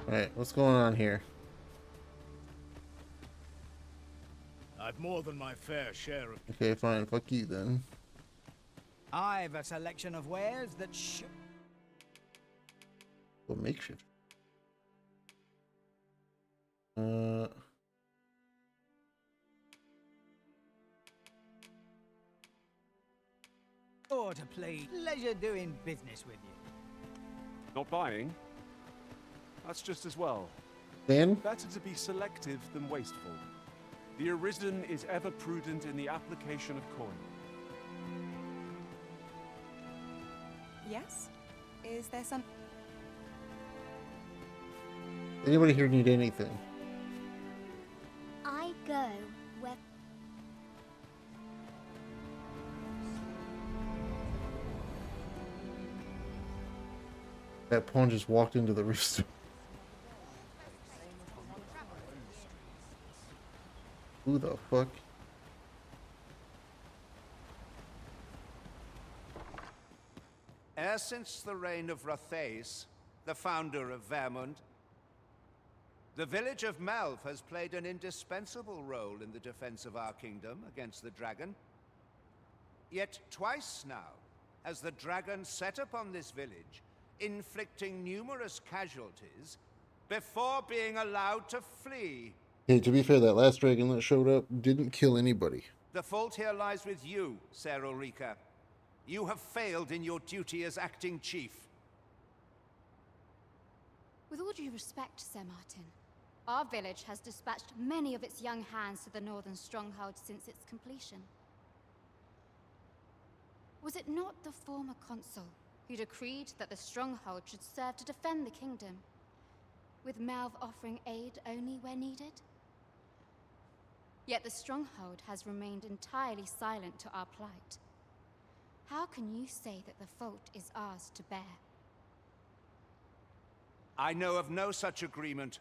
Alright, what's going on here? I've more than my fair share of... Okay, fine. Fuck you then. I've a selection of wares that Well, makeshift. Uh... sure to pleasure doing business with you. Not buying? That's just as well. Dan? Better to be selective than wasteful. The Arisen is ever prudent in the application of coin. Yes? Is there some... Anybody here need anything? I go where... That pawn just walked into the rooster. Who the fuck? E'er since the reign of Rothaeus, the founder of Vermund, the village of Malv has played an indispensable role in the defense of our kingdom against the dragon. Yet twice now has the dragon set upon this village, inflicting numerous casualties before being allowed to flee. Hey, to be fair, that last dragon that showed up didn't kill anybody. The fault here lies with you, Ser Ulrika. You have failed in your duty as acting chief. With all due respect, Sir Martin, our village has dispatched many of its young hands to the northern stronghold since its completion. Was it not the former consul who decreed that the stronghold should serve to defend the kingdom, with Malv offering aid only where needed? Yet the stronghold has remained entirely silent to our plight. How can you say that the fault is ours to bear? I know of no such agreement.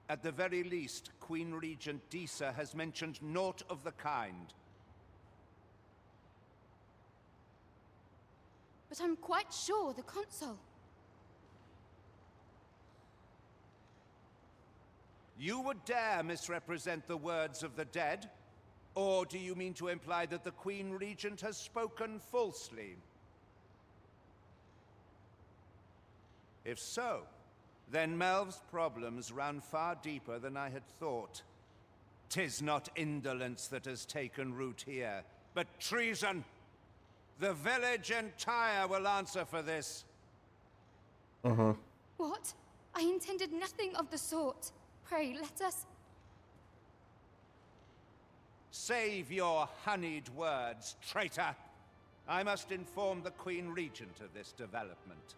At the very least, Queen Regent Disa has mentioned naught of the kind. But I'm quite sure the consul... You would dare misrepresent the words of the dead? Or do you mean to imply that the Queen Regent has spoken falsely? If so, then Melv's problems run far deeper than I had thought. 'Tis not indolence that has taken root here, but treason. The village entire will answer for this. Uh-huh. What? I intended nothing of the sort. Pray, let us... Save your honeyed words, traitor. I must inform the Queen Regent of this development.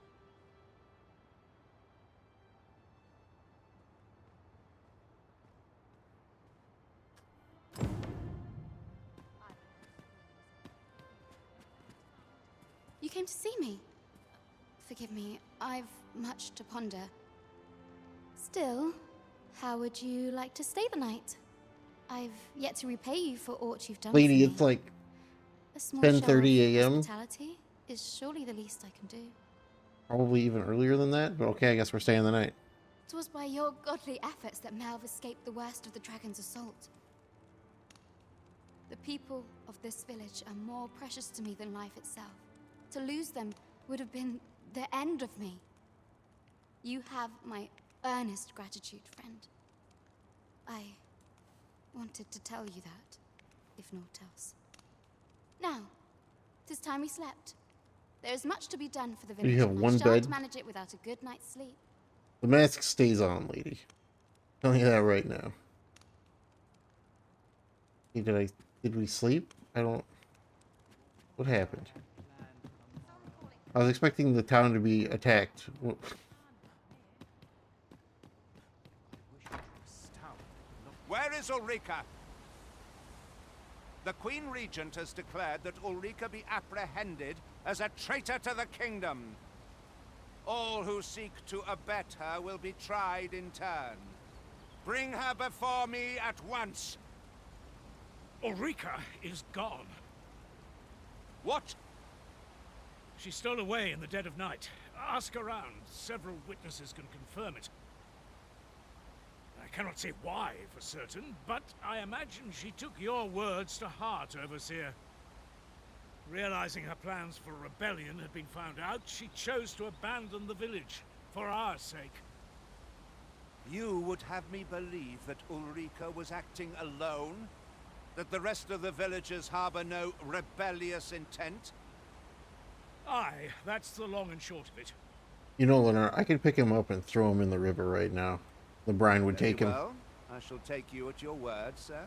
You came to see me. Forgive me, I've much to ponder. Still, how would you like to stay the night? I've yet to repay you for aught you've done Lady, for me. it's like A small 10:30 show of a.m. hospitality is surely the least I can do. Probably even earlier than that, but okay, I guess we're staying the night. 'Twas by your godly efforts that Malv escaped the worst of the dragon's assault. The people of this village are more precious to me than life itself. To lose them would have been the end of me. You have my earnest gratitude, friend. I wanted to tell you that, if naught else. Now, 'tis time we slept. There is much to be done for the village, have and one I shan't bed? manage it without a good night's sleep. The mask stays on, lady. Telling you that right now. Hey, did we sleep? I don't... What happened? I was expecting the town to be attacked. Where is Ulrika? The Queen Regent has declared that Ulrika be apprehended as a traitor to the kingdom. All who seek to abet her will be tried in turn. Bring her before me at once. Ulrika is gone. What? She stole away in the dead of night. Ask around. Several witnesses can confirm it. cannot say why for certain, but I imagine she took your words to heart, Overseer. Realizing her plans for rebellion had been found out, she chose to abandon the village, for our sake. You would have me believe that Ulrika was acting alone? That the rest of the villagers harbor no rebellious intent? Aye, that's the long and short of it. You know, Leonard, I could pick him up and throw him in the river right now. The brine would Very take him. well, I shall take you at your word, sir.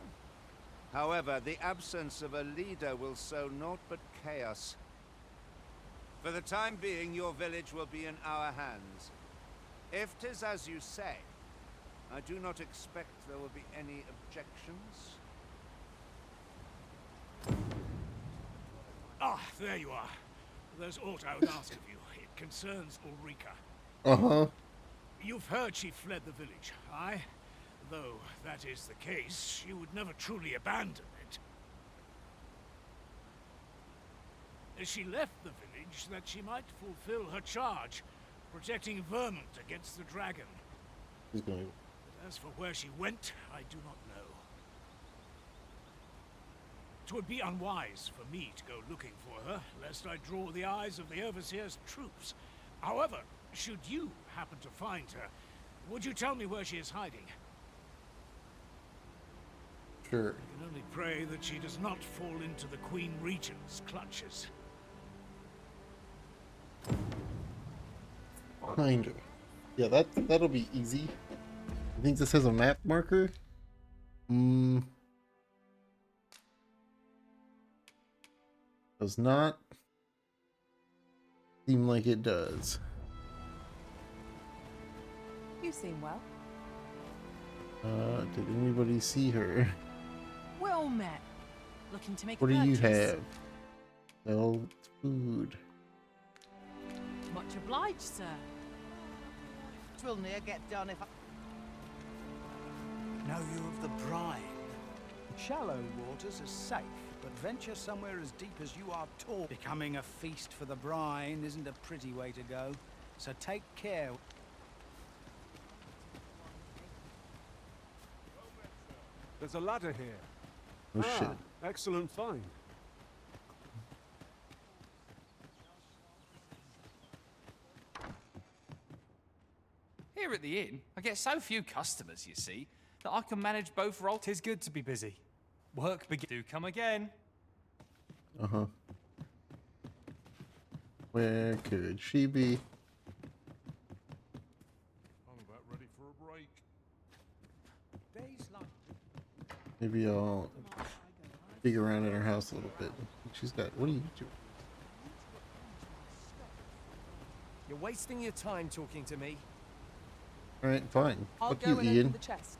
However, the absence of a leader will sow naught but chaos. For the time being, your village will be in our hands. If 'tis as you say, I do not expect there will be any objections. Ah, there you are. There's aught I would ask of you. It concerns Ulrika. Uh-huh. You've heard she fled the village, aye? Though that is the case, she would never truly abandon it. She left the village that she might fulfill her charge, protecting Vermont against the dragon. He's going. But as for where she went, I do not know. 'Twould be unwise for me to go looking for her, lest I draw the eyes of the Overseer's troops. However, should you happen to find her, would you tell me where she is hiding? Sure. I can only pray that she does not fall into the Queen Regent's clutches. Find her. Yeah, that'll be easy. I think this has a map marker. Does not seem like it does. You seem well. Did anybody see her? Well met. Looking to make What a do you purchase? have? Sell food. Much obliged, sir. Twill near get done if I... Know you of the brine? Shallow waters are safe, but venture somewhere as deep as you are tall. Becoming a feast for the brine isn't a pretty way to go, so take care. There's a ladder here. Oh shit. Excellent find. Here at the inn, I get so few customers, you see, that I can manage both roles. 'Tis good to be busy. Work begin. Do come again. Uh-huh. Where could she be? I'm about ready for a break. Days like Maybe I'll dig around in her house a little bit. She's got. What are you doing? You're wasting your time talking to me. All right, fine. I'll Fuck go you, and Ian. open the chest.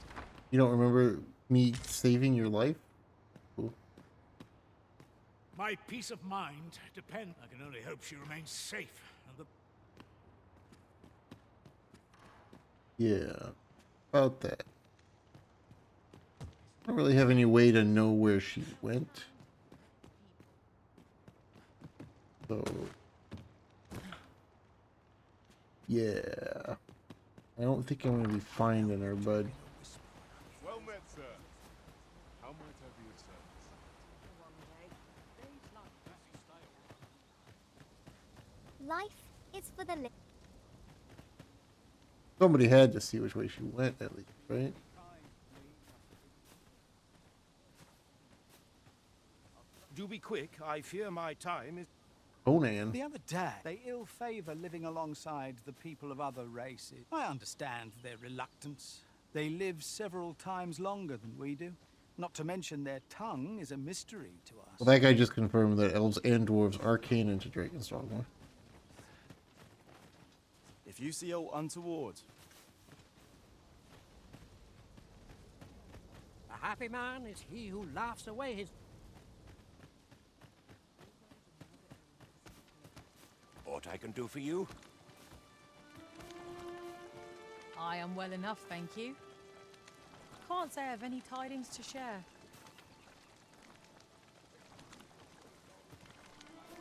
You don't remember me saving your life? Cool. My peace of mind depends. I can only hope she remains safe, and the Yeah, about that. I don't really have any way to know where she went. So, yeah. I don't think I'm going to be finding her, bud. Well met, sir. How might I be of service? Life is for the Somebody had to see which way she went, at least, right? Do be quick. I fear my time is. Conan. the other day, they ill favor living alongside the people of other races. I understand their reluctance. They live several times longer than we do. Not to mention their tongue is a mystery to us. Well, that guy just confirmed that elves and dwarves are canon to Dragon's Dogma. If you see aught untoward, A happy man is he who laughs away his... Aught I can do for you? I am well enough, thank you. Can't say I have any tidings to share.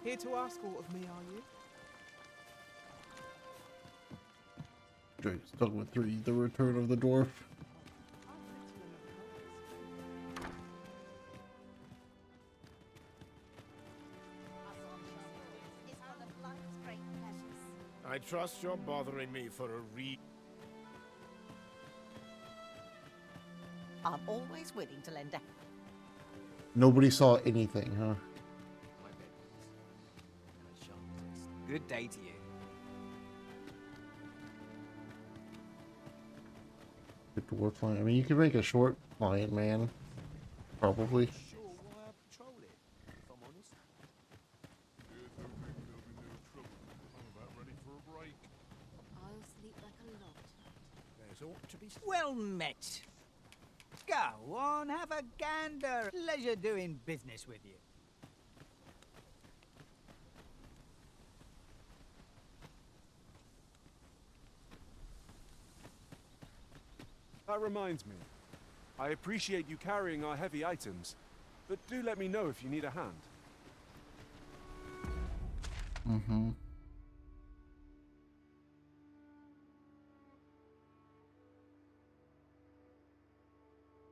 here to ask aught of me, are you? Dragon's Dogma 3, The Return of the Dwarf. I trust you're bothering me for a I'm always willing to lend a... Nobody saw anything, huh? Good day to you. The dwarf lion. I mean, you could make a short lion man, probably. Sure, we'll patrol it, if I'm honest. There's no thinking there'll be no trouble. I'm about ready for a break. I'll sleep like a log tonight. There's ought to be... Well met. Go on, have a gander. Pleasure doing business with you. That reminds me. I appreciate you carrying our heavy items, but do let me know if you need a hand. Mm-hmm.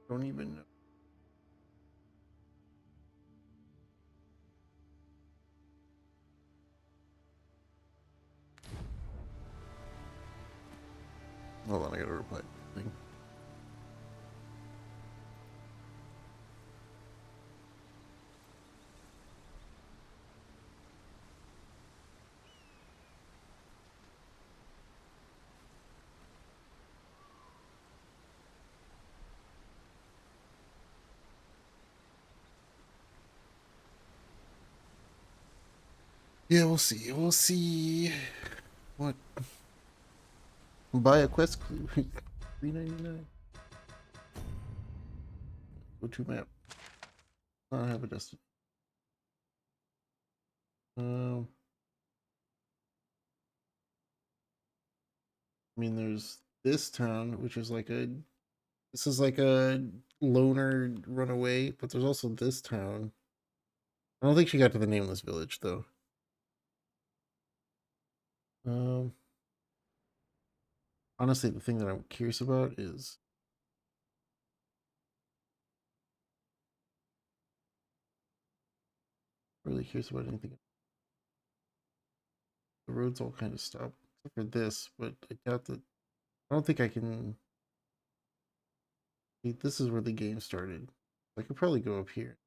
Don't even know. Hold on, I gotta reply. Thing. Yeah, we'll see. We'll see. What? Buy a quest clue. $3.99. Go to map. I don't have a destination. I mean, there's this town, which is like a. This is like a loner runaway, but there's also this town. I don't think she got to the nameless village though. Honestly, the thing that I'm curious about is really curious about anything. The roads all kind of stop except for this, but I doubt that. I don't think I can. Wait, this is where the game started. I could probably go up here.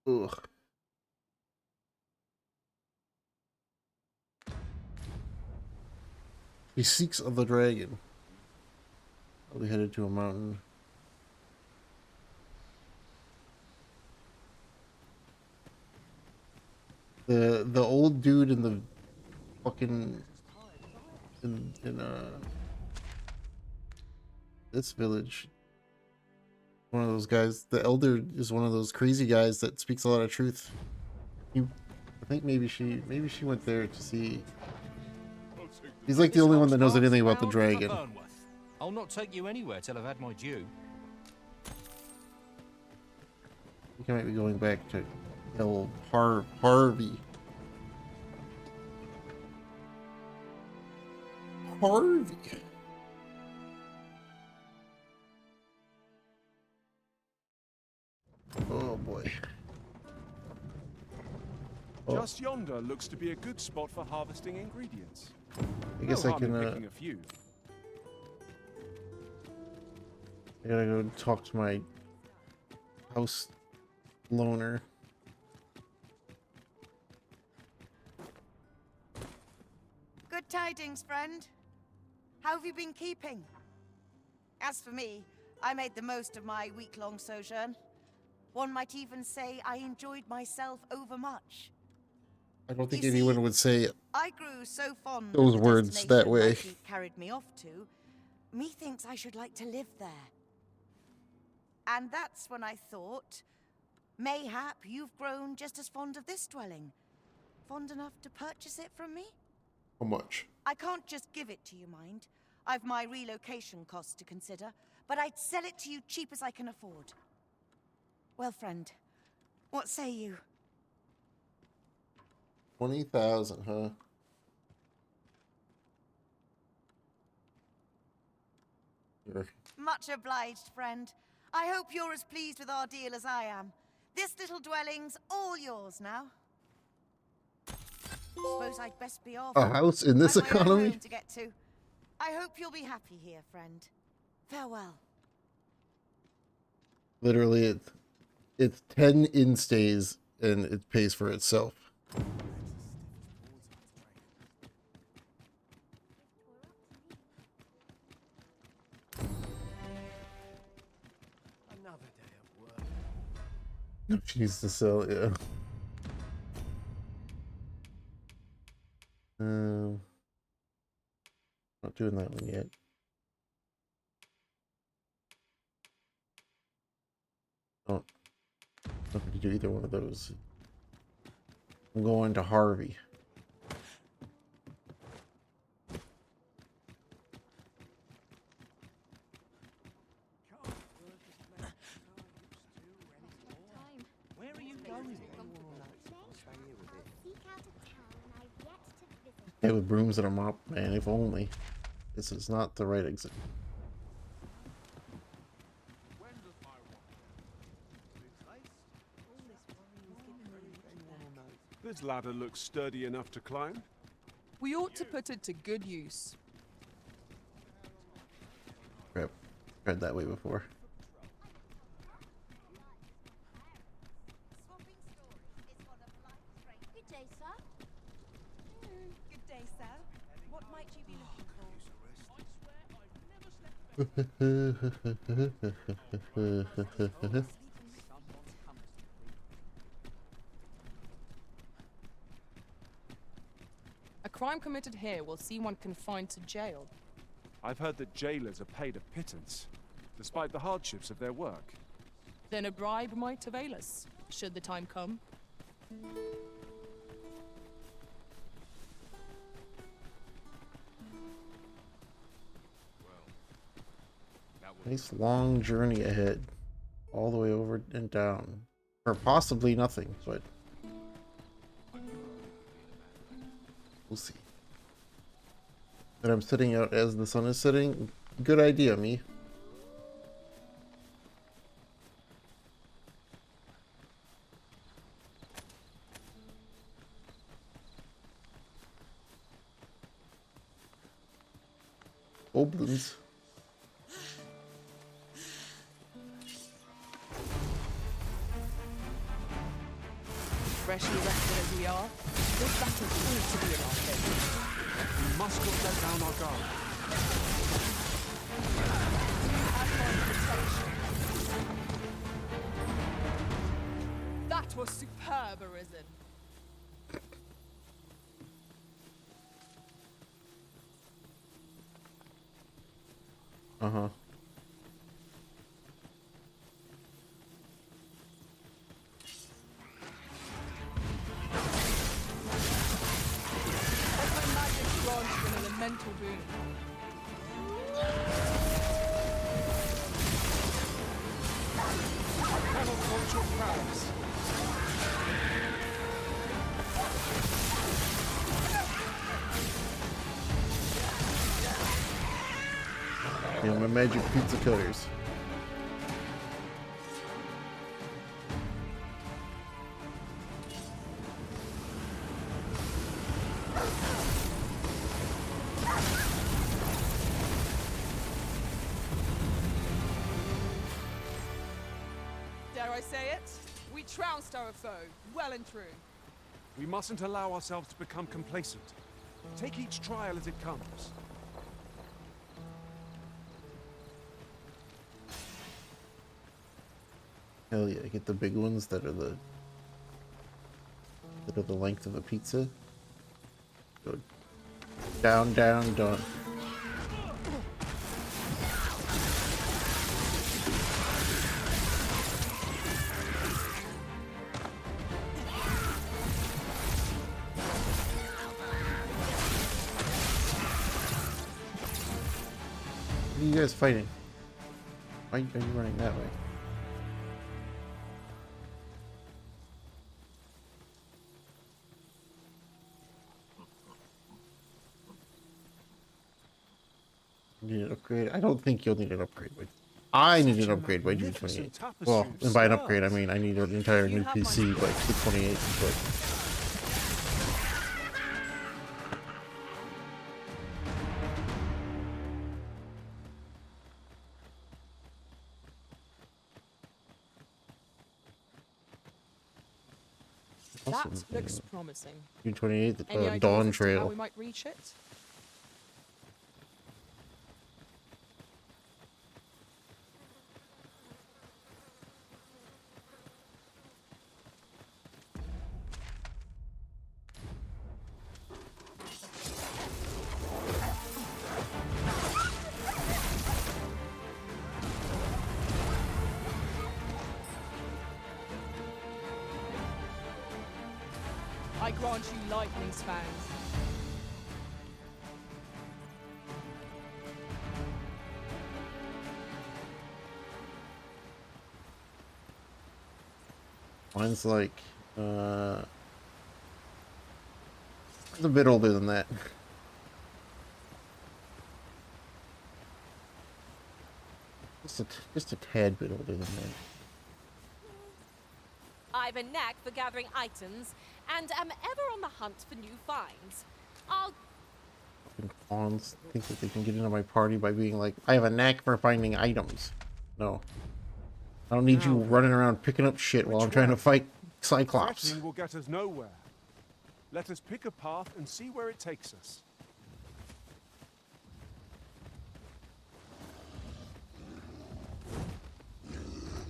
Ugh. He seeks of the dragon. Probably headed to a mountain. The old dude in the fucking in this village. One of those guys. The elder is one of those crazy guys that speaks a lot of truth. I think maybe she went there to see. He's like the only one that knows anything about the dragon. I'll not take you anywhere till I've had my due. I think I might be going back to El Harvey. Harvey. Oh boy. Oh. Just yonder looks to be a good spot for harvesting ingredients. I guess no I can. picking a few. I gotta go talk to my house loner. Good tidings, friend. How have you been keeping? As for me, I made the most of my week-long sojourn. One might even say I enjoyed myself overmuch. I don't think anyone would say I grew so fond those of the words that way. destination my feet carried me off to. Methinks I should like to live there. And that's when I thought, mayhap you've grown just as fond of this dwelling. Fond enough to purchase it from me? How much? I can't just give it to you, mind. I've my relocation costs to consider, but I'd sell it to you cheap as I can afford. Well, friend, what say you? 20,000, huh? Here. Much obliged, friend. I hope you're as pleased with our deal as I am. This little dwelling's all yours now. Suppose I'd best be off. A house in this I've my own economy? home to get to. I hope you'll be happy here, friend. Farewell. Literally, it's 10 instays and it pays for itself. Another day of work. She needs to sell, yeah. Not doing that one yet. Don't have to do either one of those. I'm going to Harvey. Where are you going? Guy with brooms and a mop, man, if only. This is not the right example. This ladder looks sturdy enough to climb. We ought to put it to good use. Crap. Tried that way before. Good day, sir. Good day, sir. What might you be looking for? A crime committed here will see one confined to jail. I've heard that jailers are paid a pittance, despite the hardships of their work. Then a bribe might avail us, should the time come. Nice long journey ahead. All the way over and down. Or possibly nothing, but we'll see. And I'm sitting out as the sun is setting. Good idea, me. Goblins. Freshly rested as we are, this battle proved to be in our favor. We must not let down our guard. That was superb, Arisen. Uh-huh. An elemental boon. Cannot hold your prowess. You know, my magic pizza cutters. Dare I say it? We trounced our foe, well and true. We mustn't allow ourselves to become complacent. Take each trial as it comes. Hell yeah, get the big ones that are the length of a pizza. Go down, down, down. What are you guys fighting? Why are you running that way? You need an upgrade. I don't think you'll need an upgrade. But I need an upgrade by June 28th. Well, and by an upgrade, I mean I need an entire new PC by the 28th. But That awesome. looks promising. June 28th, Any ideas Dawn as to how Trail. we might reach it? I grant you lightning's fangs. Mine's like a bit older than that. Just a tad bit older than that. I've a knack for gathering items, and am ever on the hunt for new finds. I'll... Fucking pawns think that they can get into my party by being like, I have a knack for finding items. No. I don't need you running around picking up shit while I'm trying to fight Cyclops. Threatening will get us nowhere. Let us pick a path and see where it takes us.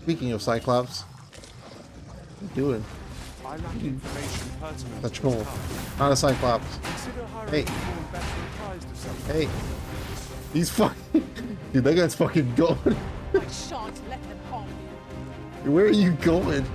Speaking of Cyclops, what are you doing? I lack information pertinent. That's cool. Not a Cyclops. Hey. Hey. He's fucking... Dude, that guy's fucking going. I shan't let them harm you. Where are you going?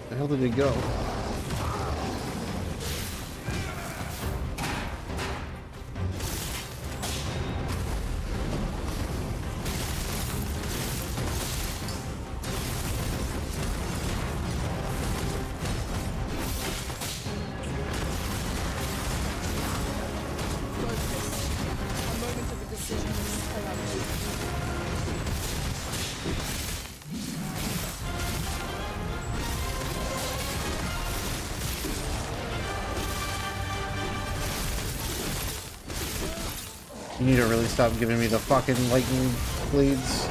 Where the hell did it go? A moment of a decision around you. You need to really stop giving me the fucking lightning blades.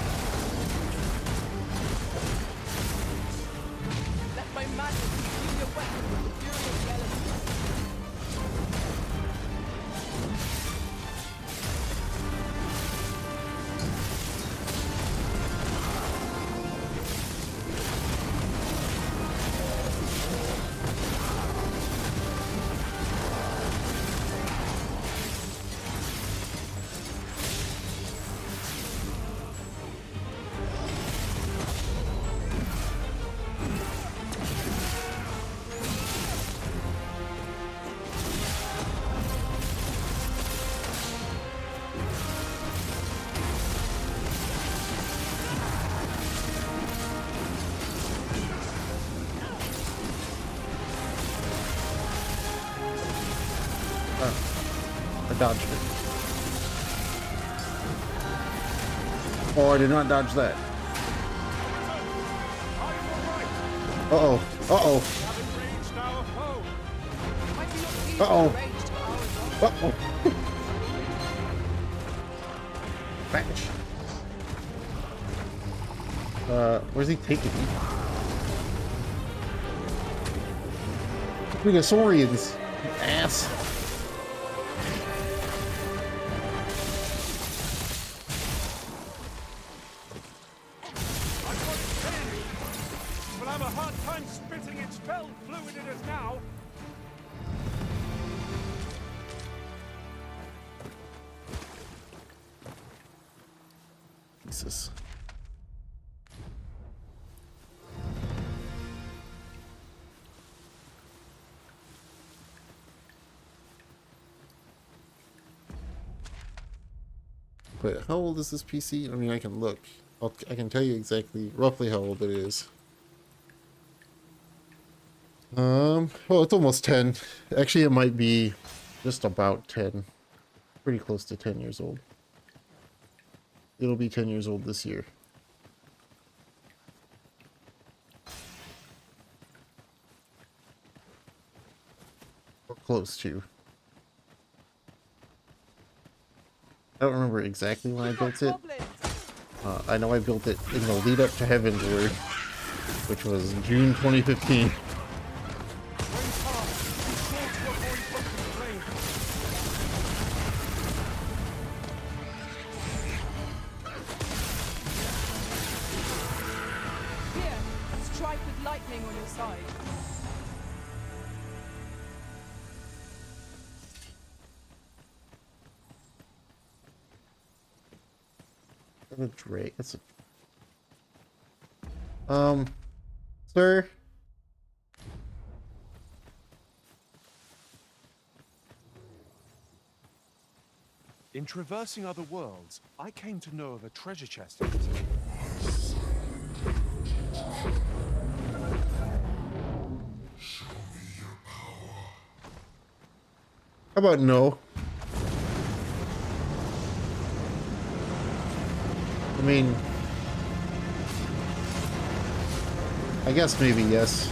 Let my magic give you a weapon with the fury of the elements. I dodged it. Oh, I did not dodge that. Uh-oh. Uh-oh. Uh-oh. Uh-oh. Fetch. Where's he taking me? Venusaurians, you ass. hard time spitting its fell fluid at us now. Jesus. But how old is this PC? I mean, I can look. I can tell you exactly, roughly how old it is. Well, it's almost 10. Actually, it might be just about 10. Pretty close to 10 years old. It'll be 10 years old this year. Or close to. I don't remember exactly when I built it. I know I built it in the lead up to Heaven's Word, which was June 2015. Here, strike with lightning on your side. A Drake. That's a... Sir? In traversing other worlds, I came to know of a treasure chest in it. How about no? I mean, I guess maybe yes.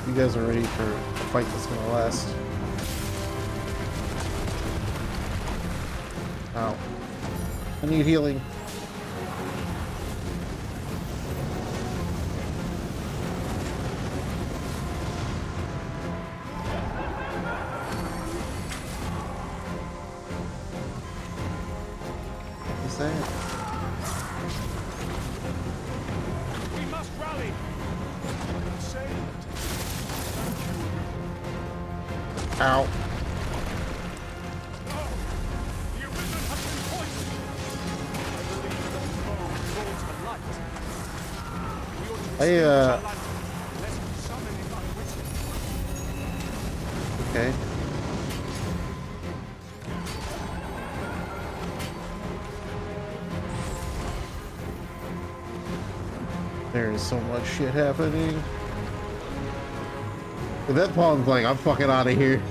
You guys are ready for a fight that's gonna last. Ow. I need healing. What's that? We must rally. Saved. Ow. The arisen has been poisoned. I believe that the foe brought to light. We ought to return to Talanta, lest we summon it unwitting. Okay. There is so much shit happening. If that pawn's like, I'm fucking out of here.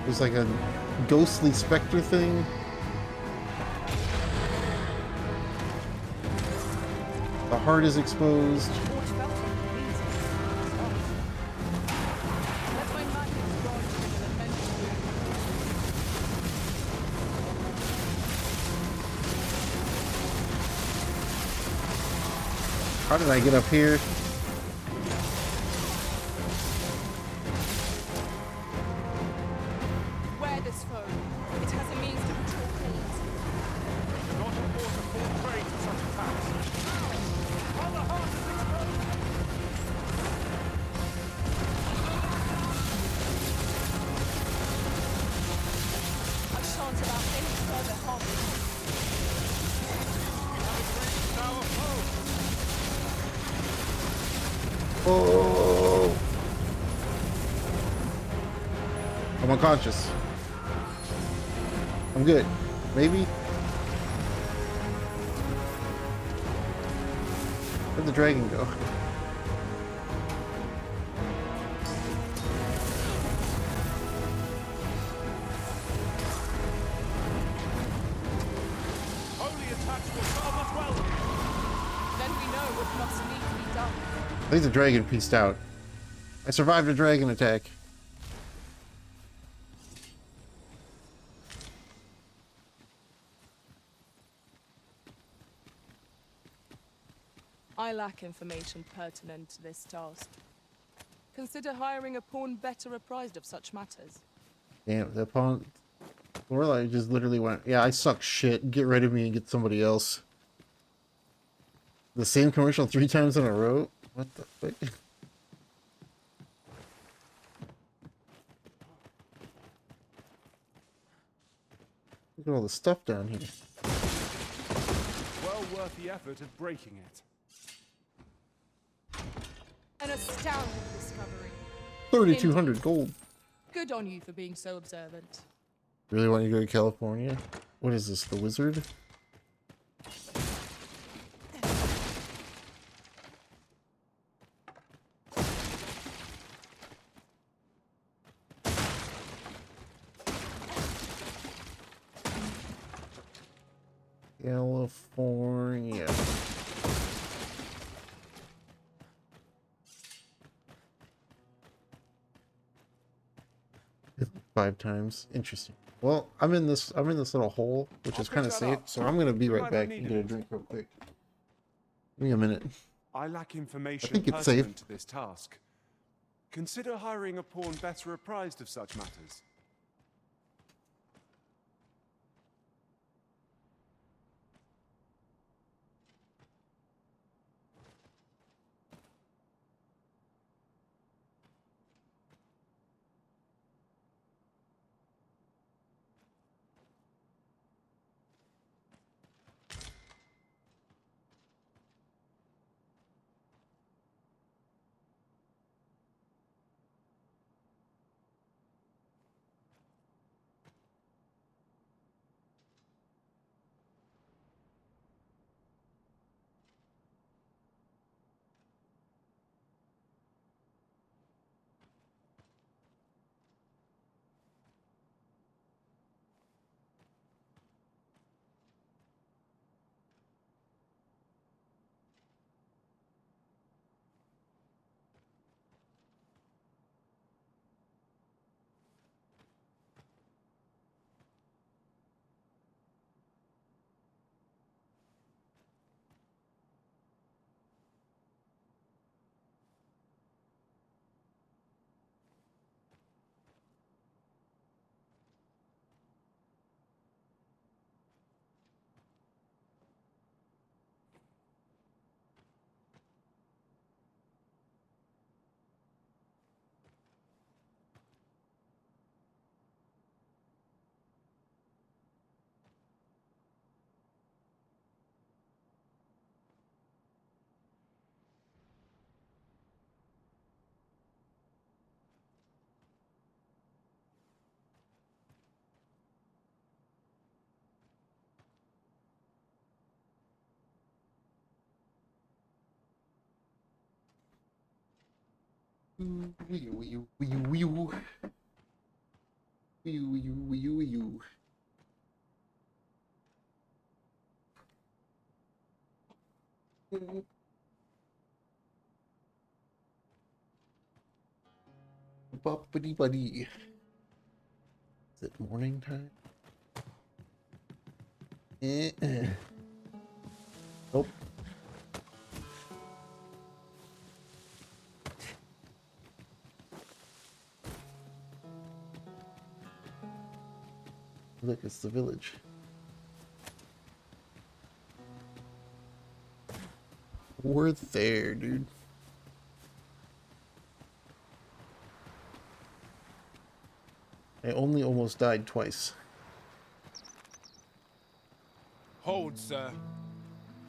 There's like a ghostly specter thing. The heart is exposed. How did I get up here? Wear this foe. It has a means to control things. We cannot afford to fall prey to such attacks. While the heart is exposed. I shan't allow any further harm. We have reached our foe. Oh! I'm unconscious. I'm good. Maybe? Where'd the dragon go? Holy attacks will serve us well. Then we know must need to be done. I think the dragon pieced out. I survived a dragon attack. I lack information pertinent to this task. Consider hiring a pawn better apprised of such matters. Damn, that pawn. Lorelai just literally went, yeah, I suck shit. Get rid of me and get somebody else. The same commercial 3 times in a row? What the fuck? Look at all the stuff down here. Well worth the effort of breaking it. An astounding discovery. 3,200 gold. Good on you for being so observant. Really want you to go to California? What is this, the wizard? California. 5 times. Interesting. Well, I'm in this little hole, which is kind of safe, so I'm gonna be right back and get a drink real quick. Give me a minute. I lack information think it's pertinent safe. to this task. Consider hiring a pawn better apprised of such matters. Boppity buddy. Is it morning time? Nope. Look, it's the village. We're there, dude. I only almost died twice. Hold, sir.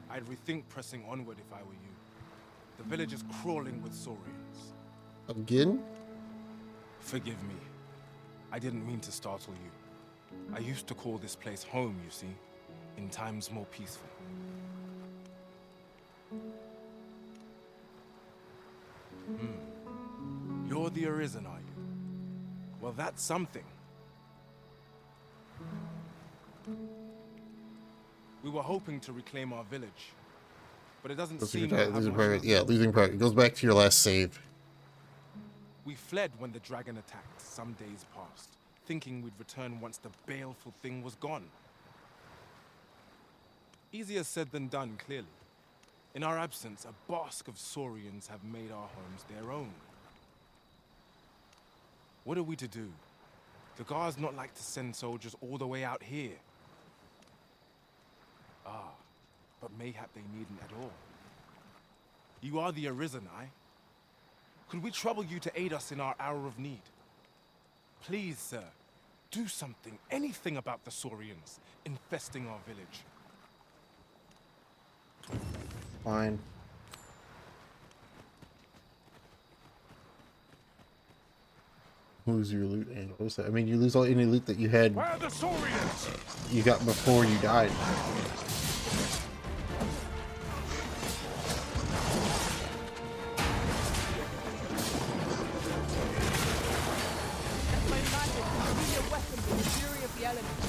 I'd rethink pressing onward if I were you. The village is crawling with saurians. Again? Forgive me. I didn't mean to startle you. I used to call this place home, you see, in times more peaceful. You're the Arisen, are you? Well, that's something. We were hoping to reclaim our village. but it doesn't Losing seem to have losing much progress. luck. Yeah, losing progress. It goes back to your last save. We fled when the dragon attacked some days past, thinking we'd return once the baleful thing was gone. Easier said than done, clearly. In our absence, a bask of saurians have made our homes their own. What are we to do? The guards not like to send soldiers all the way out here. Ah, but mayhap they needn't at all. You are the Arisen, I. Could we trouble you to aid us in our hour of need? Please, sir, do something, anything about the saurians infesting our village. Fine. Lose your loot and what's that? I mean, you lose all any loot that you had. Where are the saurians? You got before you died. Let my magic be your weapon with the fury of the elements.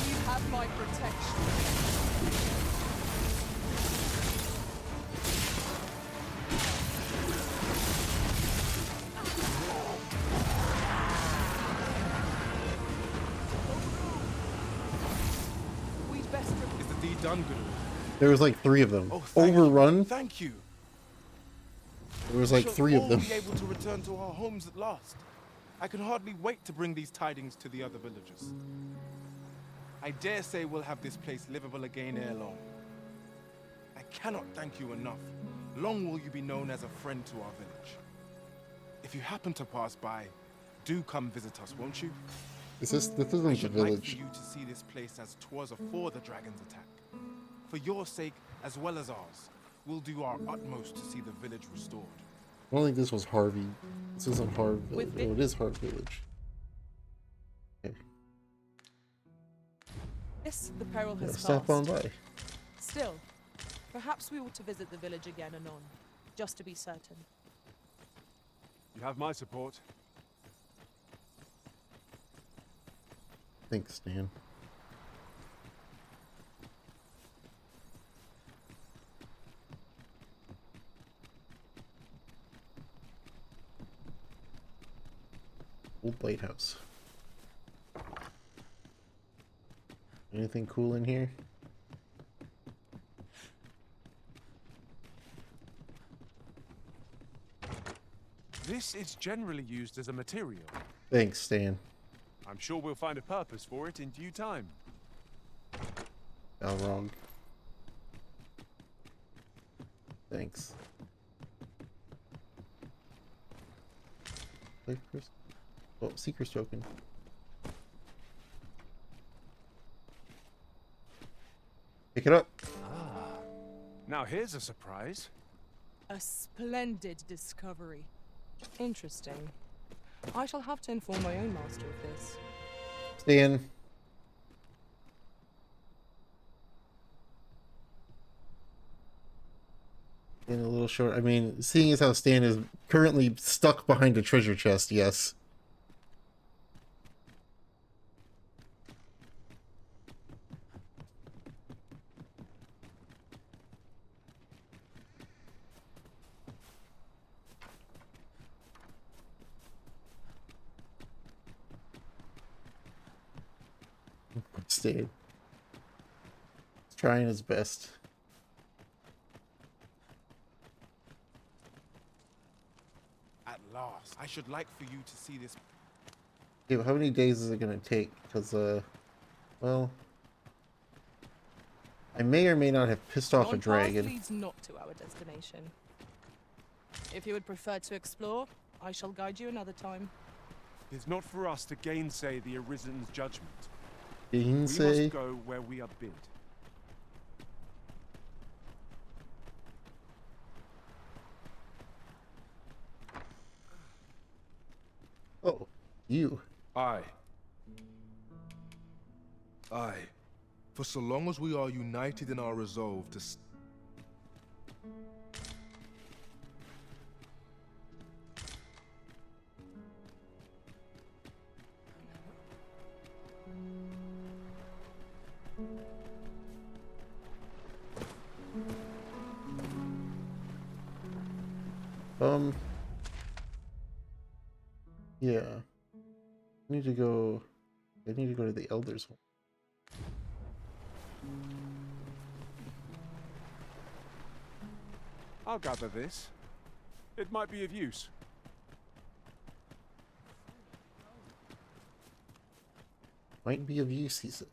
You have my protection. We'd best Is the deed done, good? There was like 3 of them. Oh, thank Overrun. You. Thank you. There was like We shall 3 of all them. be able to return to our homes at last. I can hardly wait to bring these tidings to the other villagers. I dare say we'll have this place livable again ere long. I cannot thank you enough. Long will you be known as a friend to our village. If you happen to pass by, do come visit us, won't you? This isn't I the should like village. for you to see this place as 'twas afore the dragon's attack. For your sake, as well as ours, we'll do our utmost to see the village restored. I don't think this was Harvey. This isn't Harvey Village. With Oh, it is Harvey Village. Okay. Yes, the peril Yeah, has stop on passed. by. Still, perhaps we ought to visit the village again anon, just to be certain. You have my support. Thanks, Stan. Old lighthouse. Anything cool in here? This is generally used as a material. Thanks, Stan. I'm sure we'll find a purpose for it in due time. All wrong. Thanks. Oh, Seeker's token. Pick it up. Now here's a surprise. A splendid discovery. Interesting. I shall have to inform my own master of this. Stan. In a little short. I mean, seeing as how Stan is currently stuck behind a treasure chest, yes. Stan. He's trying his best. At last, I should like for you to see this. Okay, but how many days is it gonna take? Because, well, I may or may not have pissed off a Yon path dragon. leads not to our destination. If you would prefer to explore, I shall guide you another time. It's not for us to gainsay the Arisen's judgment. We Gainsay? must go where we are bid. Oh, you. Aye. Aye. For so long as we are united in our resolve to Yeah. I need to go to the elders home. I'll gather this. It might be of use. Might be of use, he said.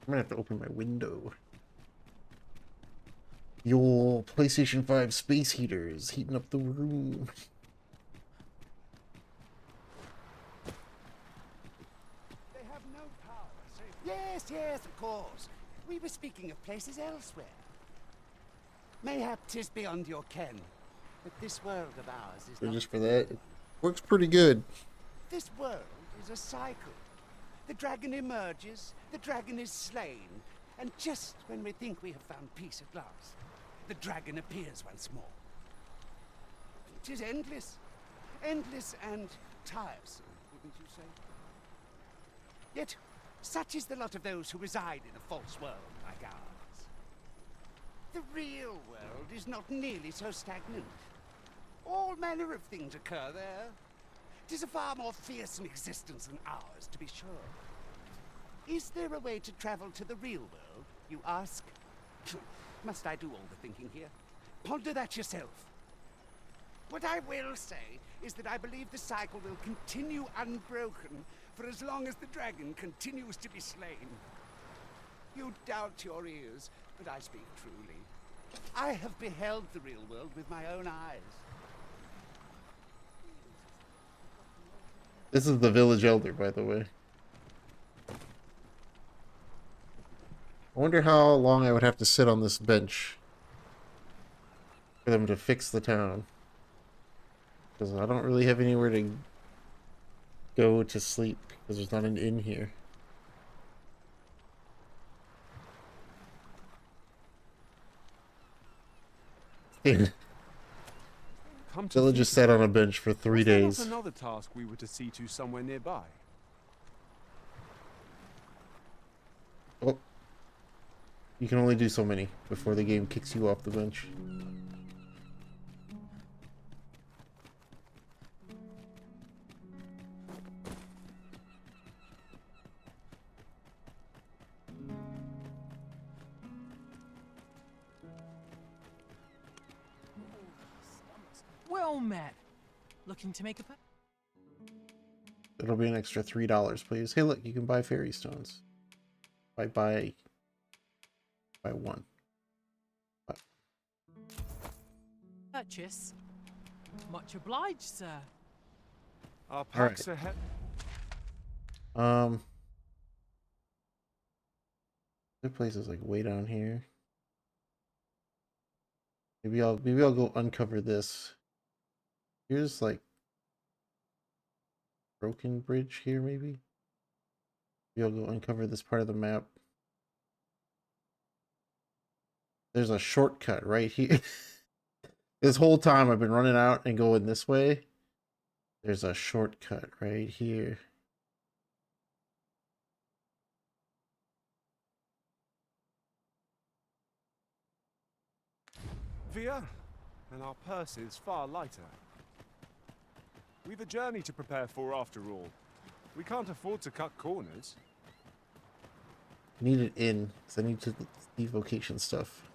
I'm gonna have to open my window. Your PlayStation 5 space heater is heating up the room. They have no power, Yes, yes, of course. We were speaking of places elsewhere. Mayhap 'tis beyond your ken, but this world of ours is So not... just for that, it works pretty good. This world is a cycle. The dragon emerges, the dragon is slain, and just when we think we have found peace at last, the dragon appears once more. It is endless. Endless and tiresome, wouldn't you say? Yet, such is the lot of those who reside in a false world like ours. The real world is not nearly so stagnant. All manner of things occur there. 'Tis a far more fearsome existence than ours, to be sure. Is there a way to travel to the real world, you ask? Must I do all the thinking here? Ponder that yourself. What I will say is that I believe the cycle will continue unbroken for as long as the dragon continues to be slain. You doubt your ears, but I speak truly. I have beheld the real world with my own eyes. This is the village elder, by the way. I wonder how long I would have to sit on this bench for them to fix the town. Because I don't really have anywhere to go to sleep, because there's not an inn here. Village just sat on a bench for 3 days. Was there not another task we were to see to somewhere nearby? Oh. You can only do so many before the game kicks you off the bench. Well met. Looking to make a It'll be an extra $3, please. Hey, look, you can buy fairy stones. Buy one. purchase. Much obliged, sir. Our packs Alright. ahead. There places like way down here. Maybe I'll go uncover this. Here's like broken bridge here, maybe. Maybe I'll go uncover this part of the map. There's a shortcut right here. This whole time I've been running out and going this way. There's a shortcut right here. Via, and our purses far lighter. We've a journey to prepare for after all. We can't afford to cut corners. I need it in because I need to leave vocation stuff.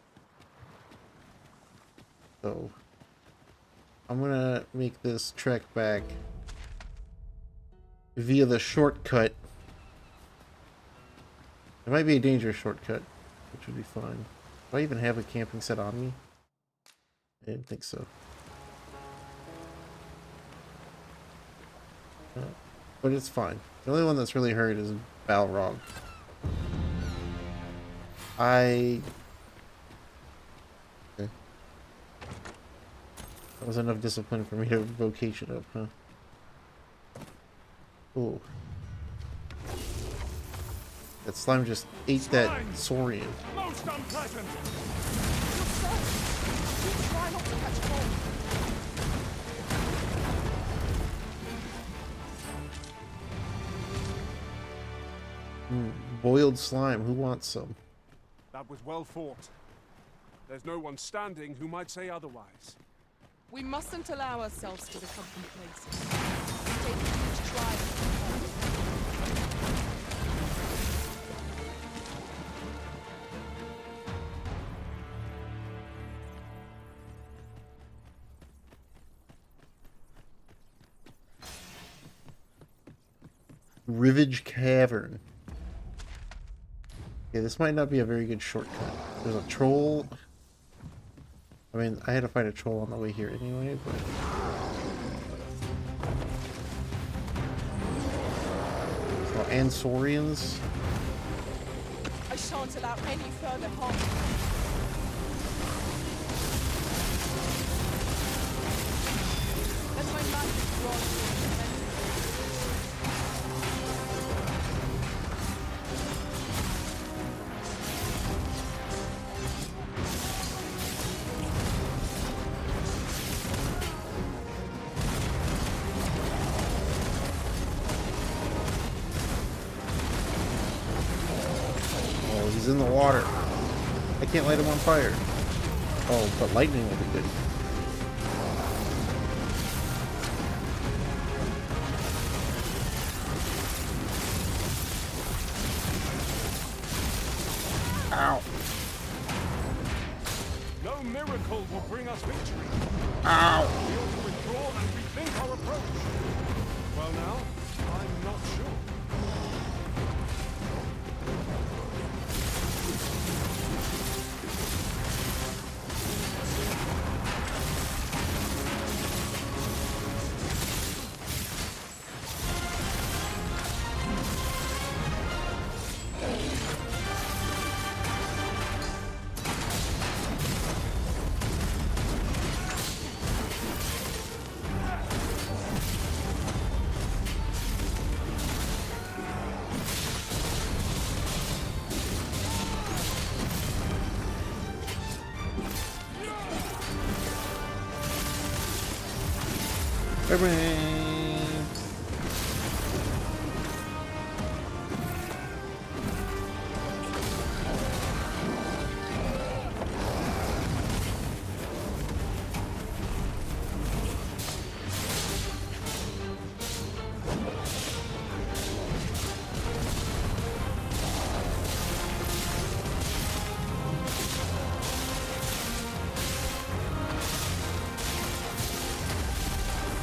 So I'm gonna make this trek back via the shortcut. It might be a dangerous shortcut, which would be fine. Do I even have a camping set on me? I didn't think so. But it's fine. The only one that's really hurt is Balrog. Okay. That was enough discipline for me to vocation up, huh? Ooh. That slime just ate that Saurian. Most unpleasant. Try not to catch cold. Boiled slime. Who wants some? That was well fought. There's no one standing who might say otherwise. We mustn't allow ourselves to become complacent. Take each trial. Rivage Cavern. Yeah, this might not be a very good shortcut. There's a troll. I mean, I had to find a troll on the way here anyway, but... So, Ansorians. I shan't allow any further harm. Let my magic grant you Oh, he's in the water. I can't light him on fire. Oh, but lightning will be good. Ow. No miracle will bring us victory. Ow. We ought to withdraw and rethink our approach. Well now, I'm not sure.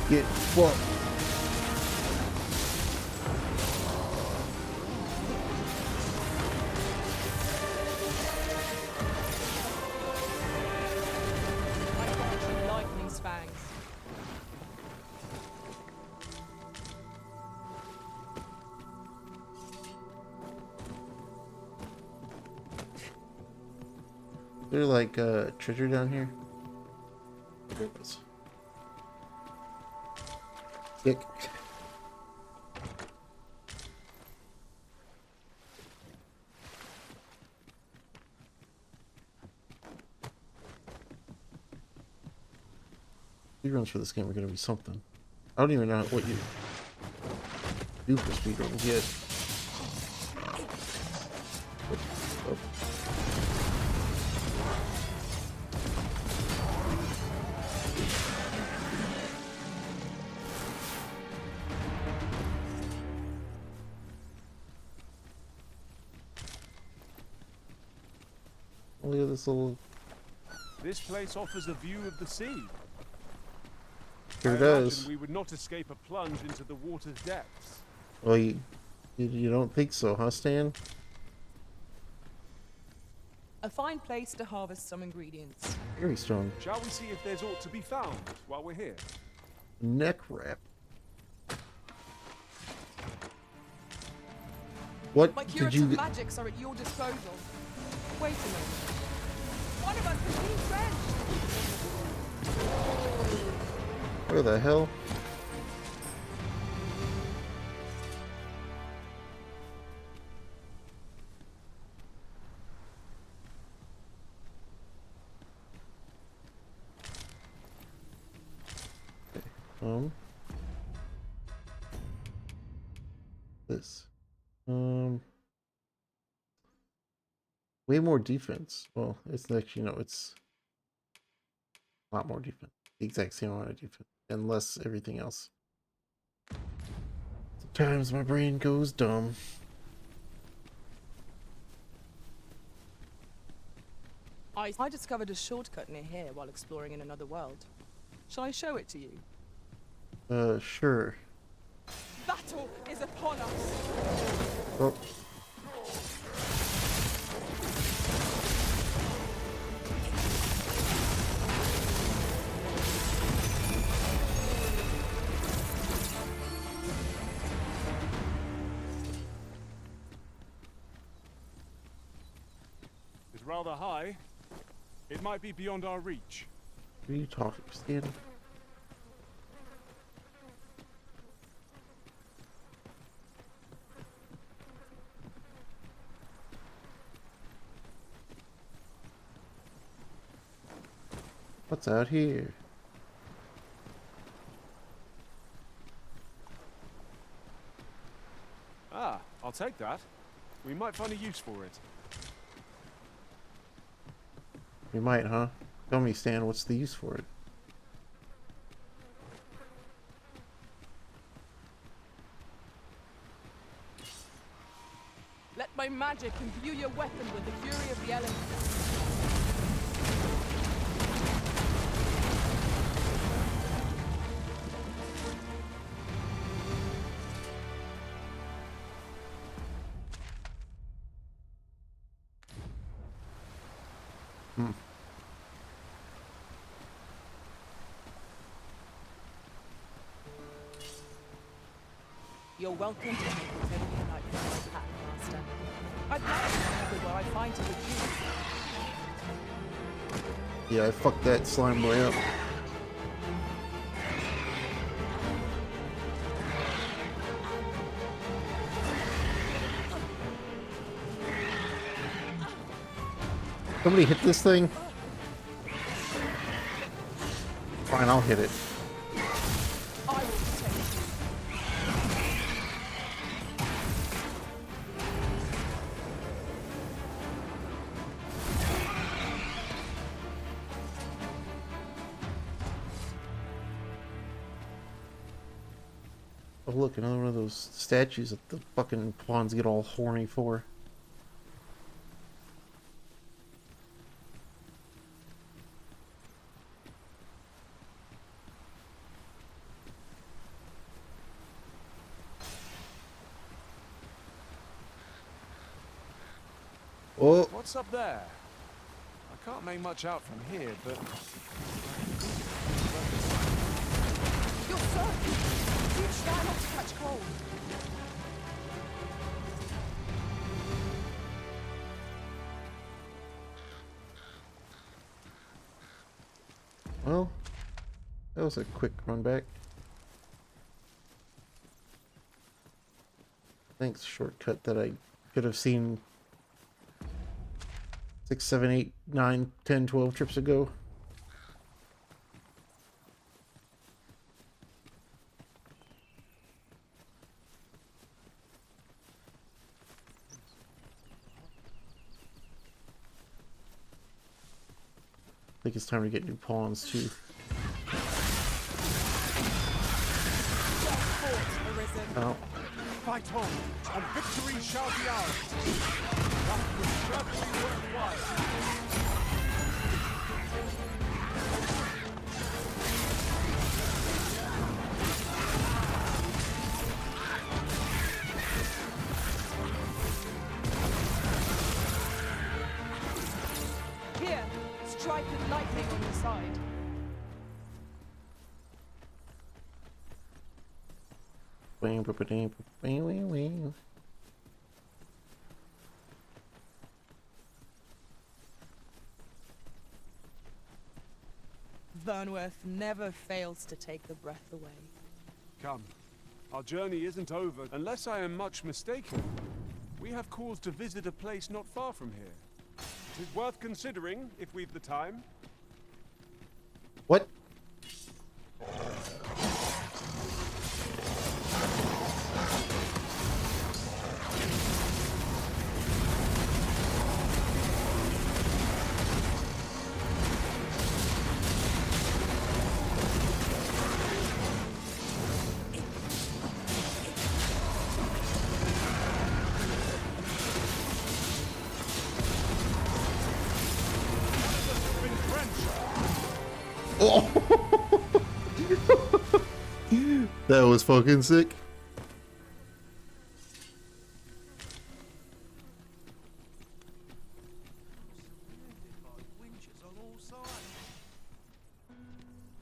Get fucked. lightning's fangs. There's like treasure down here. There it is. Dick. Speedruns for this game are gonna be something. I don't even know what you do for speedruns yet. Oh. Look at this little... This place offers a view of the sea. Sure I does. imagine we would not escape a plunge into the water's depths. Well, you don't think so, huh, Stan? A fine place to harvest some ingredients. Very strong. Shall we see if there's aught to be found while we're here? Neck wrap. What My did curative you... magics are at your disposal. Wait a moment. One of us has been drenched. Where the hell? Okay. This. Way more defense. Well, it's actually, no, it's a lot more defense. the exact same amount of defense, and less everything else. Sometimes my brain goes dumb. I discovered a shortcut near here while exploring in another world. Shall I show it to you? Sure. Battle is upon us! Oh. It's rather high. It might be beyond our reach. What are you talking, Stan? What's out here? Ah, I'll take that. We might find a use for it. We might, huh? Tell me, Stan, what's the use for it? Let my magic imbue your weapon with the fury of the elements. Hmm. You're welcome to make whatever you like with my pack, Master. I'd like to remember where I find you with you. Yeah, I fucked that slime boy up. Somebody hit this thing? Fine, I'll hit it. I will protect you. Oh look, another one of those statues that the fucking pawns get all horny for. Oh! What's up there? I can't make much out from here, but... Your son! Huge try not to catch cold. Well, that was a quick run back. Thanks, shortcut that I could have seen 6, 7, 8, 9, 10, 12 trips ago. I think it's time to get new pawns too. Oh. Fight on, and victory shall be ours. That was certainly worthwhile. Here, strike with lightning on your side. Vernworth never fails to take the breath away. Come, our journey isn't over unless I am much mistaken. We have cause to visit a place not far from here. It is worth considering if we've the time. What? That was fucking sick.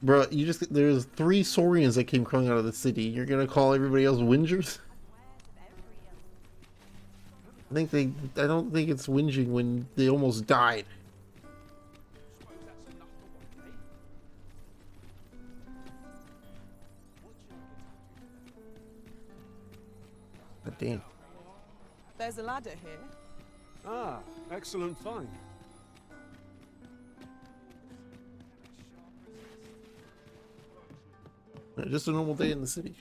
Bro, you just there's 3 Saurians that came crawling out of the city. You're gonna call everybody else whingers? I don't think it's whinging when they almost died. God damn. There's a ladder here. Ah, excellent find. Just a normal day in the city.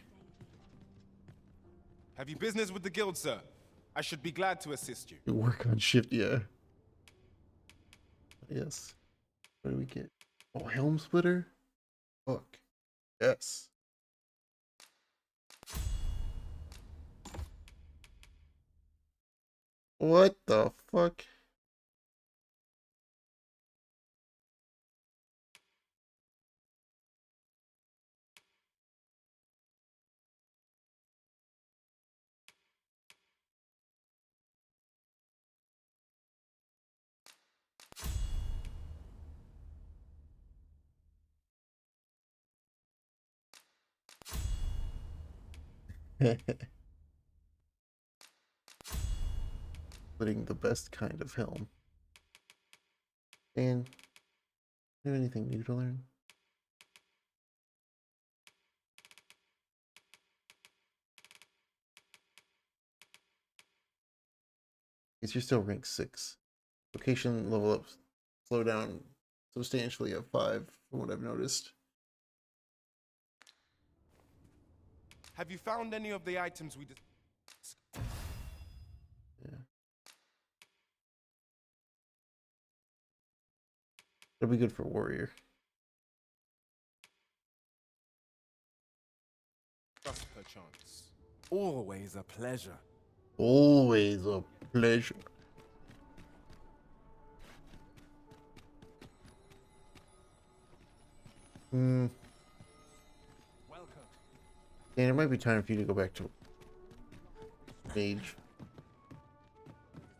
Have you business with the guild, sir? I should be glad to assist you. You work on shift, yeah. Yes. What do we get? Oh, helm splitter? Fuck. Yes. What the fuck? Putting the best kind of helm. And do you have anything new to learn? You're still rank 6. Location level up, slow down substantially at 5 from what I've noticed. Have you found any of the items we Yeah. It'll be good for warrior. discussed perchance? Always a pleasure. Always a pleasure. Dan, it might be time for you to go back to mage.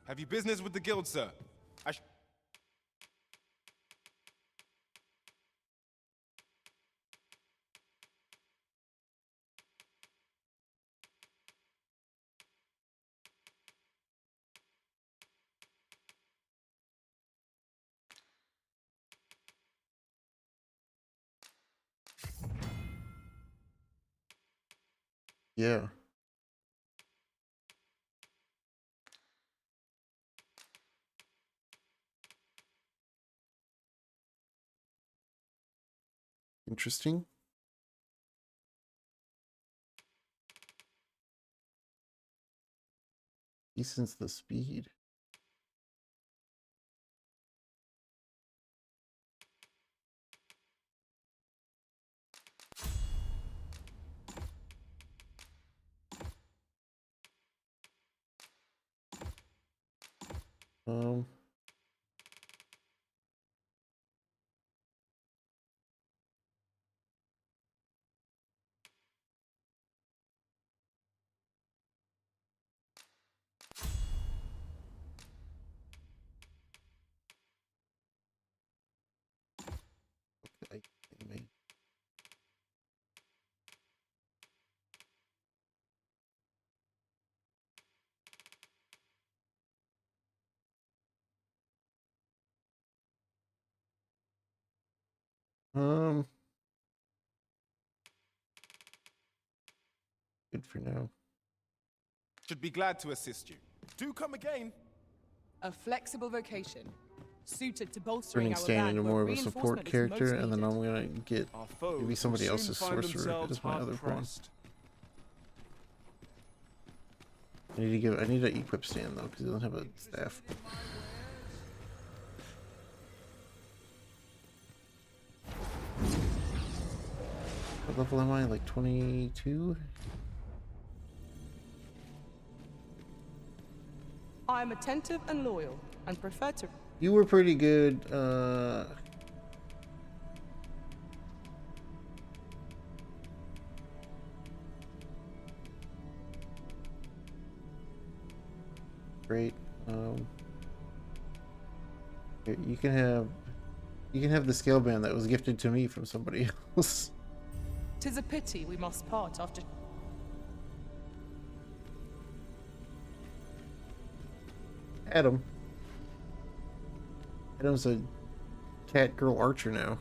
Have you business with the guild, sir? Yeah. Interesting. Decent's the speed. Um. Okay, good for now. Should be glad to assist you. Do come again. A flexible vocation, suited to bolstering Turning our Stan band into where more of a support reinforcement is character, most and then needed. I'm gonna get maybe somebody else's sorcerer as my other pawn. I need to equip Stan though, because he doesn't have a staff. What level am I? Like 22? I am attentive and loyal, and prefer to... You were pretty good, Great. Here, you can have the scale band that was gifted to me from somebody else. 'Tis a pity we must part after. Adam. Adam's a cat girl archer now.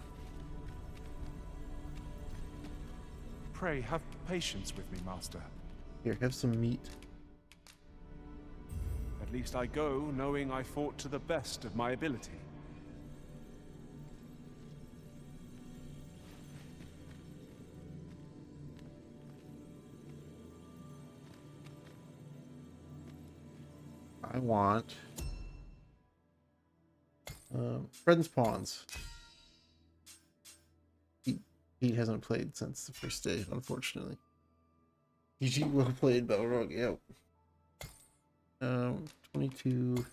Pray, have patience with me, Master. Here, have some meat. At least I go knowing I fought to the best of my ability. I want Friends Pawns. He hasn't played since the first day, unfortunately. GG will have played Balrog, yep. 22.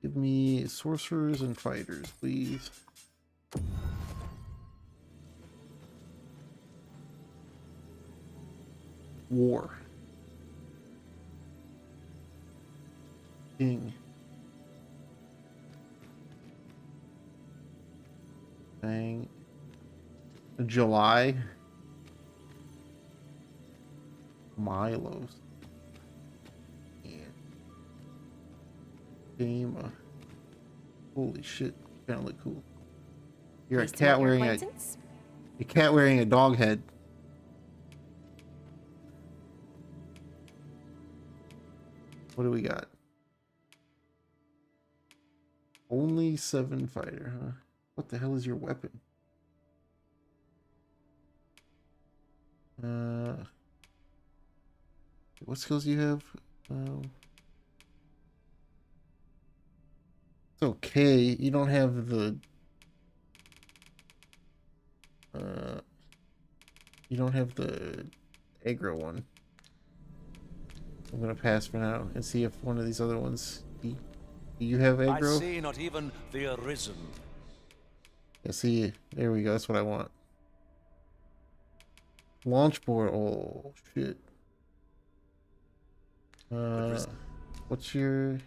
Give me sorcerers and fighters, please. War. King. Bang. July. Milos. Yeah. Game. Holy shit. Kinda look cool. You're a cat wearing a dog head. What do we got? Only 7 fighter, huh? What the hell is your weapon? What skills do you have? It's okay. You don't have the you don't have the aggro one. I'm gonna pass for now and see if one of these other ones. Do you have aggro? I see not even the arisen. Yeah, see, there we go. That's what I want. Launch board. Oh shit. What's your?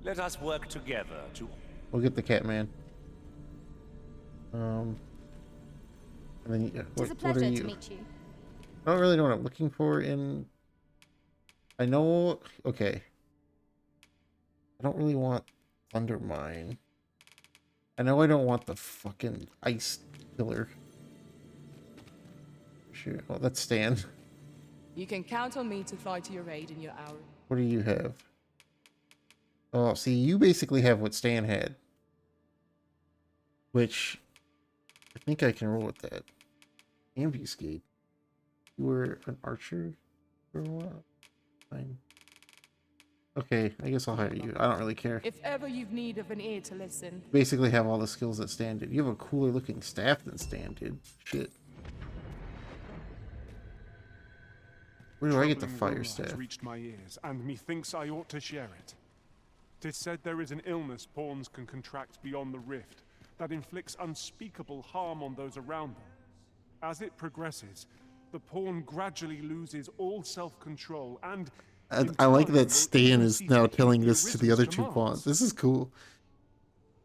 Let us work together to. We'll get the cat man. And then It's a pleasure to meet you. I don't really know what I'm looking for in. I know. Okay. I don't really want Thundermine. I know I don't want the fucking ice killer. Sure. Oh, that's Stan. You can count on me to fly to your aid in your hour. What do you have? Oh, see, you basically have what Stan had. Which I think I can roll with that. Ambuscade. You were an archer for a while. Fine. Okay, I guess I'll hire you. I don't really care. If ever you've need of an ear to listen. Basically have all the skills that Stan did. You have a cooler looking staff than Stan did. Shit. Where do I get the fire staff? Has reached my ears, and methinks I ought to share it. 'Tis said there is an illness pawns can contract beyond the rift that inflicts unspeakable harm on those around them. As it progresses, the pawn gradually loses all self-control and I like that Stan is now telling this to the other two pawns. This is cool.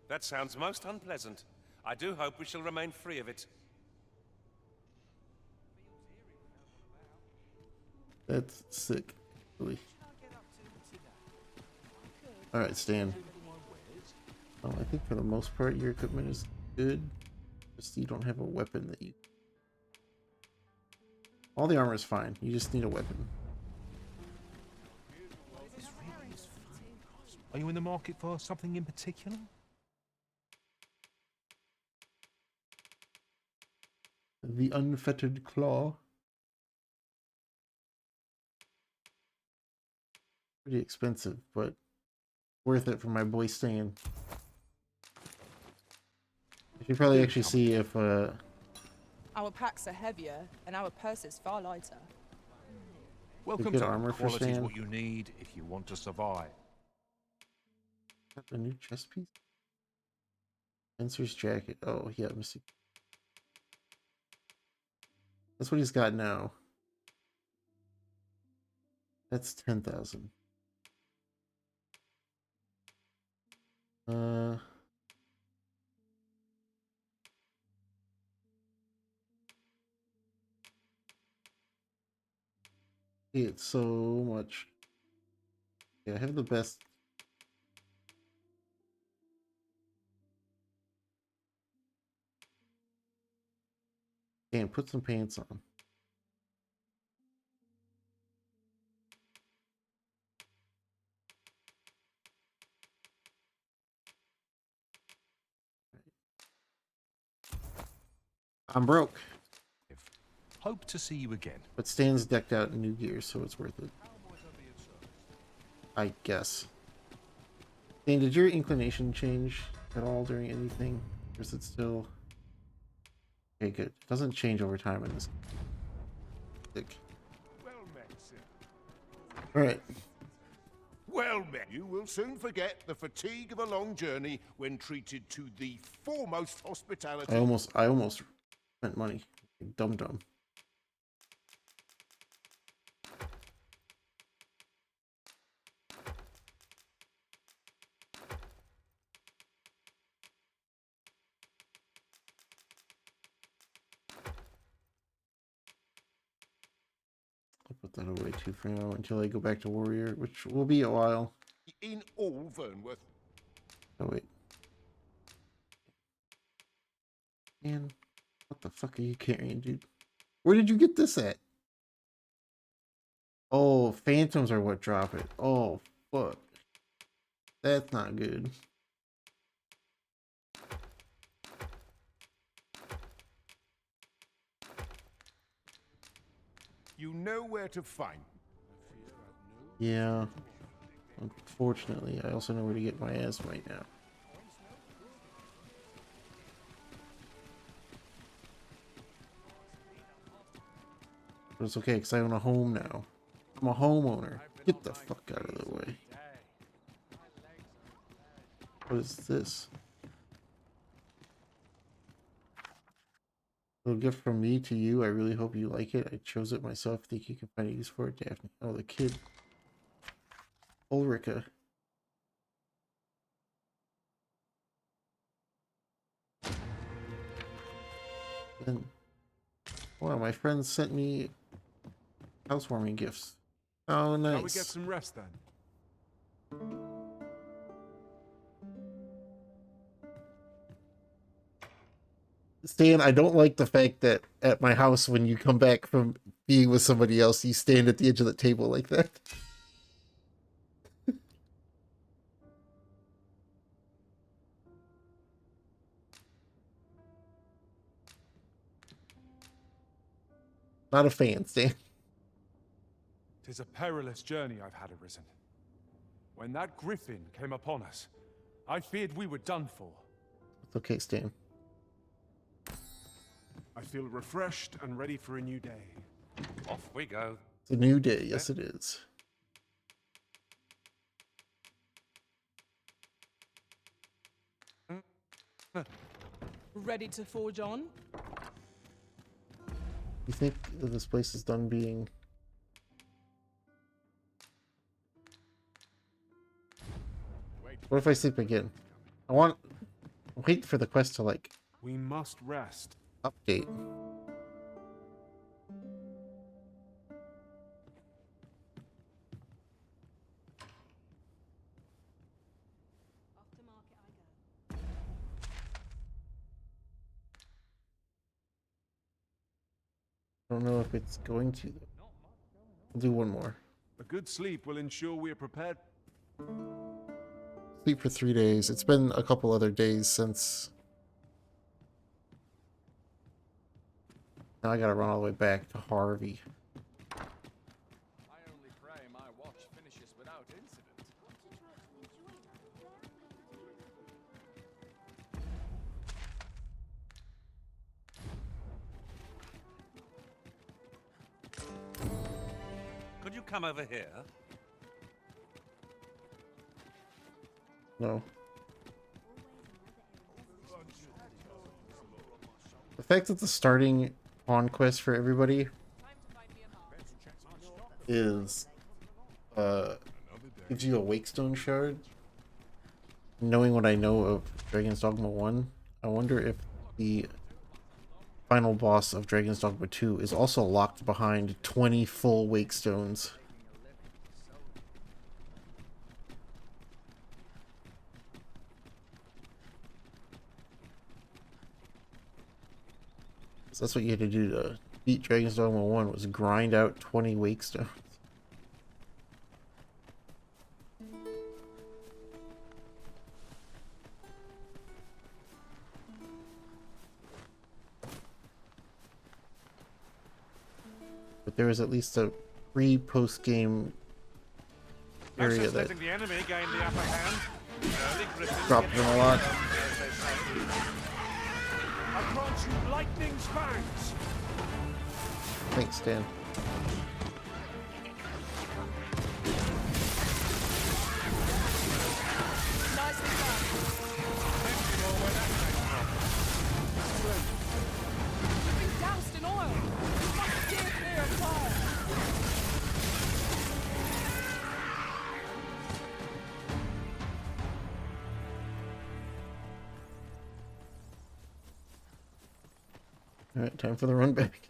That sounds most unpleasant. I do hope we shall remain free of it. That's sick. Really. Alright, Stan. Oh, I think for the most part your equipment is good. Just you don't have a weapon that you... All the armor is fine. You just need a weapon. Are you in the market for something in particular? The unfettered claw. Pretty expensive, but worth it for my boy Stan. I should probably actually see if Our packs are heavier and our purses far lighter. Welcome good to armor for quality is Stan. what you need if you want to survive. A new chest piece? Spencer's jacket. Oh, yeah, let me see. That's what he's got now. That's 10,000. It's so much. Yeah, I have the best. Damn, put some pants on. I'm broke. Hope to see you again. But Stan's decked out in new gear, so it's worth it. I guess. Stan, did your inclination change at all during anything? Or is it still... Okay, good. It doesn't change over time in this. Well met, sir. Alright. Well met. You will soon forget the fatigue of a long journey when treated to the foremost hospitality. I almost spent money. Dum-dum. I'll put that away too for now until I go back to Warrior, which will be a while. In all Vernworth. Oh wait. Man, what the fuck are you carrying, dude? Where did you get this at? Oh, phantoms are what drop it. Oh, fuck. That's not good. You know where to find. Yeah. Unfortunately, I also know where to get my ass right now. But it's okay, because I own a home now. I'm a homeowner. Get the fuck out of the way. What is this? A little gift from me to you. I really hope you like it. I chose it myself. Think you can find a use for it, Daphne. Oh, the kid. Ulrika. And wow, my friends sent me housewarming gifts. Oh, nice. Shall we get some rest then? Stan, I don't like the fact that at my house, when you come back from being with somebody else, you stand at the edge of the table like that. Not a fan, Stan. 'Tis a perilous journey I've had arisen. When that griffin came upon us, I feared we were done for. It's okay, Stan. I feel refreshed and ready for a new day. Off we go. It's a new day. Yes, it is. Ready to forge on? You think that this place is done being... What if I sleep again? I'm waiting for the quest to, like... We must rest. Update. I don't know if it's going to, though. I'll do one more. A good sleep will ensure we are prepared. Sleep for 3 days. It's been a couple other days since... Now I gotta run all the way back to Harvey. I only pray my watch finishes without incident. Could you come over here? No. The fact that the starting pawn quest for everybody is gives you a Wakestone shard. Knowing what I know of Dragon's Dogma 1, I wonder if the final boss of Dragon's Dogma 2 is also locked behind 20 full Wakestones. So that's what you had to do to beat Dragon's Dogma 1, was grind out 20 Wakestones. But there was at least a pre-post game area that The enemy gained the upper hand. dropped them a lot. I grant you lightning's fangs. Thanks, Dan. Nicely done. You've been doused in oil. You must steer clear of fire. Alright, time for the run back.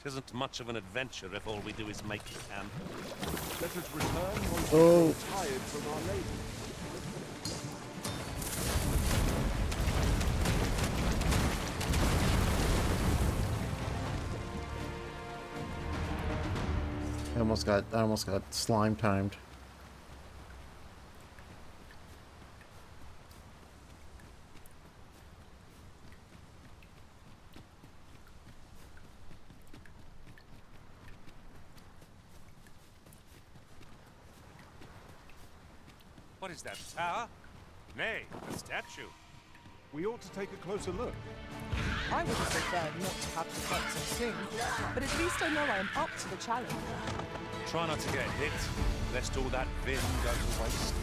Tisn't much of an adventure if all we do is make camp. Let us return once Oh. we're tired from our labor. I almost got slime timed. What is that, a tower? Nay, a statue. We ought to take a closer look. I would have preferred not to have to fight so soon, but at least I know I am up to the challenge. Try not to get hit, lest all that vim go to waste.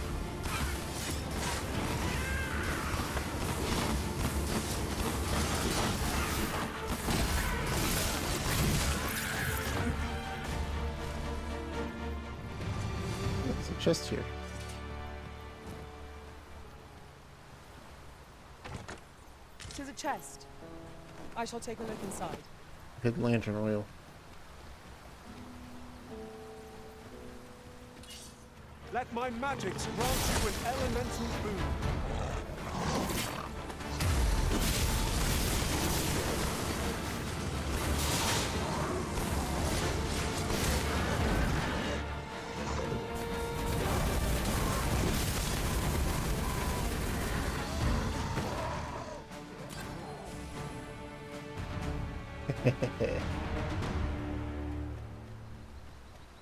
There's a chest here. Tis a chest. I shall take a look inside. Hid lantern oil. Let my magics grant you an elemental boon.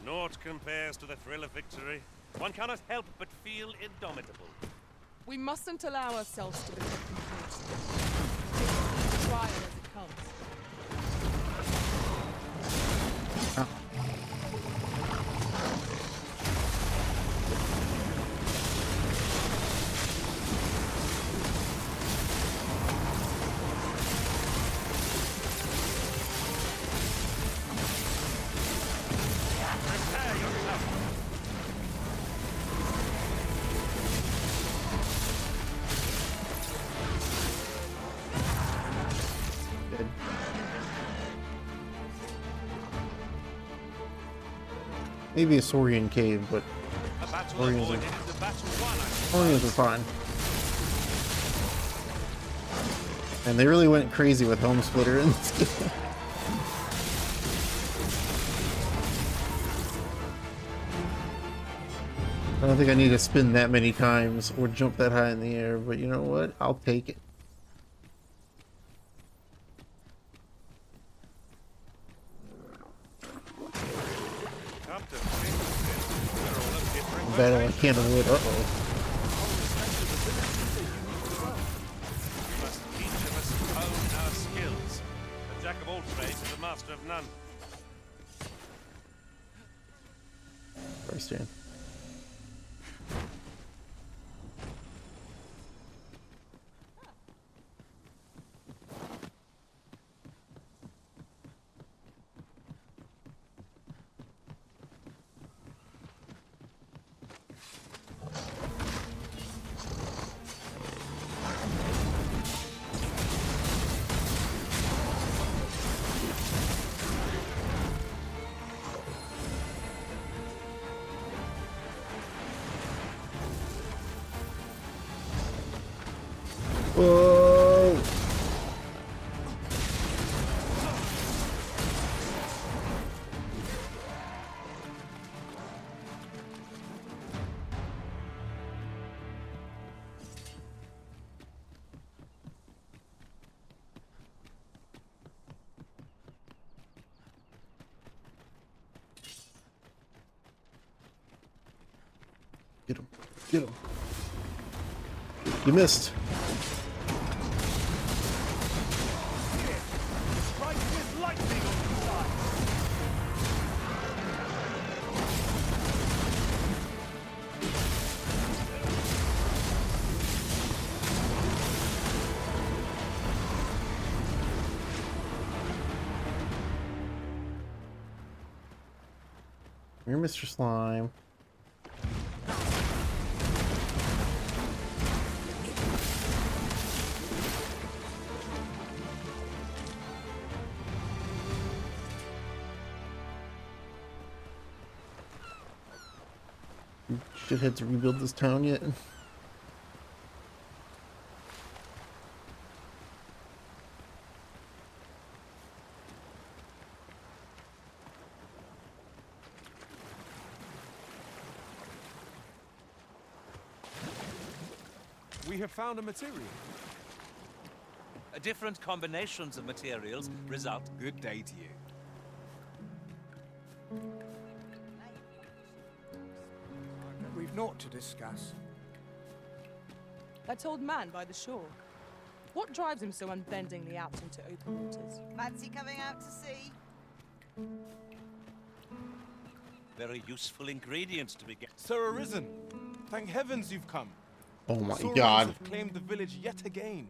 Naught compares to the thrill of victory. One cannot help but feel indomitable. We mustn't allow ourselves to become complacent. Take each trial as it comes. Prepare yourself. Good. Maybe a Saurian cave, but A battle Saurians avoided are, is a battle won, I Saurians are fine. And they really went crazy with Home Splitter in this game. I don't think I need to spin that many times or jump that high in the air, but you know what? I'll take it. Come to think of it, we're all of different Battle I can't avoid. Uh-oh. We must each of us hone our skills. A jack of all trades is a master of none. Sorry, Stan. Whoa! Get him. Get him. You missed. You're Mr. Slime. Should have to rebuild this town yet. We have found a material. Different combinations of materials result. Good day to you. We've naught to discuss. That old man by the shore. What drives him so unbendingly out into open waters? Fancy coming out to sea? Very useful ingredients to be get. Sir Arisen, thank heavens you've come. Oh my Saurians god. have claimed the village yet again,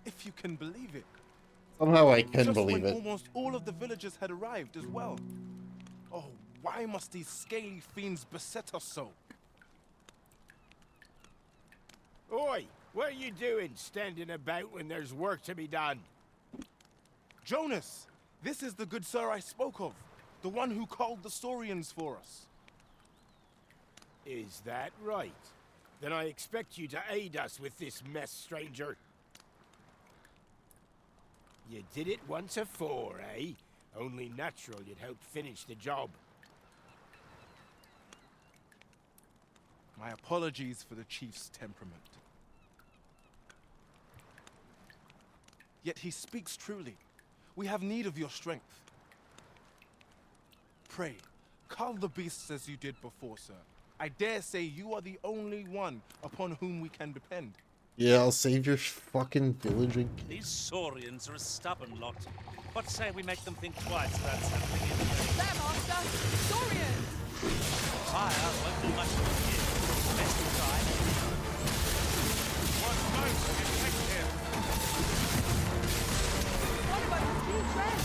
if you can believe it. Somehow I can Just believe when it. almost all of the villagers had arrived as well. Oh, why must these scaly fiends beset us so? Oi, what are you doing standing about when there's work to be done? Jonas, this is the good sir I spoke of. The one who called the Saurians for us. Is that right? Then I expect you to aid us with this mess, stranger. You did it once afore, eh? Only natural you'd help finish the job. My apologies for the chief's temperament. Yet he speaks truly. We have need of your strength. Pray, cull the beasts as you did before, sir. I dare say you are the only one upon whom we can depend. Yeah, I'll save your fucking village again. These Saurians are a stubborn lot. What say we make them think twice about something in the day? There, Master! Saurians! Fire won't do much good here. Best to try. What most effective? What about the speed trend?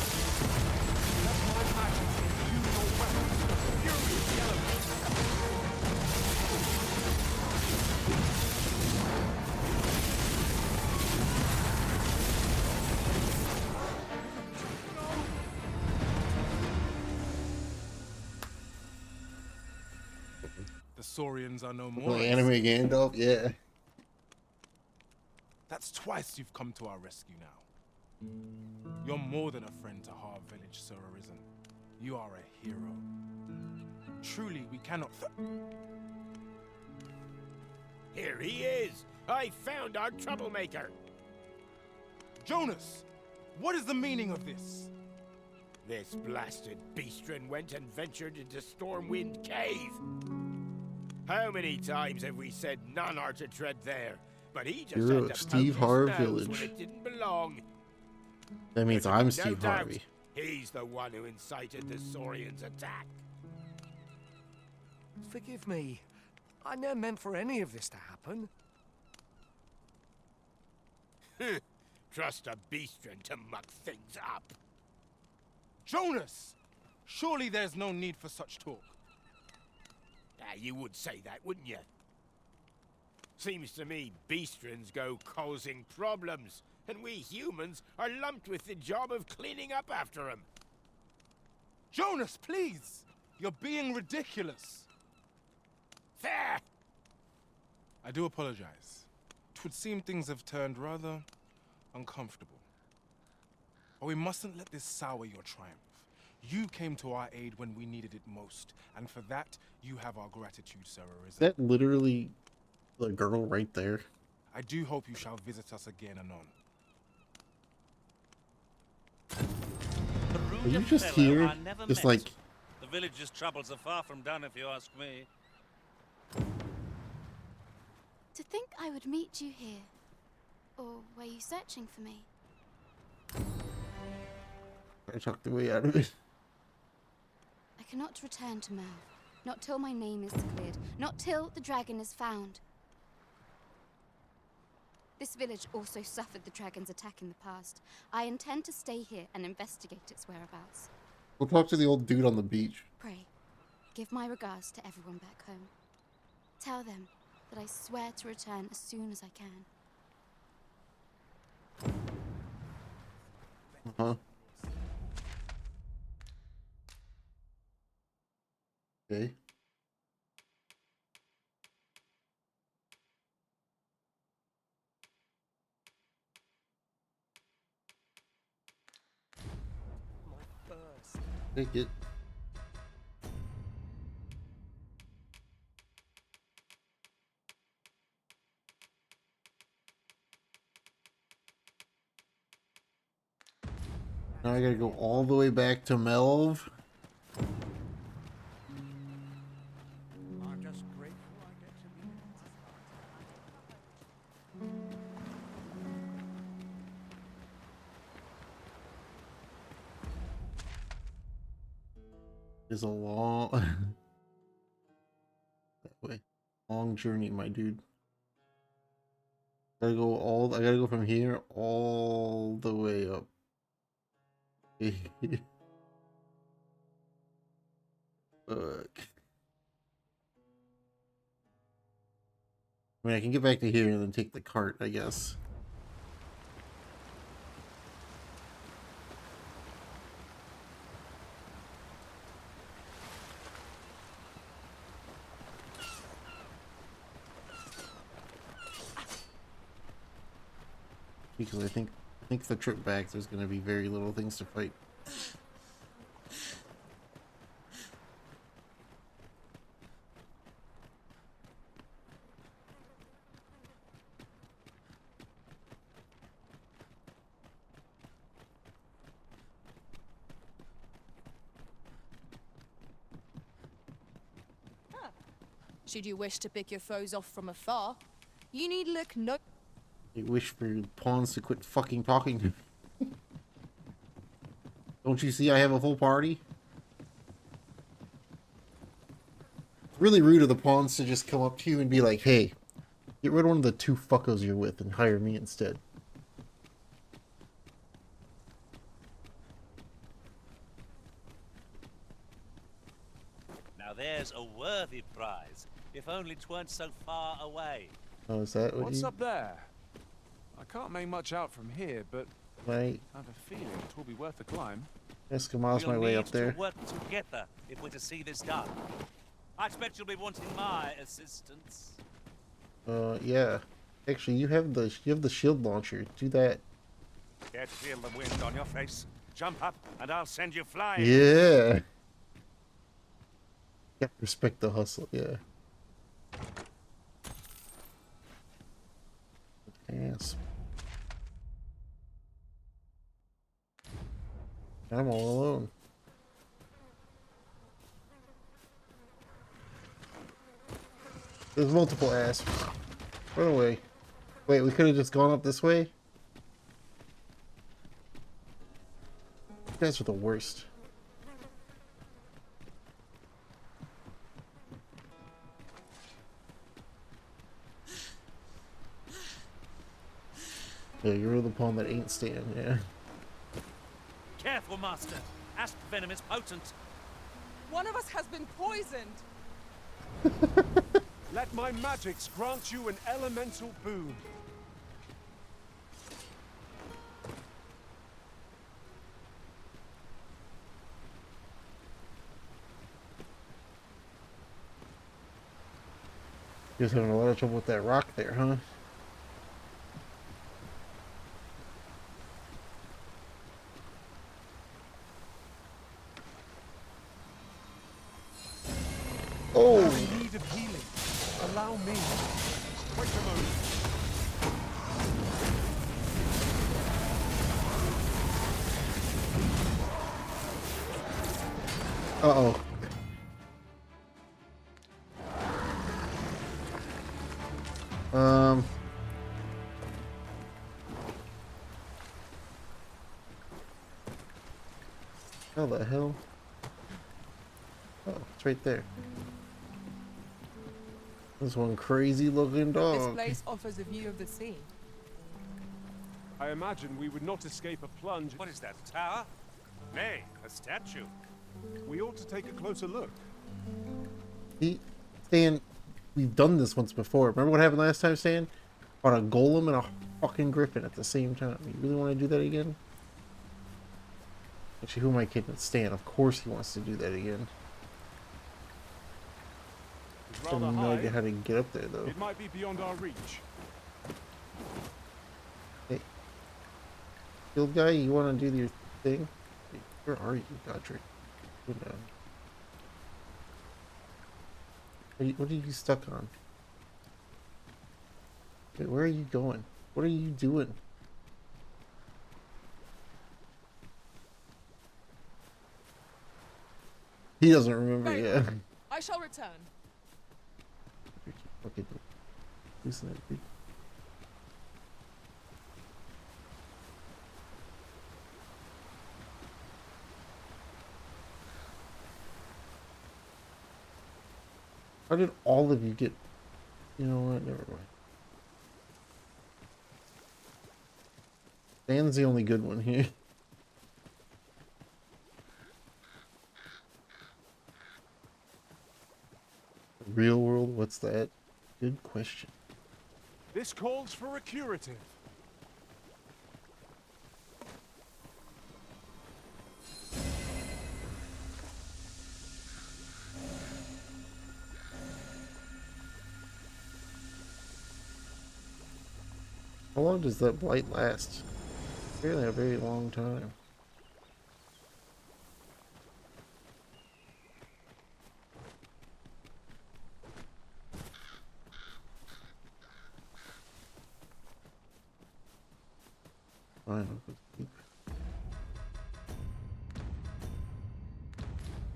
That's my majesty. Use your weapons. Fury the elements. The Saurians are no more. The anime Gandalf, yeah. That's twice you've come to our rescue now. You're more than a friend to Har Village, Sir Arisen. You are a hero. Truly, we cannot. Here he is! I found our troublemaker! Jonas! What is the meaning of this? This blasted beastren went and ventured into Stormwind Cave. How many times have we said none are to tread there? But he just Hero had of to Steve poke his Harvey nose when Village. it didn't belong. That means There I'm can be Steve no doubt Harvey. He's the one who incited the Saurians' attack. Forgive me. I never meant for any of this to happen. Trust a beastren to muck things up. Jonas! Surely there's no need for such talk. You would say that, wouldn't you? Seems to me beastrons go causing problems, and we humans are lumped with the job of cleaning up after them. Jonas, please! You're being ridiculous. There! I do apologize. It would seem things have turned rather uncomfortable. But we mustn't let this sour your triumph. You came to our aid when we needed it most, and for that, you have our gratitude, Sir Arisen. That literally the girl right there. I do hope you shall visit us again anon. Are you just here? Just like... The village's troubles are far from done, if you ask me. To think I would meet you here. Or were you searching for me? I talked the way out of it. I cannot return to Merv. Not till my name is cleared. Not till the dragon is found. This village also suffered the dragon's attack in the past. I intend to stay here and investigate its whereabouts. We'll talk to the old dude on the beach. Pray, give my regards to everyone back home. Tell them that I swear to return as soon as I can. Uh-huh. Okay. Take it. Now I gotta go all the way back to Melv. I'm just grateful I get to be. Is a long that way. Long journey, my dude. I gotta go from here all the way up. Fuck. I mean, I can get back to here and then take the cart, I guess. Because I think the trip back there's gonna be very little things to fight. Should you wish to pick your foes off from afar, you need look no... I wish for pawns to quit fucking talking to me. Don't you see I have a full party? It's really rude of the pawns to just come up to you and be like, hey, get rid of one of the two fuckos you're with and hire me instead. Now there's a worthy prize, if only 'tweren't so far away. Oh, is that what What's you... up there? I can't make much out from here, but Right. I have a feeling it will be worth a climb. Eskimo's my We'll way need up there. to work together if we're to see this done. I expect you'll be wanting my assistance. Yeah. Actually, you have the shield launcher. Do that. Care to feel the wind on your face? Jump up, and I'll send you flying. Yeah. Yeah, respect the hustle, yeah. Ass. I'm all alone. There's multiple asps. Run away. Wait, we could have just gone up this way? You guys are the worst. Yeah, you're the pawn that ain't Stan, yeah. Careful, master. Asp venom is potent. One of us has been poisoned. Let my magics grant you an elemental boon. You're having a lot of trouble with that rock there, huh? Oh! I'm in need of healing. Allow me. Wait a moment. Uh-oh. How the hell? Oh, it's right there. This one crazy looking This dog. place offers a view of the sea. I imagine we would not escape a plunge. What is that, a tower? Nay, a statue. We ought to take a closer look. Stan, we've done this once before. Remember what happened last time, Stan? On a golem and a fucking griffin at the same time. You really want to do that again? Actually, who am I kidding? Stan. Of course he wants to do that again. I have no idea how to get up there, though. It might be beyond our reach. Hey. Field guy, you want to do your thing? Hey, where are you, Godric? Go down. What are you stuck on? Wait, where are you going? What are you doing? He doesn't remember yet. I shall return. Okay, loosen that, dude. How did all of you get? You know what? Never mind. Dan's the only good one here. Real world? What's that? Good question. This calls for a curative. How long does that blight last? Apparently a very long time. Fine, I'll keep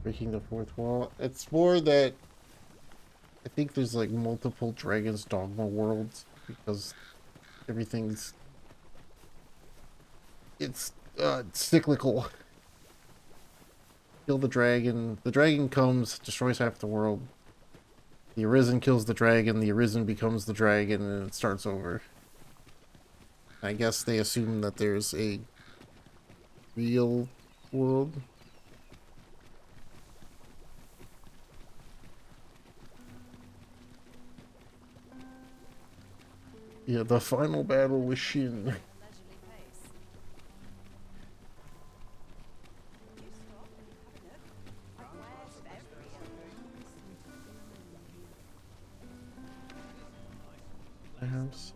breaking the fourth wall. It's more that I think there's like multiple Dragon's Dogma worlds because everything's it's cyclical. Kill the dragon comes, destroys half the world. The Arisen kills the Arisen becomes the dragon, and it starts over. I guess they assume that there's a real world. Yeah, the final battle with Shin. House.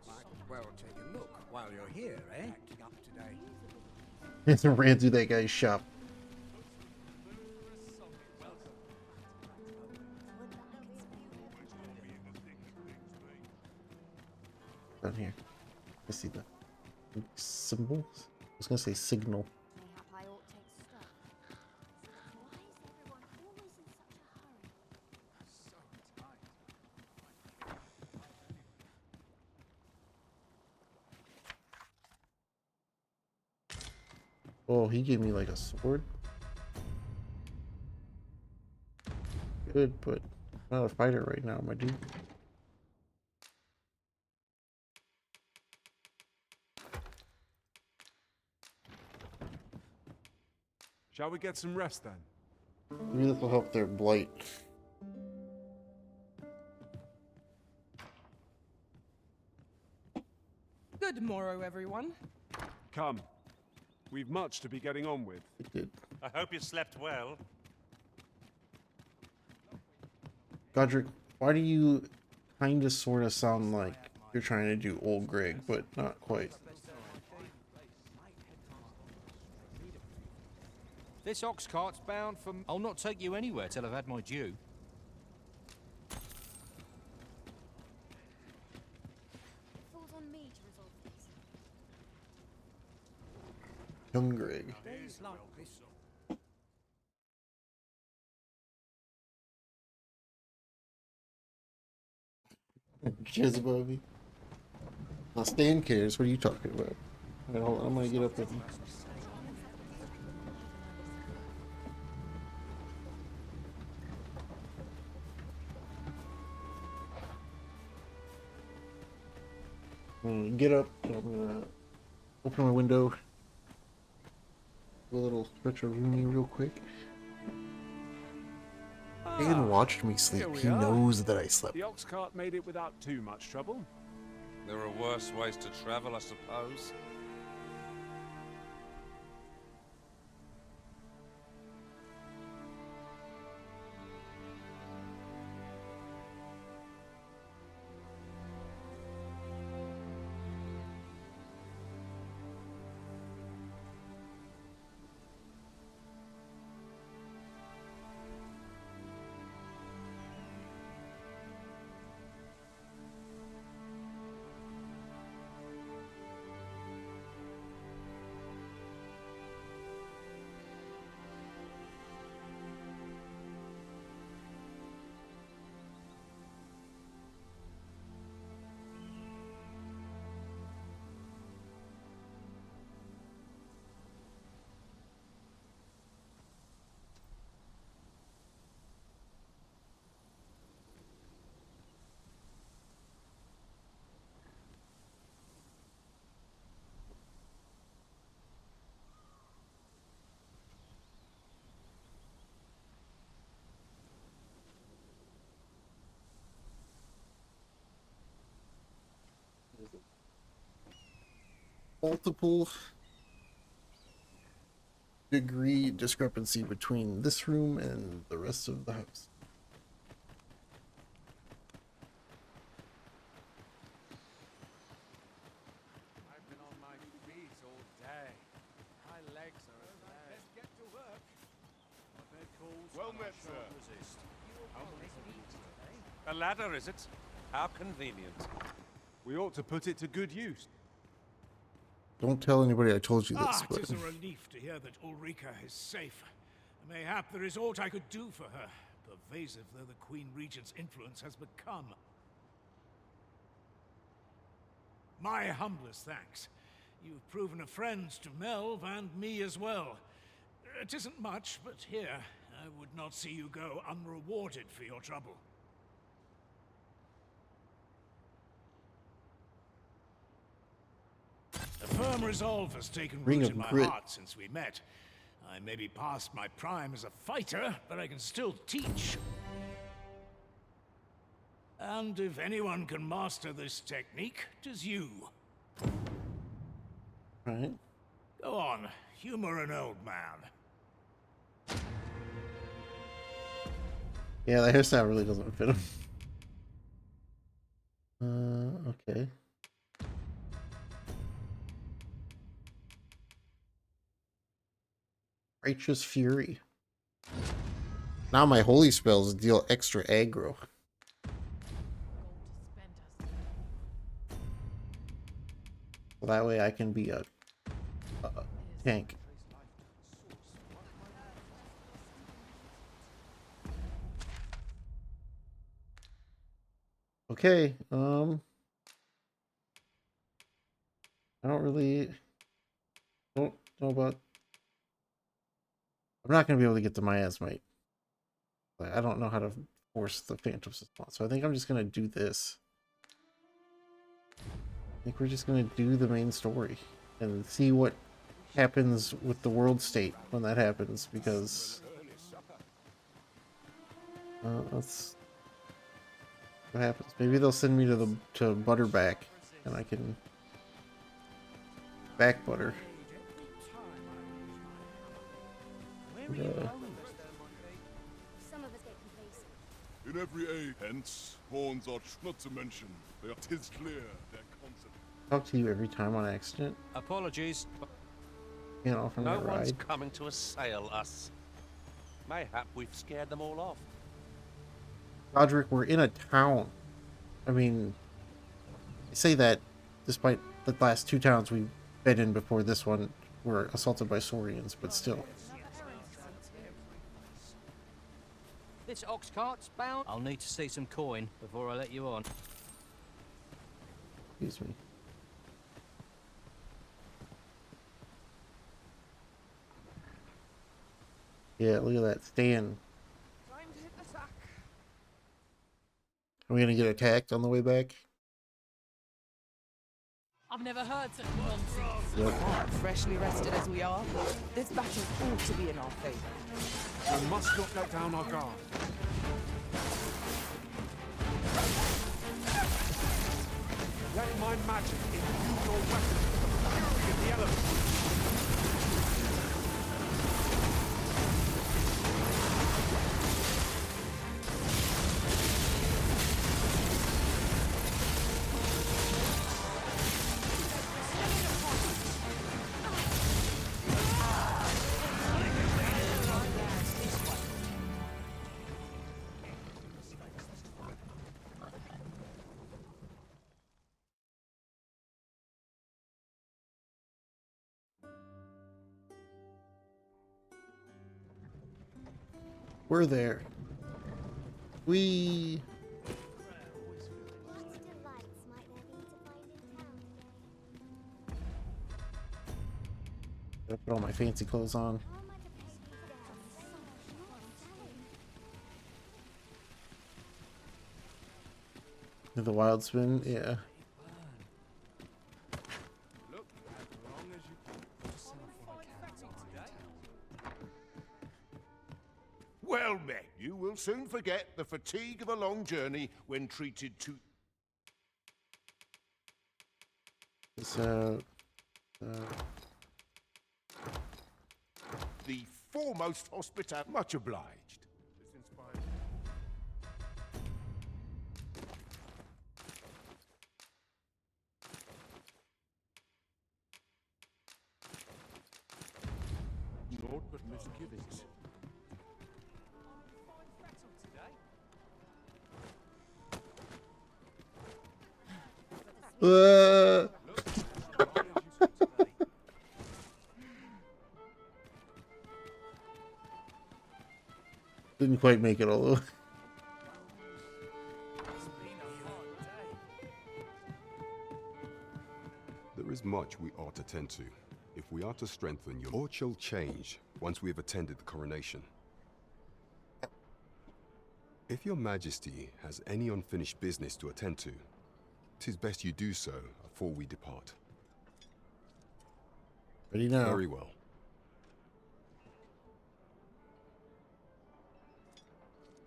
Might as well take a look while you're here, eh? Acting up today. It's ran through that guy's shop. Down here. I see the symbols. I was gonna say signal. Oh, he gave me like a sword. Good, but I'm not a fighter right now, my dude. Shall we get some rest then? Maybe this will help their blight. Good morrow, everyone. Come. We've much to be getting on with. It did. I hope you slept well. Godric, why do you kind of sort of sound like you're trying to do old Greg, but not quite? This ox cart's bound for... I'll not take you anywhere till I've had my due. It falls on me to resolve things. Young Greg. Days like this. Cares about me. Now Stan cares. What are you talking about? Alright, hold on. I'm gonna get up with him. I'm gonna get up. I'm gonna open my window. Do a little stretch of Rooney real quick. Dan watched me sleep. Here we He are. knows that I slept. The ox cart made it without too much trouble. There are worse ways to travel, I suppose. Multiple degree discrepancy between this room and the rest of the house. I've been on my feet all day. My legs are as bad. Let's get to work. Well met, sir. A ladder, is it? How convenient. We ought to put it to good use. Don't tell anybody I told you this, It but is a relief to hear that Ulrika is safe. Mayhap there is aught I could do for her, pervasive though the Queen Regent's influence has become. My humblest thanks. You've proven a friend to Melv and me as well. It isn't much, but here, I would not see you go unrewarded for your trouble. A firm resolve has taken Ring root of in my grit. heart since we met. I may be past my prime as a fighter, but I can still teach. And if anyone can master this technique, 'tis you. right. Go on, humor an old man. Yeah, the hairstyle really doesn't fit him. Okay. Righteous Fury. Now my holy spells deal extra aggro. So that way I can be a tank. Okay, I don't know about. I'm not gonna be able to get the miasmite. I don't know how to force the phantom response, so I think I'm just gonna do this. I think we're just gonna do the main story and see what happens with the world state when that happens, because that's what happens. Maybe they'll send me to Butterback, and I can back butter. Some of us get complacent. In every age, hence, horns are not to mention. They are 'tis clear their concept. Talk to you every time on accident. Apologies. You know, from No that one's ride. coming to assail us. Mayhap we've scared them all off. Roderick, we're in a town. I mean, I say that despite the last two towns we've been in before this one were assaulted by Saurians, but still. This ox cart's bound. I'll need to see some coin before I let you on. Excuse me. Yeah, look at that stand. Are we gonna get attacked on the way back? I've never heard such nonsense. Yep. Freshly rested as we are, this battle ought to be in our favor. We must not let down our guard. Let my magic infuse your weapons with the fury of the elements. We're there. We. Gotta put all my fancy clothes on. The wild spin, yeah. Well met, you will soon forget the fatigue of a long journey when treated to... So, the foremost hospitality. Much obliged. Naught but misgivings. Didn't quite make it all the way. There is much we ought to tend to, if we are to strengthen your... Or shall change once we have attended the coronation. If your majesty has any unfinished business to attend to, 'tis best you do so before we depart. Ready now. Very well.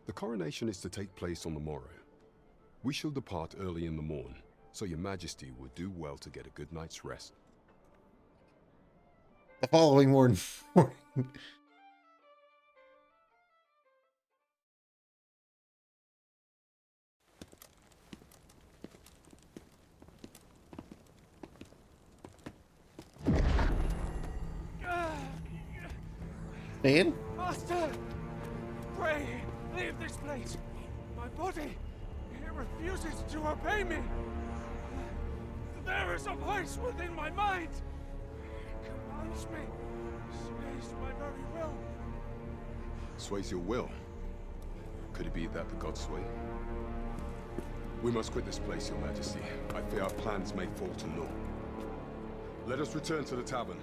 The coronation is to take place on the morrow. We shall depart early in the morn, so your majesty would do well to get a good night's rest. The following morning. Man? Master! Pray, leave this place. My body, it refuses to obey me. There is a voice within my mind. It commands me, sways my very will. Sways your will? Could it be that the gods sway? We must quit this place, your majesty. I fear our plans may fall to naught. Let us return to the tavern.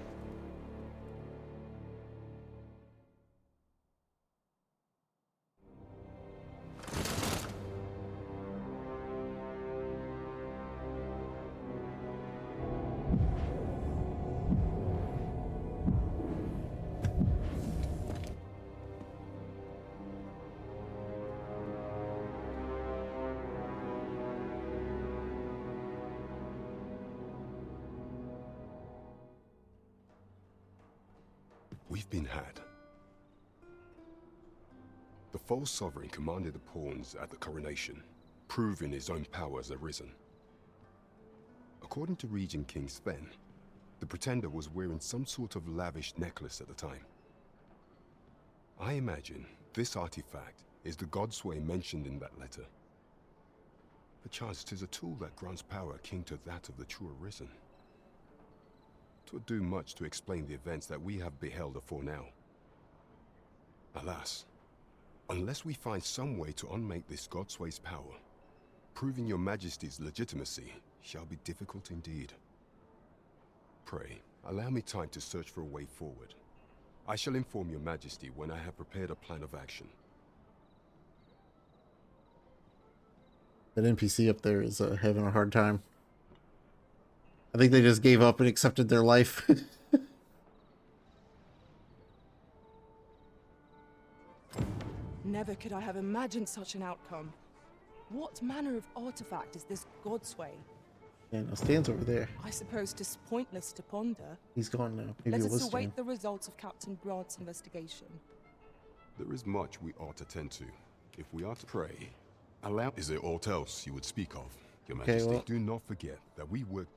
We've been had. The false sovereign commanded the pawns at the coronation, proving his own power as arisen. According to Regent King Sven, the pretender was wearing some sort of lavish necklace at the time. I imagine this artifact is the Godsway mentioned in that letter. Perchance 'tis a tool that grants power akin to that of the true arisen. 'Twould do much to explain the events that we have beheld afore now. Alas, unless we find some way to unmake this Godsway's power, proving your Majesty's legitimacy shall be difficult indeed. Pray, allow me time to search for a way forward. I shall inform your Majesty when I have prepared a plan of action. That NPC up there is having a hard time. I think they just gave up and accepted their life. Never could I have imagined such an outcome. What manner of artifact is this Godsway? Yeah, no, Stan's over there. I suppose 'tis pointless to ponder. He's gone now. Maybe Let it us was Stan. await the results of Captain Brant's investigation. There is much we ought to tend to. If we are to pray, allow... Is there aught else you would speak of, Your Majesty? Okay, well, do not forget that we work...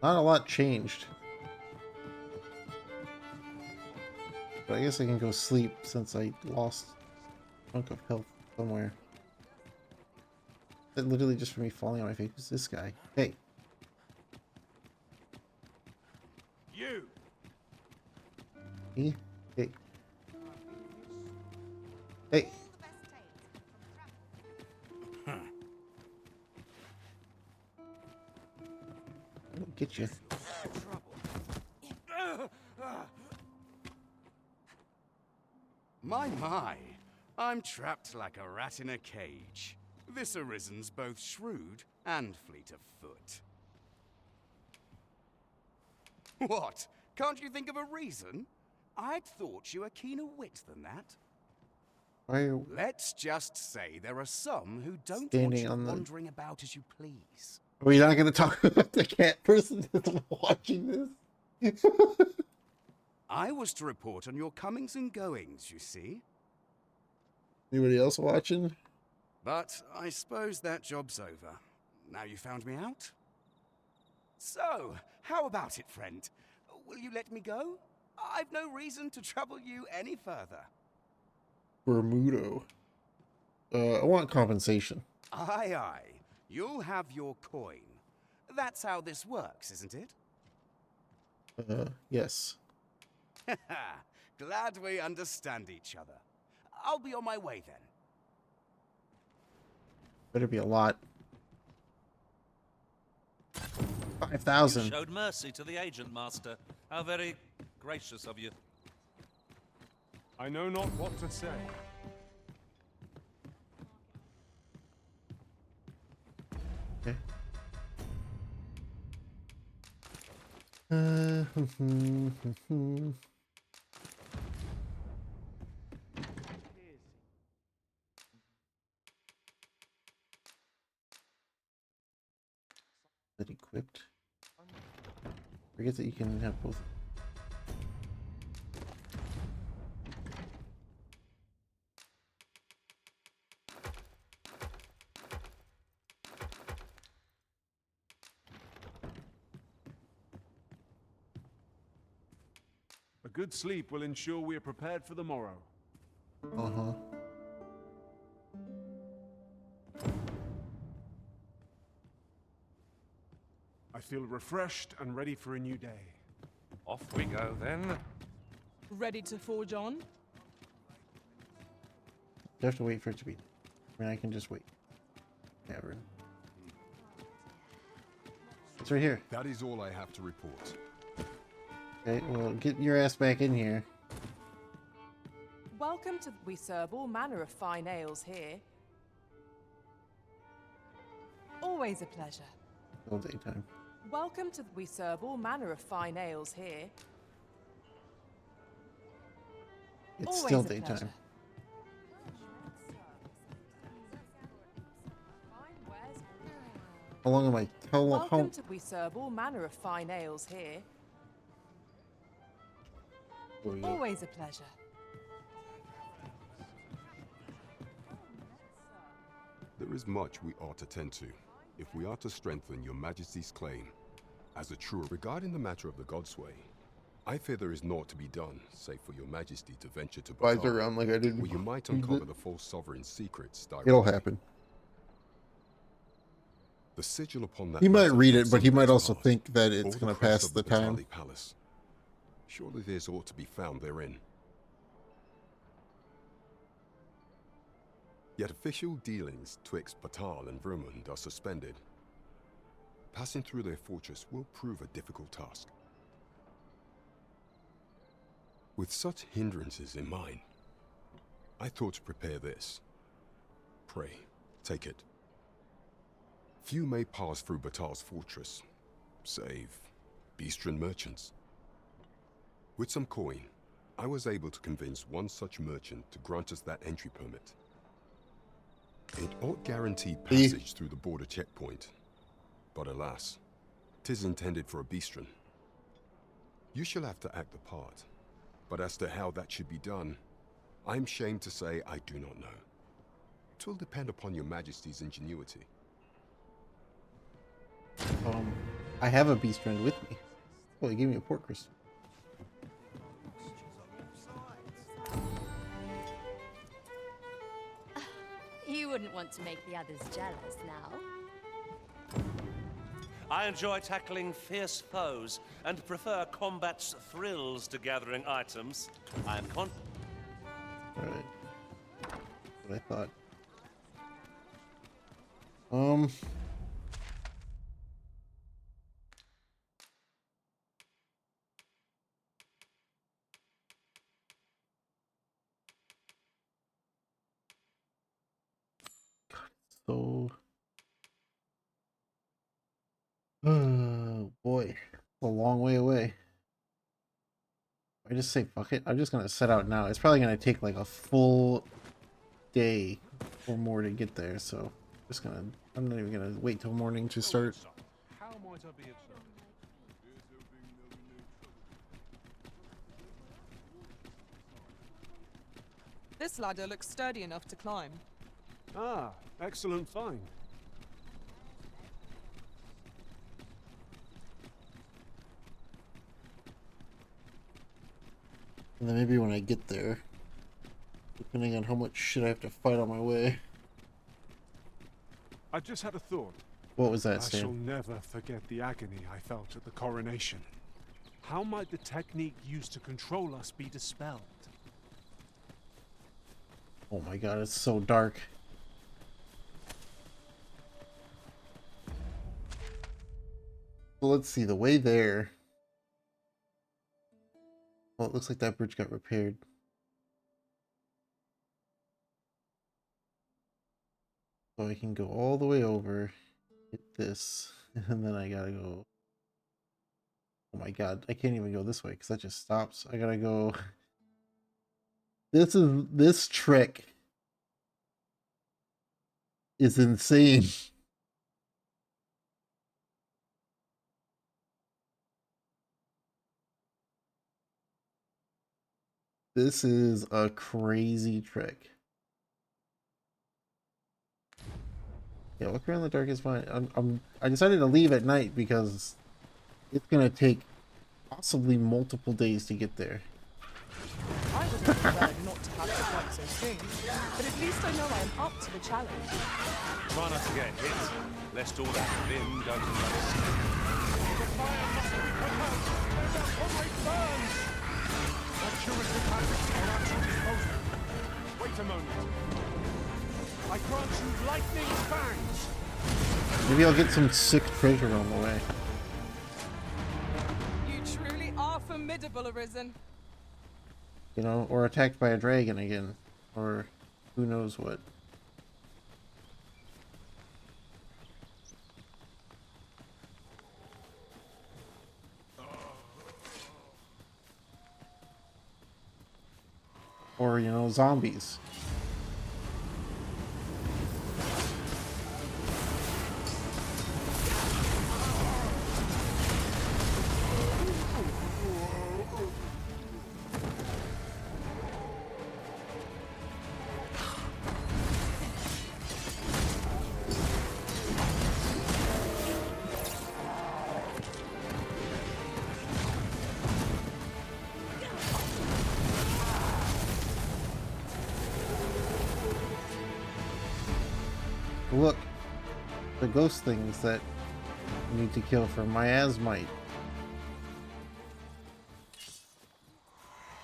Not a lot changed. But I guess I can go sleep since I lost a chunk of health somewhere. That literally just for me falling on my face. Who's this guy? Hey. You! He? Hey. Hey. I'll get you. My, I'm trapped like a rat in a cage. This Arisen's both shrewd and fleet of foot. What? Can't you think of a reason? I'd thought you were keener wit than that. Why are Let's just say there are some who don't want standing you on the... wandering about as you please. Are we not going to talk about the cat person that's watching this? I was to report on your comings and goings, you see. Anybody else watching? But I suppose that job's over. Now you found me out? So, how about it, friend? Will you let me go? I've no reason to trouble you any further. Bermudo. I want compensation. Aye, aye. You'll have your coin. That's how this works, isn't it? Yes. Glad we understand each other. I'll be on my way then. Better be a lot. 5,000. You showed mercy to the agent, Master. How very gracious of you. I know not what to say. Okay. That equipped. Forget that you can have both. A good sleep will ensure we are prepared for the morrow. Uh-huh. I feel refreshed and ready for a new day. Off we go then. Ready to forge on? You have to wait for it to be. I mean, I can just wait. Never. It's right here. That is all I have to report. Okay, well, get your ass back in here. Welcome to... We serve all manner of fine ales here. Always a pleasure. All daytime. Welcome to... We serve all manner of fine ales here. It's Always still a daytime. pleasure. How long am I? How long? Welcome to... We serve all manner of fine ales here. There we go. Always a pleasure. There is much we ought to tend to, if we are to strengthen your majesty's claim as a true. Regarding the matter of the Godsway, I fear there is naught to be done, save for your majesty to venture to Flies Batar, around like I didn't. where you might uncover the false sovereign's secrets directly. It'll happen. The sigil upon that He might matter read it, from but he might Somebody's also heart, think that or it's the going to crest pass of the time. Batali Palace. Surely there's ought to be found therein. Yet official dealings twixt Batal and Vermund are suspended. Passing through their fortress will prove a difficult task. With such hindrances in mind, I thought to prepare this. Pray, take it. Few may pass through Batal's fortress, save Beastren merchants. With some coin, I was able to convince one such merchant to grant us that entry permit. It ought guaranteed passage through the border checkpoint, but alas, 'tis intended for a Beastren. You shall have to act the part, but as to how that should be done, I'm shamed to say I do not know. 'Twill depend upon your majesty's ingenuity. I have a beast friend with me. Oh, he gave me a port crystal. You wouldn't want to make the others jealous now. I enjoy tackling fierce foes and prefer combat's thrills to gathering items. I am Alright. What I thought. So, oh boy, a long way away. I just say fuck it. I'm just gonna set out now. It's probably gonna take like a full day or more to get there. So, I'm not even gonna wait till morning to start. How might I be of service? This ladder looks sturdy enough to climb. Ah, excellent find. And then maybe when I get there, depending on how much shit I have to fight on my way. I just had a thought. What was that, I Stan? shall never forget the agony I felt at the coronation. How might the technique used to control us be dispelled? Oh my god, it's so dark. Well, let's see, the way there. Well, it looks like that bridge got repaired. So I can go all the way over, hit this, and then I gotta go. Oh my god, I can't even go this way because that just stops. I gotta go. This trick is insane. This is a crazy trick. Yeah, walking around in the dark is fine. I decided to leave at night because it's gonna take possibly multiple days to get there. I would have preferred not to have to fight so soon, but at least I know I am up to the challenge. Try not to get hit, lest all that vim go to waste. The fire must be put out! Oh, it burns! Our curative habits are at your disposal. Wait a moment. I grant you lightning fangs! Maybe I'll get some sick treasure on the way. You truly are formidable, Arisen. You know, or attacked by a dragon again. Or who knows what. Or, you know, zombies. the ghost things that you need to kill for miasmite.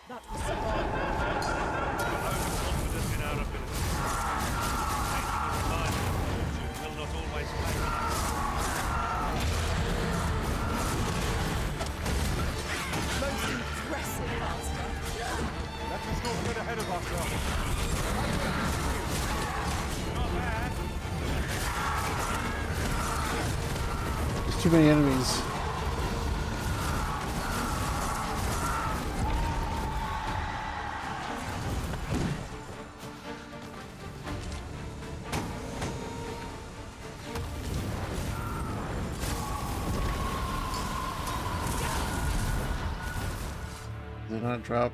That was surprising. Confidence in our ability. Taking the line of fortune will not always favor us. Most impressive, Master. Let us not get ahead of ourselves. Not bad. There's too many enemies. Did not drop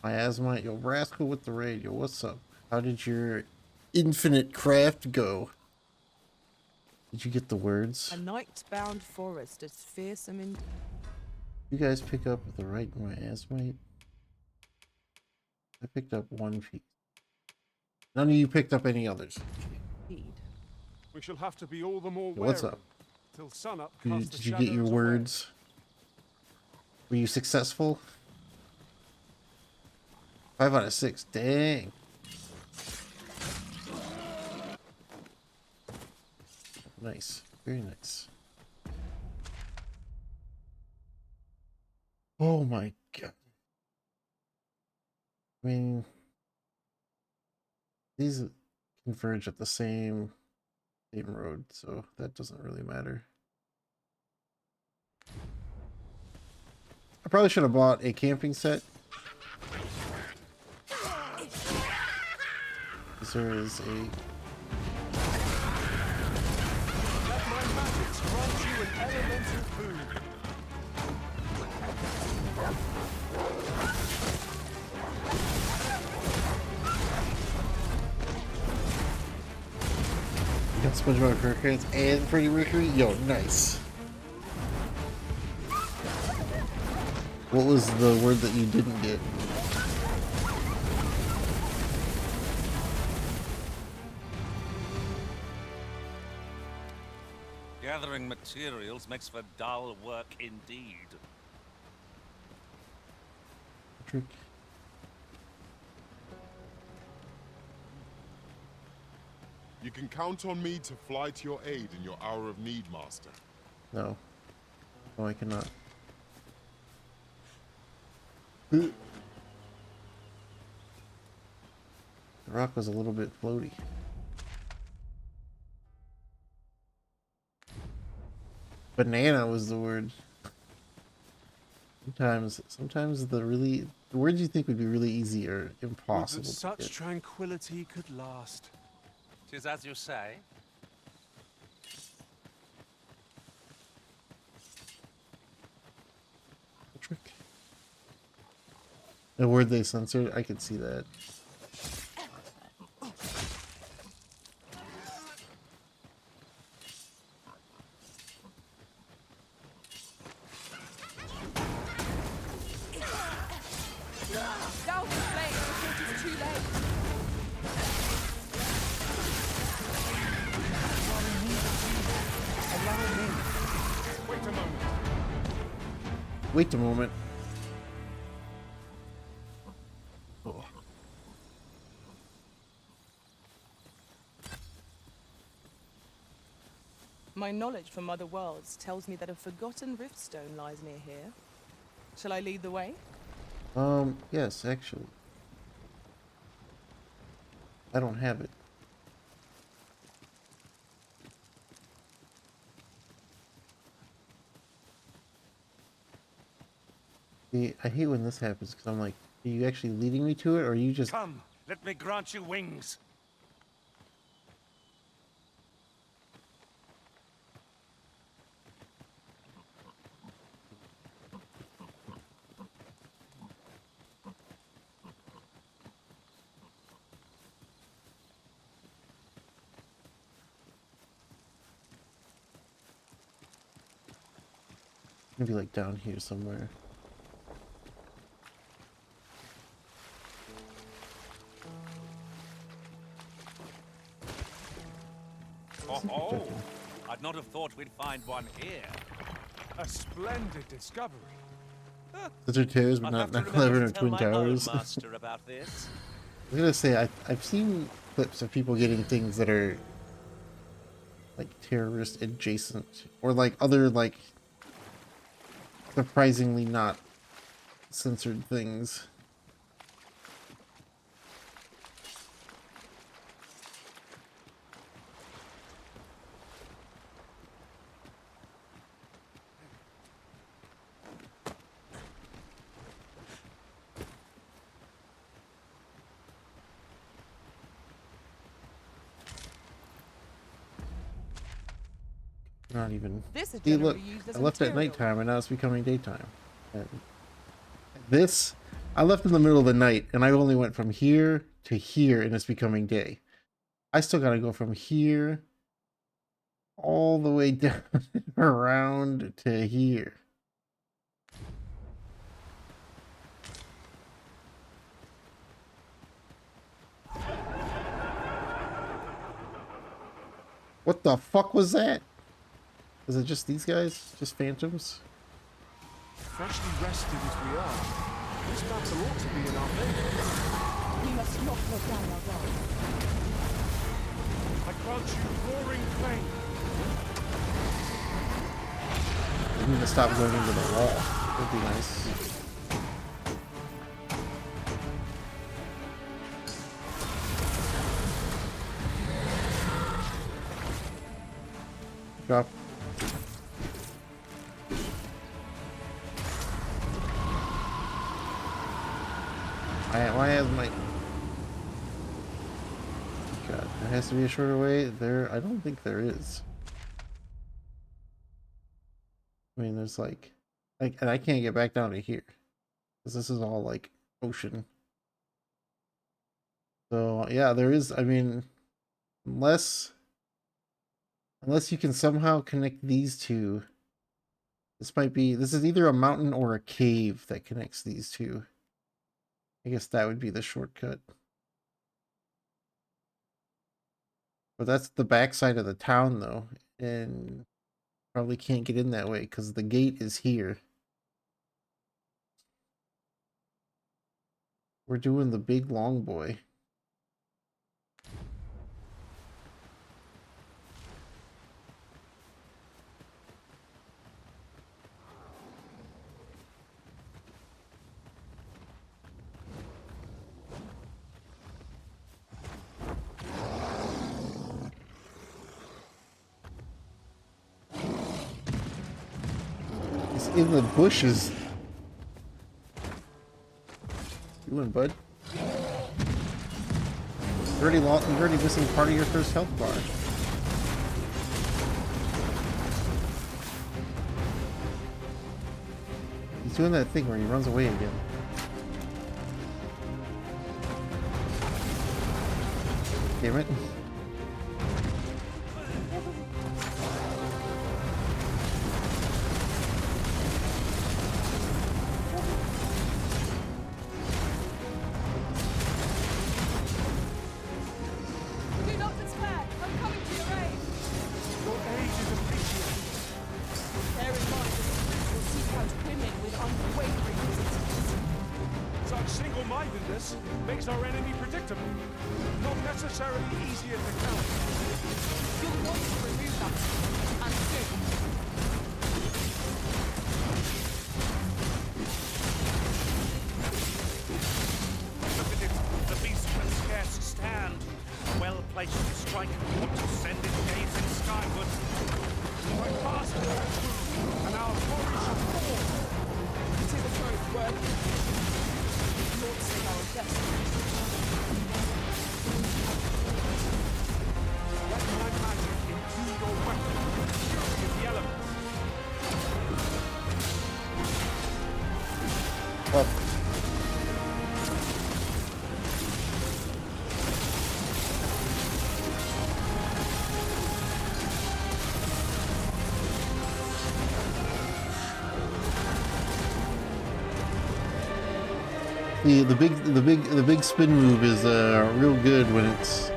miasmite. Yo, Rascal with the radio. What's up? How did your infinite craft go? Did you get the words? A night-bound forest is fearsome indeed. You guys pick up the right miasmite? I picked up one piece. None of you picked up any others. We shall have to be all the more Yo, what's wary up? till sunup Did you, casts the did you get your shadows away. words? Were you successful? 5 out of 6. Dang. Nice. Very nice. Oh my god. I mean, these converge at the same road, so that doesn't really matter. I probably should have bought a camping set. Because there is a... Let my magics grant you an elemental boon. You got SpongeBob SquarePants and Freddie Mercury? Yo, nice. What was the word that you didn't get? Gathering materials makes for dull work indeed. Trick. You can count on me to fly to your aid in your hour of need, Master. No. No, I cannot. The rock was a little bit floaty. Banana was the word. Sometimes the words you think would be really easy are impossible Would that to such get. tranquility could last. 'Tis as you say. Trick. The word they censored, I could see that. Down the flame before it is too late. Wait a moment. Wait a moment. Oh. My knowledge from other worlds tells me that a forgotten riftstone lies near here. Shall I lead the way? Yes, actually. I don't have it. See, I hate when this happens because I'm like, are you actually leading me to it or are you just... Come, let me grant you wings. Maybe like down here somewhere. Oh, I'd not have thought we'd find one here. A splendid discovery. Sagittarius, but I'll not have to 9/11 remember or to tell Twin my Towers. own master about this. I was gonna say I've seen clips of people getting things that are like terrorist adjacent or like other like surprisingly not censored things. Not even. This is See, look, generally used as I a left at material. nighttime and now it's becoming daytime. And this, I left in the middle of the night and I only went from here to here and it's becoming day. I still gotta go from here all the way down around to here. What the fuck was that? Is it just these guys? Just phantoms? Freshly rested as we are, this battle ought to be in our favor. We must not go down our road. I grant you roaring claim. We need to stop going into the wall. That'd be nice. Drop. Why has my... God, there has to be a shorter way. There, I don't think there is. I mean, there's like, and I can't get back down to here because this is all like ocean. So yeah, there is. I mean, unless you can somehow connect these two, this might be. This is either a mountain or a cave that connects these two. I guess that would be the shortcut. But that's the backside of the town, though, and probably can't get in that way because the gate is here. We're doing the big long boy. He's in the bushes. Doing, bud? You're already missing part of your first health bar. He's doing that thing where he runs away again. Damn it. Do not despair. I'm coming to your aid. Your aid is appreciated. Bear in mind that the prince will seek out women with unwavering resistance. Such single-mindedness makes our enemy predictable, not necessarily easier to counter. You'll want to remove that, and soon. Look at it. The beast can scarce stand. A well-placed strike ought to send its gazing skyward. My master has moved, and our glory shall fall. Consider both worthy. Lord save our destiny. Let my magic imbue your weapon with the fury of the elements. Well, the big spin move is real good when it's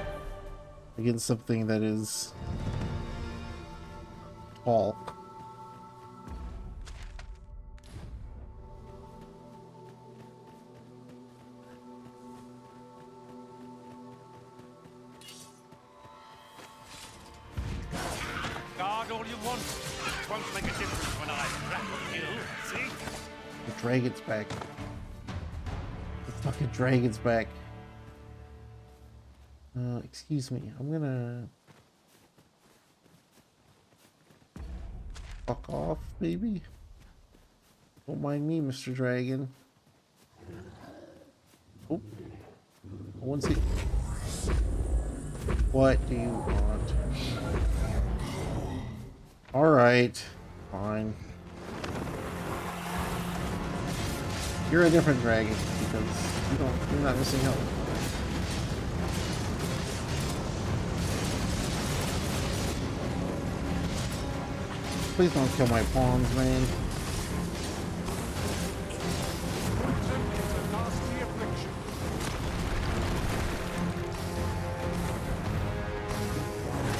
against something that is Paul. Guard all you want. It won't make a difference when I grapple you. See? The dragon's back. The fucking dragon's back. Excuse me. I'm gonna fuck off, maybe. Don't mind me, Mr. Dragon. Oh, I want to see. What do you want? All right, fine. You're a different dragon because you're not missing out. Please don't kill my pawns, man.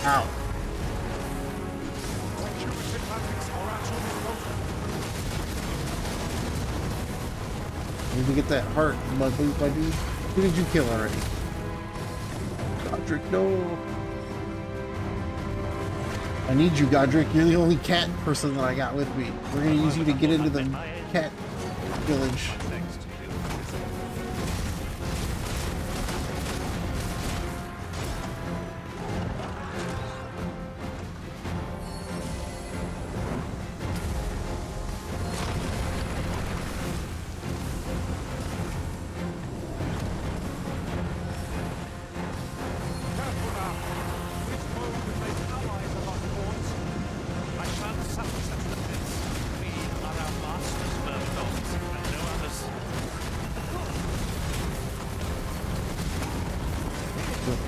Ow. Need to get that heart, my dude. Who did you kill already? Godric, no. I need you, Godric. You're the only cat person that I got with me. We're gonna use you to get into the cat village.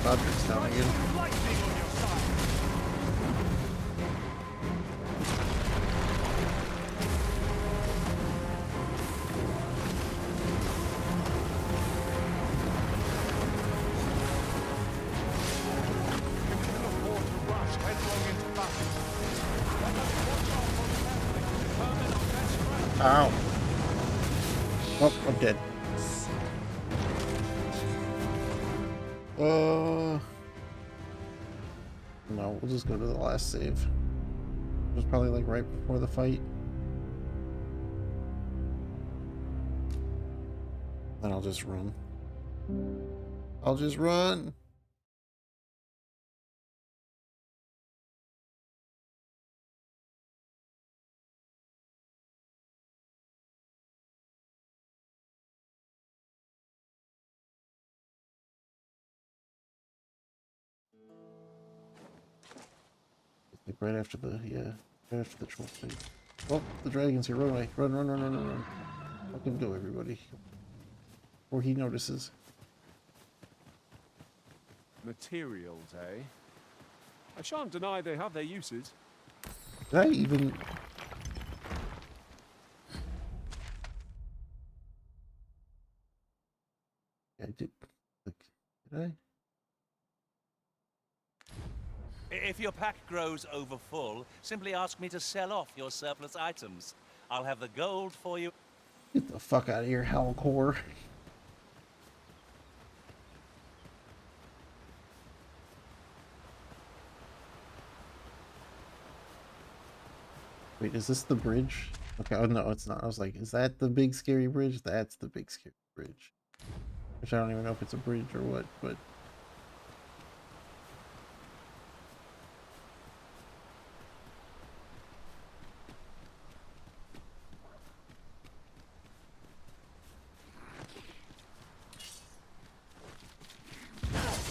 Godric's down again. Ow. Oh, I'm dead. No, we'll just go to the last save. It was probably like right before the fight. Then I'll just run. I'll just run. Like right after the troll fight. Oh, the dragon's here. Run away. Run, run, run, run, run, run. Let him go, everybody. Before he notices. Materials, eh? I shan't deny they have their uses. Did I even... Yeah, I did. Like, did I? If your pack grows over full, simply ask me to sell off your surplus items. I'll have the gold for you. Get the fuck out of here, Hellcore. Wait, is this the bridge? Okay, oh no, it's not. I was like, is that the big scary bridge? That's the big scary bridge. Which I don't even know if it's a bridge or what, but...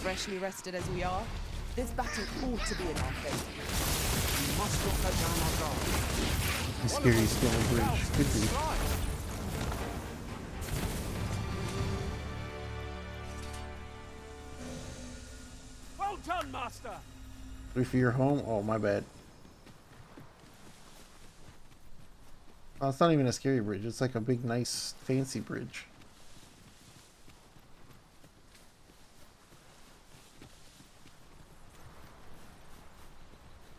Freshly rested as we are, this battle ought to be in our favor. We must not let down our guard. The scary scary bridge. Could be. Well done, Master! Wait for your home? Oh, my bad. Oh, it's not even a scary bridge. It's like a big, nice, fancy bridge.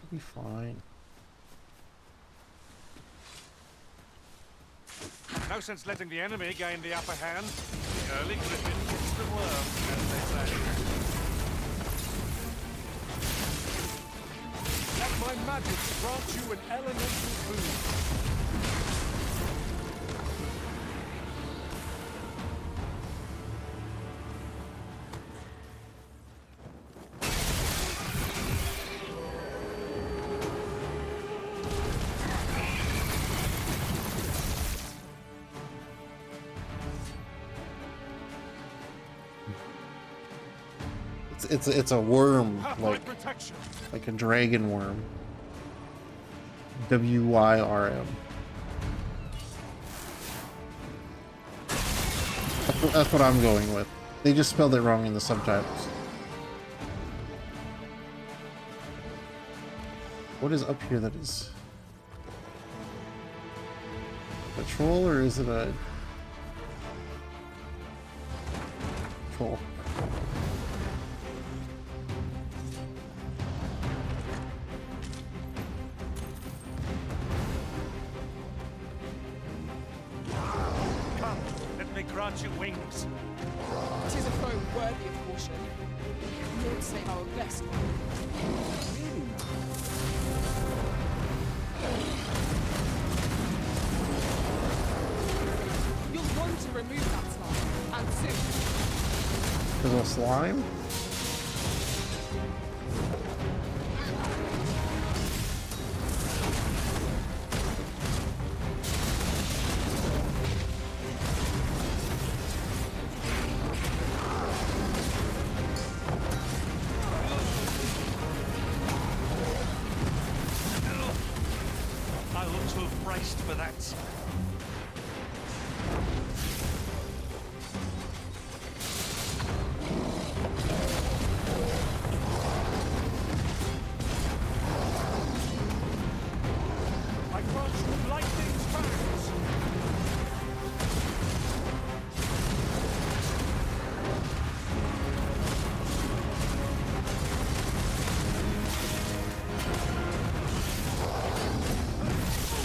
It'll be fine. No sense letting the enemy gain the upper hand. The early griffin gets the worm, as they say. Let my magic grant you an elemental boon. It's a worm, Half-life protection. like a dragon worm. WYRM. That's what I'm going with. They just spelled it wrong in the subtitles. What is up here that is a troll, or is it a troll? Come, let me grant you wings. It is a foe worthy of caution. Lord say our best. You'll want to remove that slime, and soon. There's a slime? I ought to have braced for that. I grant you lightning's fangs.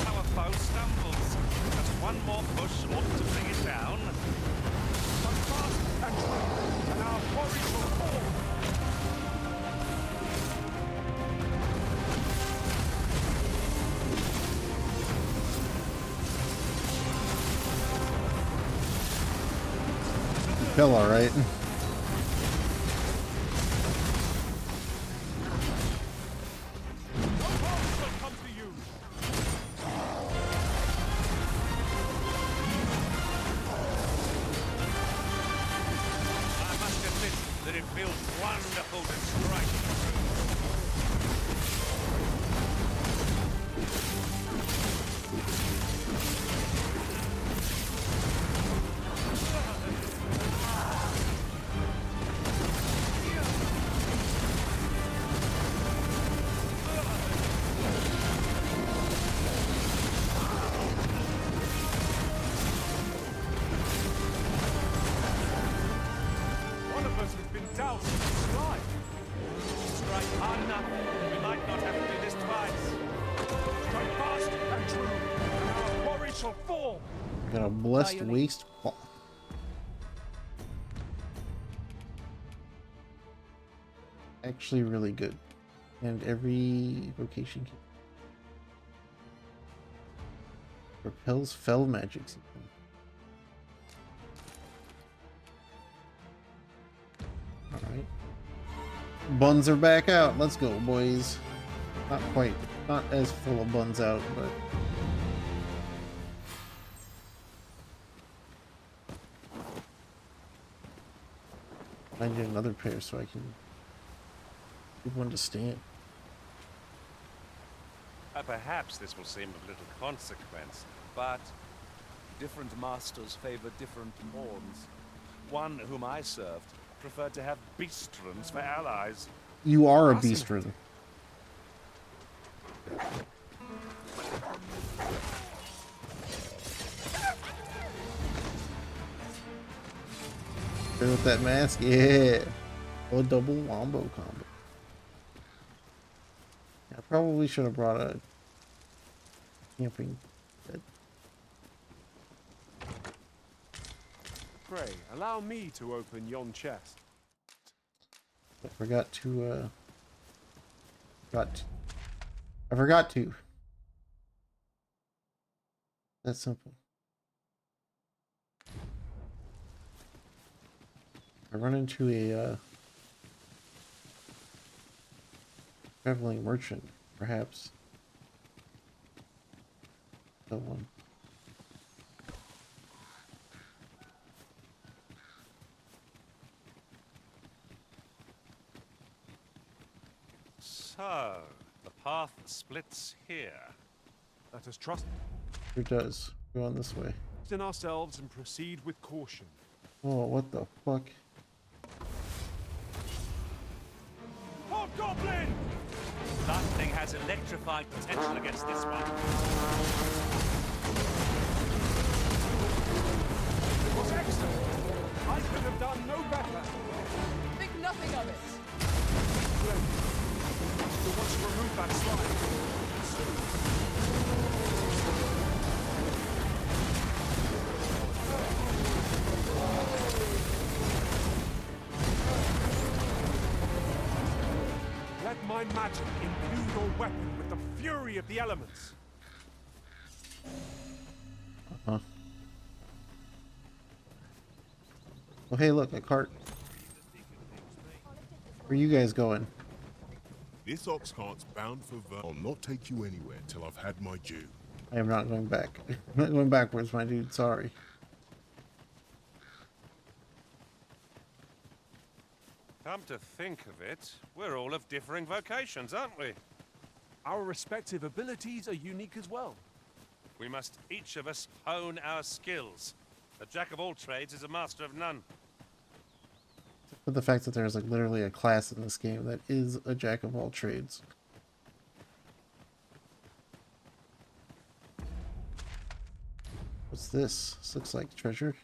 Our foe stumbles. Just one more push ought to bring it down. Run fast and true, and our quarry will fall. Fell all right. I must admit that it feels wonderful to strike. One of us has been doused in slime. Strike hard enough, we might not have to do this twice. Strike fast and true, and our quarry shall fall. Got a blessed waste cloth. Actually really good. And every vocation repels fell magics. Alright. Buns are back out. Let's go, boys. Not quite. Not as full of buns out, but I need another pair so I can give one to Stan. Perhaps this will seem of little consequence, but different masters favor different pawns. One whom I served preferred to have beastrons for allies. You are a beastron. With that mask, yeah. A double wombo combo. I probably should have brought a camping bed. pray, allow me to open yon chest. I forgot to, I forgot to. That's simple. I run into a, traveling merchant, perhaps. Someone. So, the path splits here. Let us trust It does. Go on this way. in ourselves and proceed with caution. Oh, what the fuck? Hobgoblin! That thing has electrified potential against this one. It was excellent. I could have done no better. Think nothing of it. You'll want to remove that slide. Let my magic imbue your weapon with the fury of the elements. Uh-huh. Oh, hey, look, a cart. Where you guys going? This ox cart's bound for I'll not take you anywhere till I've had my due. I am not going back. I'm not going backwards, my dude. Sorry. Come to think of it, we're all of differing vocations, aren't we? Our respective abilities are unique as well. We must each of us hone our skills. A jack of all trades is a master of none. But the fact that there's like literally a class in this game that is a jack of all trades. What's this? This looks like treasure.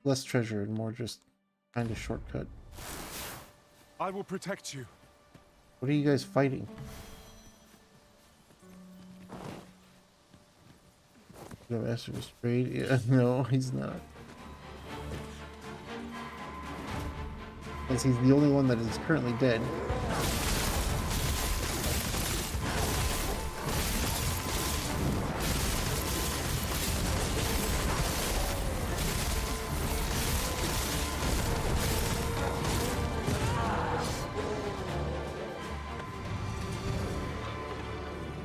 Less treasure and more just kind of shortcut. I will protect you. What are you guys fighting? The master was sprayed? Yeah, no, he's not. Because he's the only one that is currently dead.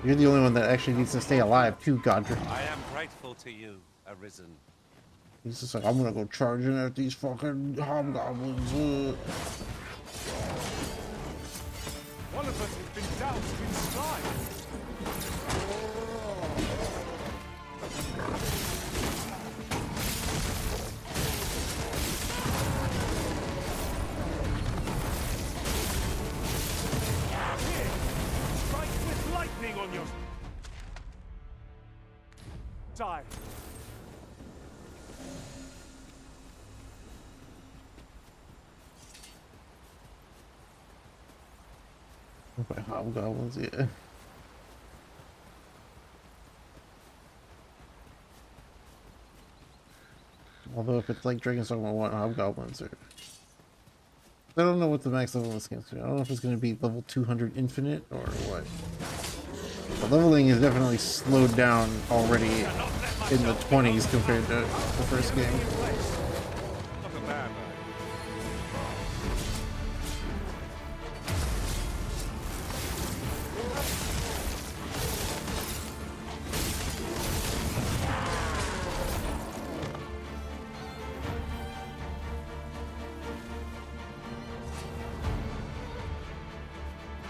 You're the only one that actually needs to stay alive too, Godric. I am grateful to you, Arisen. He's just like, I'm gonna go charging at these fucking hobgoblins. One of us has been doused in slime. On your die. Okay, hobgoblins, yeah. Although if it's like Dragon's Dogma 1, hobgoblins are... I don't know what the max level of this game's gonna be. I don't know if it's gonna be level 200 infinite or what. The leveling is definitely slowed down already in the 20s compared to the first game.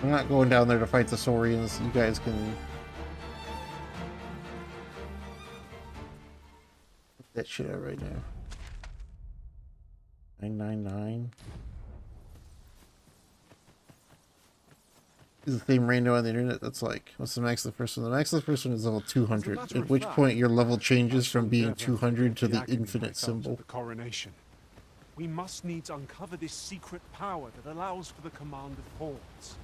I'm not going down there to fight the Saurians. You guys can... Put that shit out right now. 999. is the same rando on the internet that's like, what's the max of the first one? The max of the first one is level 200, As a at matter of which fact, point your level changes from being Never 200 to forget the agony I infinite felt at symbol. The coronation. We must needs uncover this secret power that allows for the command of hordes.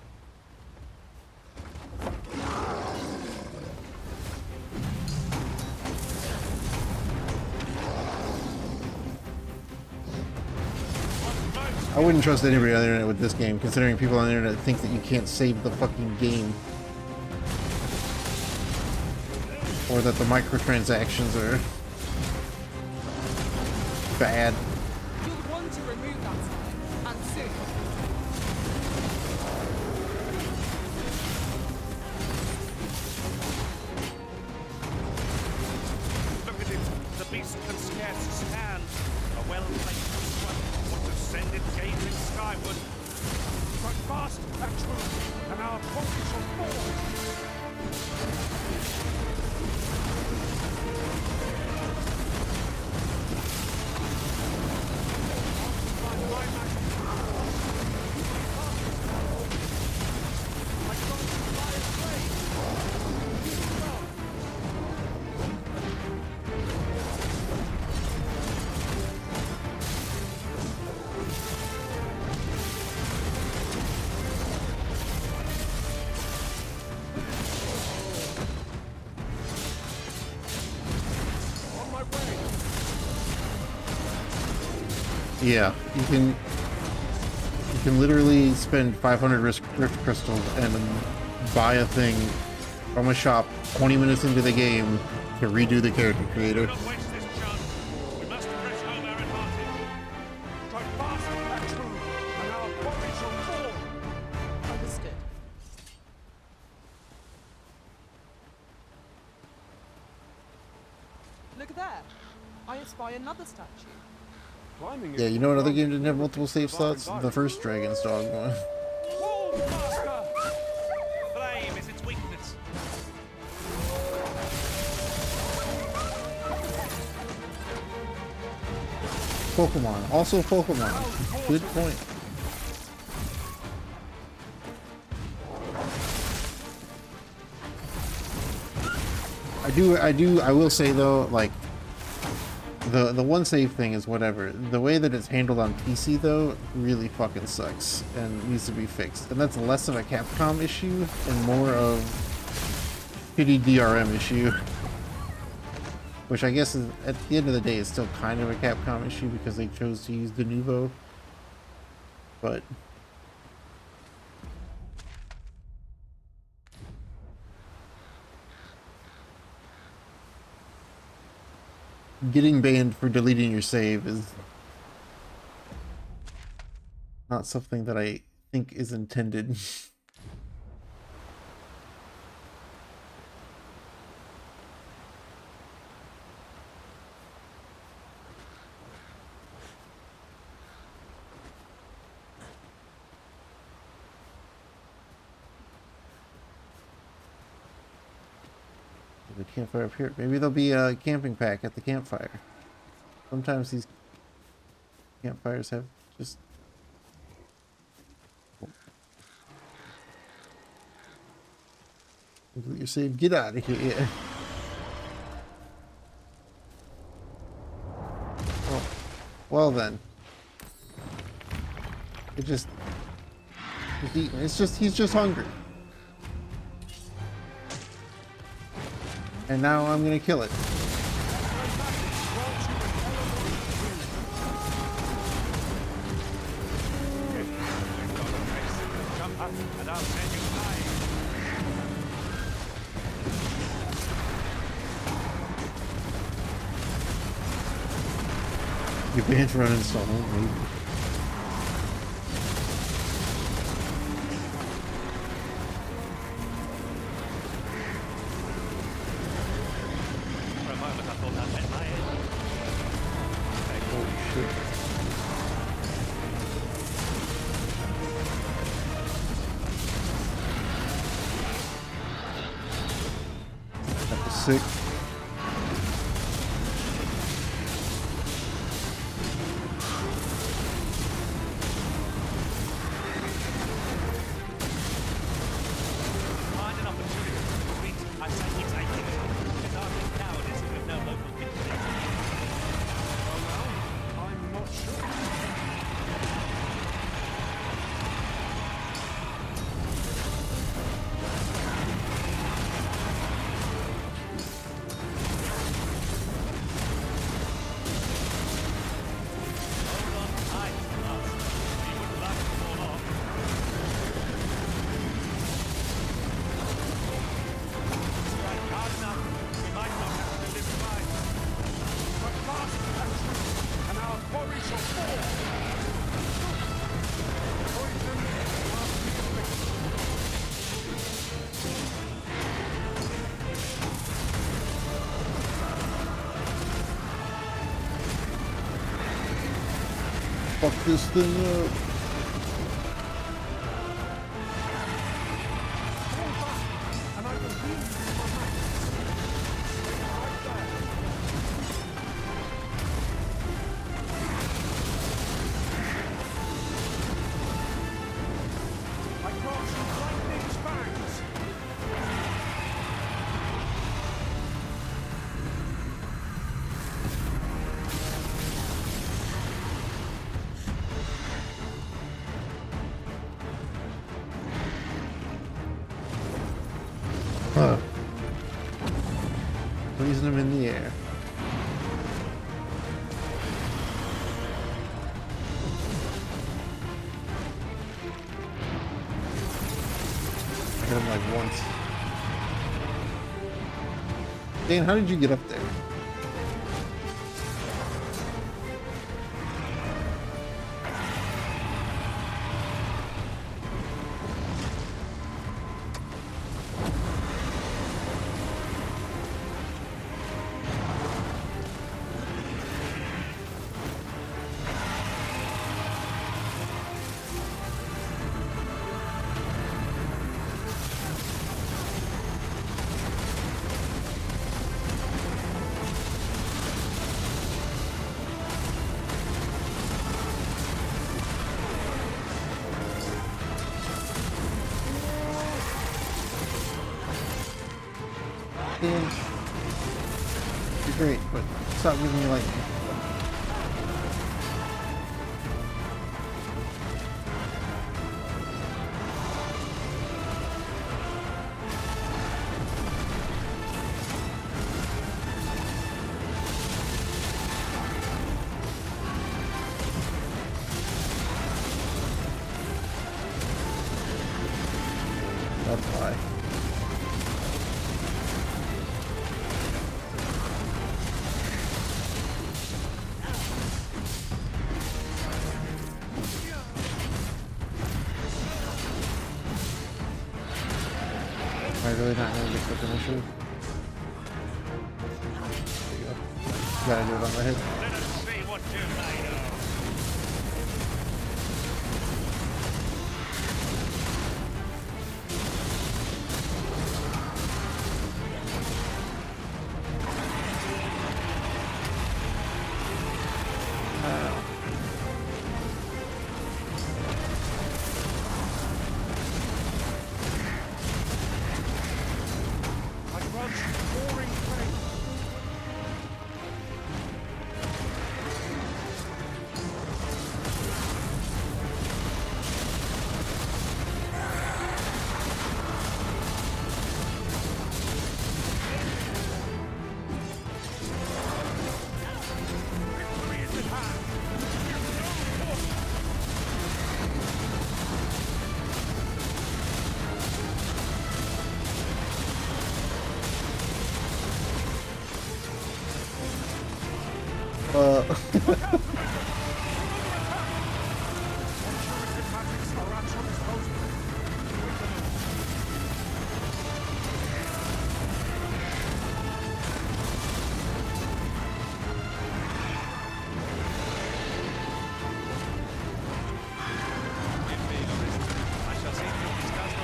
I wouldn't trust anybody on the internet with this game, considering people on the internet think that you can't save the fucking game. Or that the microtransactions are bad. You'll want to remove that sign, and soon. Look at it. The beast can scarce stand. A well-placed one want to send it gazing skyward. Strike fast and true, and our body shall fall. Yeah, you can literally spend 500 rift crystals and buy a thing from a shop 20 minutes into the game to redo the character creator. Don't waste this chance. We must press home our advantage. Strike fast and true, and our body shall fall. Understood. Look there. I espy another statue. Yeah, you know another game didn't have multiple save slots? The first Dragon's Dogma. Flame is its weakness. Pokemon. Also Pokemon. Good point. I will say though, like, the one save thing is whatever. The way that it's handled on PC though really fucking sucks and needs to be fixed. And that's less of a Capcom issue and more of shitty DRM issue. Which I guess is, at the end of the day, is still kind of a Capcom issue because they chose to use Denuvo. But getting banned for deleting your save is not something that I think is intended. The campfire up here. Maybe there'll be a camping pack at the campfire. Sometimes these campfires have just... Complete your save. Get out of here. Yeah. Well then. It just... He's just hungry. And now I'm gonna kill it. Jump up and I'll send you flying. You banned for uninstalling, maybe. For a moment I thought I'd met my end. Holy shit. That was sick. fuck this thing up. Huh. Raising them in the air. I hit him like once. Dan, how did you get up there? Dan, you're great, but stop giving me lightning. That's why. Am I really not going to get quick initiative? There you go. Gotta do it on my head. Let us see what you're made of.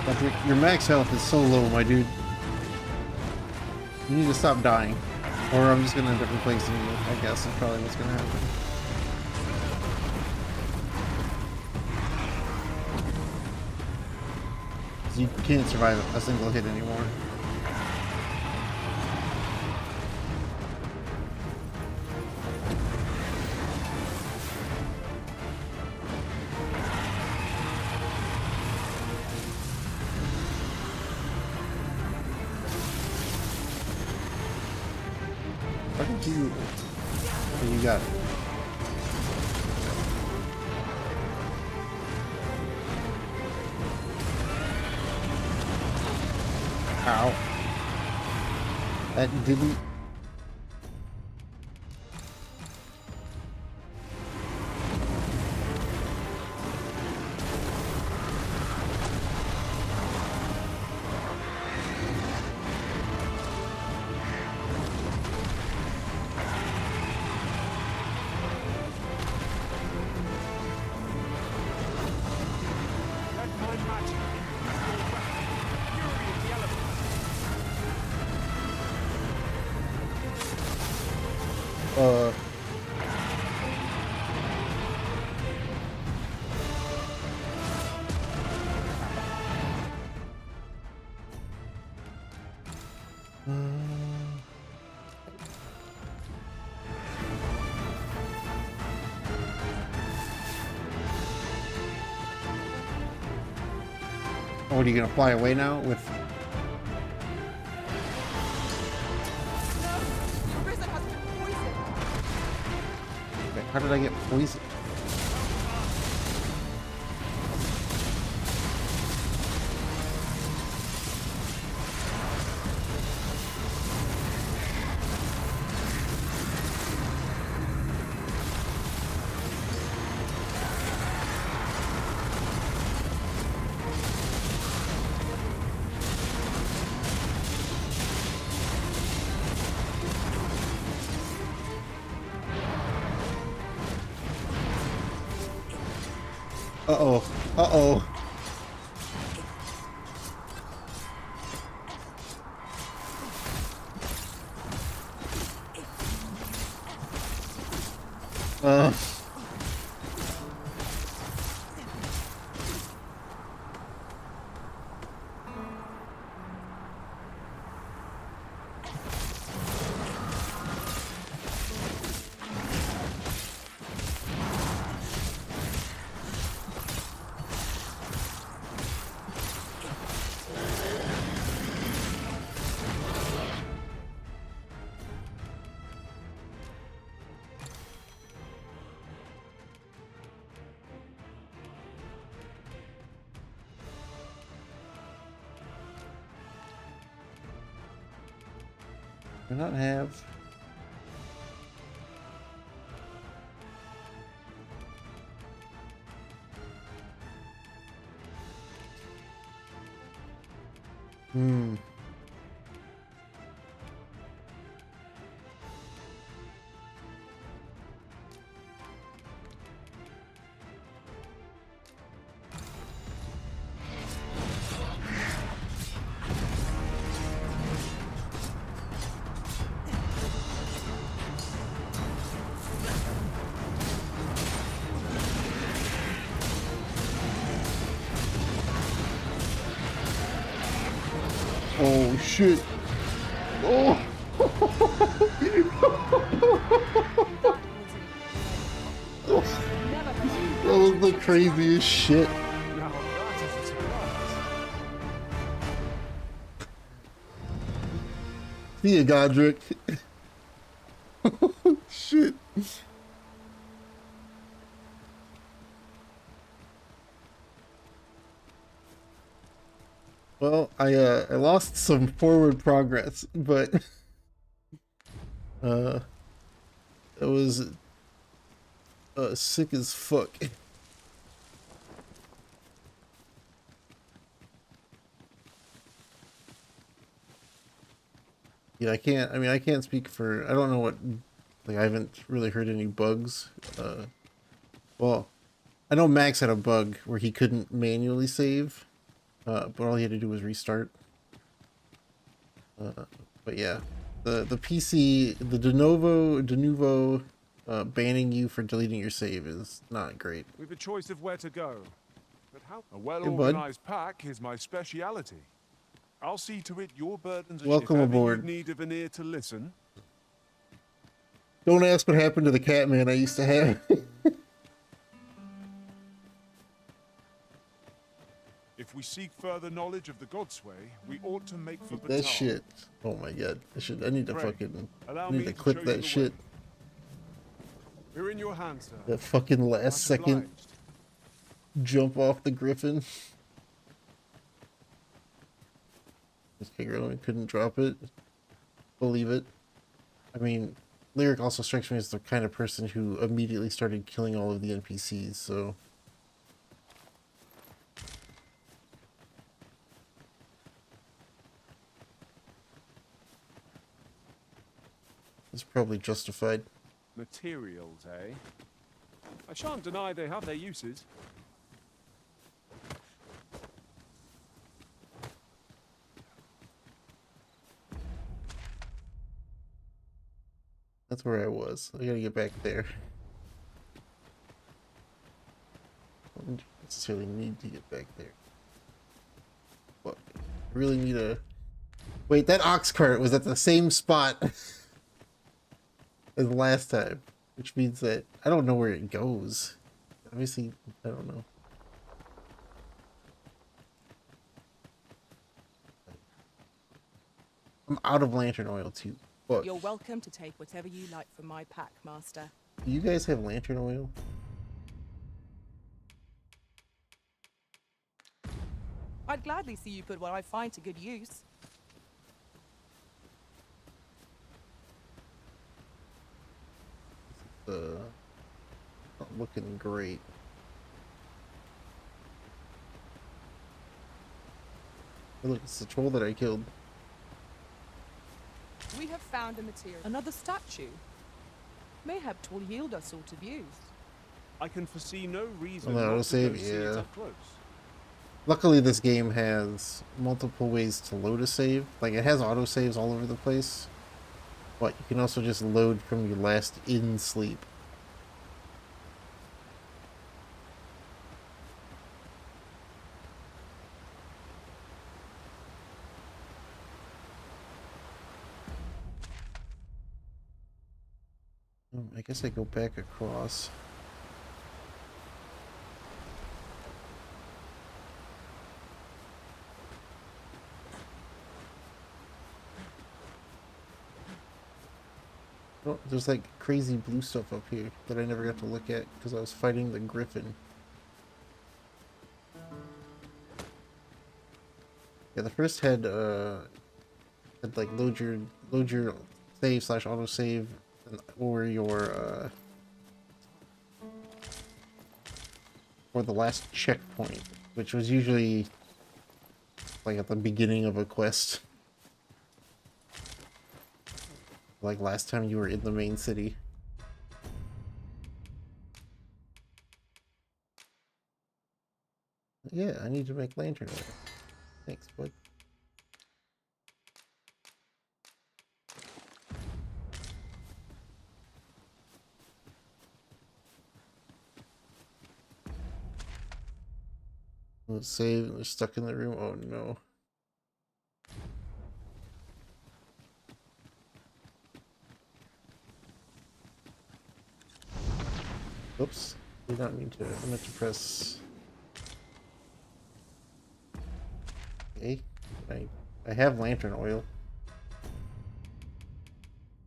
Patrick, your max health is so low, my dude. You need to stop dying. Or I'm just gonna end up replacing you, I guess is probably what's gonna happen. You can't survive a single hit anymore. Why did you... Okay, you got it. Ow. That didn't... my magic as your weapon. Fury of the elements. What are you gonna fly away now with? Wait, how did I get poisoned? Uh-oh. Uh-oh. Do not have. Hmm. Oh shit. Oh. That was the craziest shit. Now that is a surprise. See ya, Godric. Shit. Well, I lost some forward progress, but it was sick as fuck. Yeah, I can't speak for, I don't know what, like, I haven't really heard any bugs. Well, I know Max had a bug where he couldn't manually save, but all he had to do was restart. But yeah, the PC, the de novo banning you for deleting your save is not great. We've a choice of where to go, but how? A Hey, bud. well-organized pack is my speciality. I'll see to it your burdens are Welcome if ever aboard. you need of an ear to listen. Don't ask what happened to the Catman I used to have. If we seek further knowledge of the Godsway, we ought to make for That Batal. shit. Oh my god. I need to Pray, fucking, allow I need me to to clip show you that the shit. way. We're in your hands, sir. That fucking Much last second obliged. jump off the griffin. This girl couldn't drop it. Believe it. I mean, Lyric also strikes me as the kind of person who immediately started killing all of the NPCs, so... It's probably justified. Materials, eh? I shan't deny they have their uses. That's where I was. I gotta get back there. I don't necessarily need to get back there. But I really need a... Wait, that ox cart was at the same spot as last time. Which means that I don't know where it goes. Obviously, I don't know. I'm out of lantern oil too. But You're welcome to take whatever you like from my pack, Master. do you guys have lantern oil? I'd gladly see you put what I find to good use. Not looking great. Oh, look, it's the troll that I killed. We have found a material. Another statue. Mayhap 'twill yield us all to views. I can foresee no reason Well, not to autosave, go see it yeah. up close. Luckily, this game has multiple ways to load a save. Like, it has autosaves all over the place. But you can also just load from your last in sleep. I guess I go back across. Oh, there's like crazy blue stuff up here that I never got to look at because I was fighting the griffin. Yeah, the first had like load your save / autosave or your or the last checkpoint, which was usually like at the beginning of a quest. Like last time you were in the main city. Yeah, I need to make lantern oil. Thanks, bud. Let's save. They're stuck in the room. Oh no. Oops. Did not mean to. I meant to press. Okay. I have lantern oil.